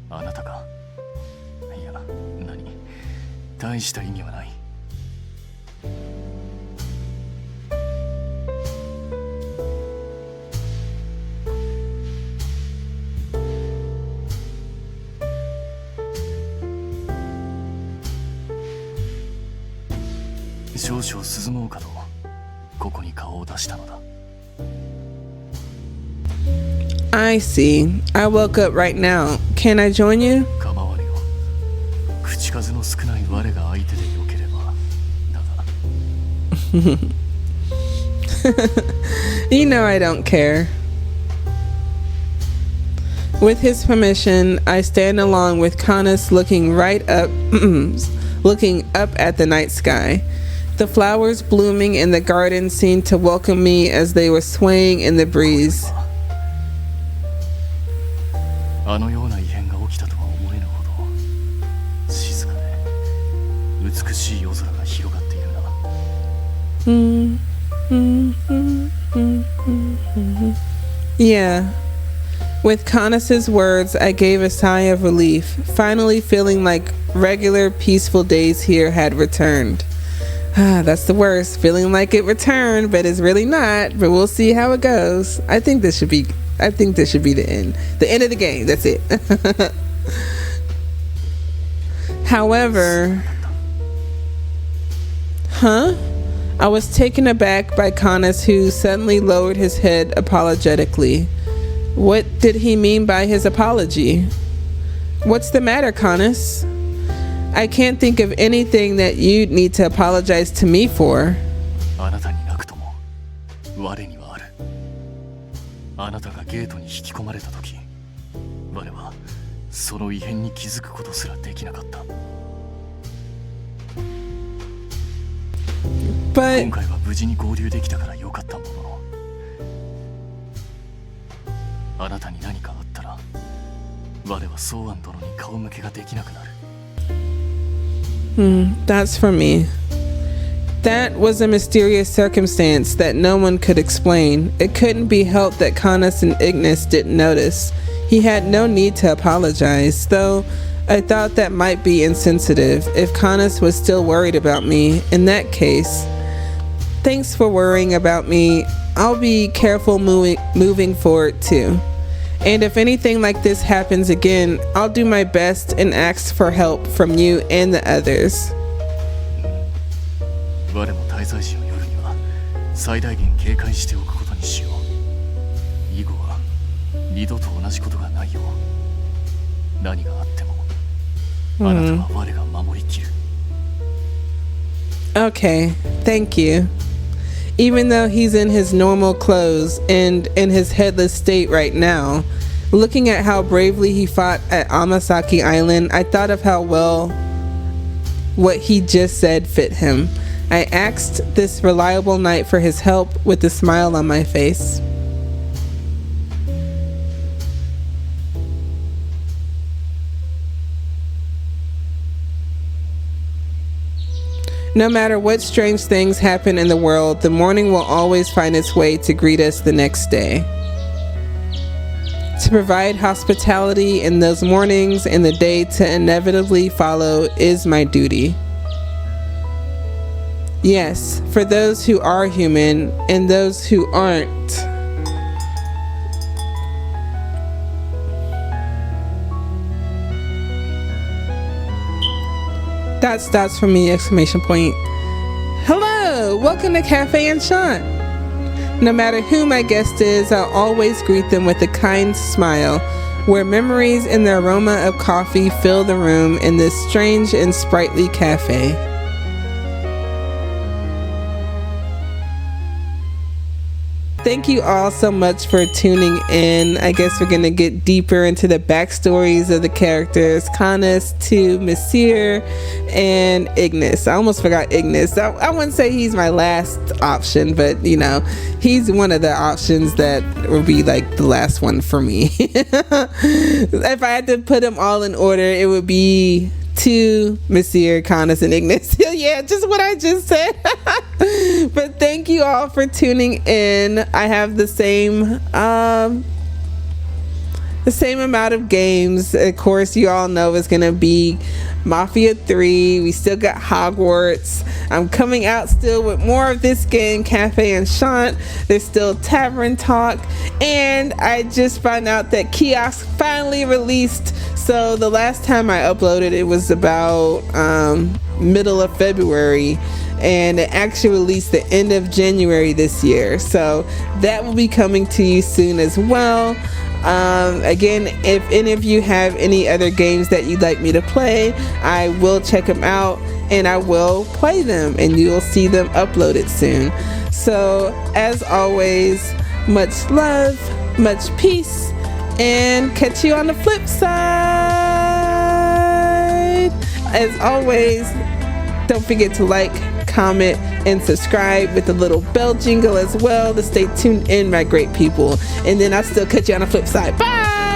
あなたか。いや、何？大した意味はない。少々涼もうかと、ここに顔を出したのだ。I see. I woke up right now. Can I join you? 構わぬよ。口数の少ない我が相手でよければ。だが。You know I don't care. With his permission, I stand along with Canis looking up at the night sky. The flowers blooming in the garden seemed to welcome me as they were swaying in the breeze. あのような異変が起きたとは思えぬほど静かで美しい夜空が広がっているな。Yeah. With Canis's words, I gave a sigh of relief, finally feeling like regular peaceful days here had returned. That's the worst, feeling like it returned, but it's really not. But we'll see how it goes. I think this should be the end of the game. That's it. However, I was taken aback by Canis, who suddenly lowered his head apologetically. What did he mean by his apology? What's the matter, Canis? I can't think of anything that you'd need to apologize to me for. あなたになくとも我にはある。あなたがゲートに引き込まれた時、我はその異変に気づくことすらできなかった。But 今回は無事に合流できたからよかったものの、あなたに何かあったら我はソーアン殿に顔向けができなくなる。That's for me. That was a mysterious circumstance that no one could explain. It couldn't be helped that Canis and Ignis didn't notice. He had no need to apologize, though I thought that might be insensitive if Canis was still worried about me. In that case, thanks for worrying about me. I'll be careful moving forward too. And if anything like this happens again, I'll do my best and ask for help from you and the others. 我も滞在時の夜には最大限警戒しておくことにしよう。以後は二度と同じことがないよう。何があってもあなたは我が守りきる。Okay, thank you. Even though he's in his normal clothes and in his headless state right now, looking at how bravely he fought at Amasaki Island, I thought of how well what he just said fit him. I asked this reliable knight for his help with a smile on my face. No matter what strange things happen in the world, the morning will always find its way to greet us the next day. To provide hospitality in those mornings and the day to inevitably follow is my duty. Yes, for those who are human and those who aren't. Dots for me, exclamation point. Hello, welcome to Cafe Enchanté. No matter who my guest is, I'll always greet them with a kind smile, where memories and the aroma of coffee fill the room in this strange and sprightly cafe. Thank you all so much for tuning in. I guess we're going to get deeper into the backstories of the characters, Canis to Messire and Ignis. I almost forgot Ignis. I wouldn't say he's my last option, but you know, he's one of the options that would be like the last one for me. If I had to put them all in order, it would be to Messire, Canis, and Ignis. Yeah, just what I just said. But thank you all for tuning in. I have the same amount of games. Of course, you all know it's gonna be Mafia 3. We still got Hogwarts. I'm coming out still with more of this game, Cafe Enchanté. There's still Tavern Talk, and I just found out that Kiosk finally released. So the last time I uploaded, it was about middle of February, and it actually released the end of January this year. So that will be coming to you soon as well. Again, if any of you have any other games that you'd like me to play, I will check them out and I will play them, and you'll see them uploaded soon. So as always, much love, much peace, and catch you on the flip side. As always, don't forget to like, comment, and subscribe with the little bell jingle as well to stay tuned in, my great people. And then I'll still catch you on the flip side. Bye!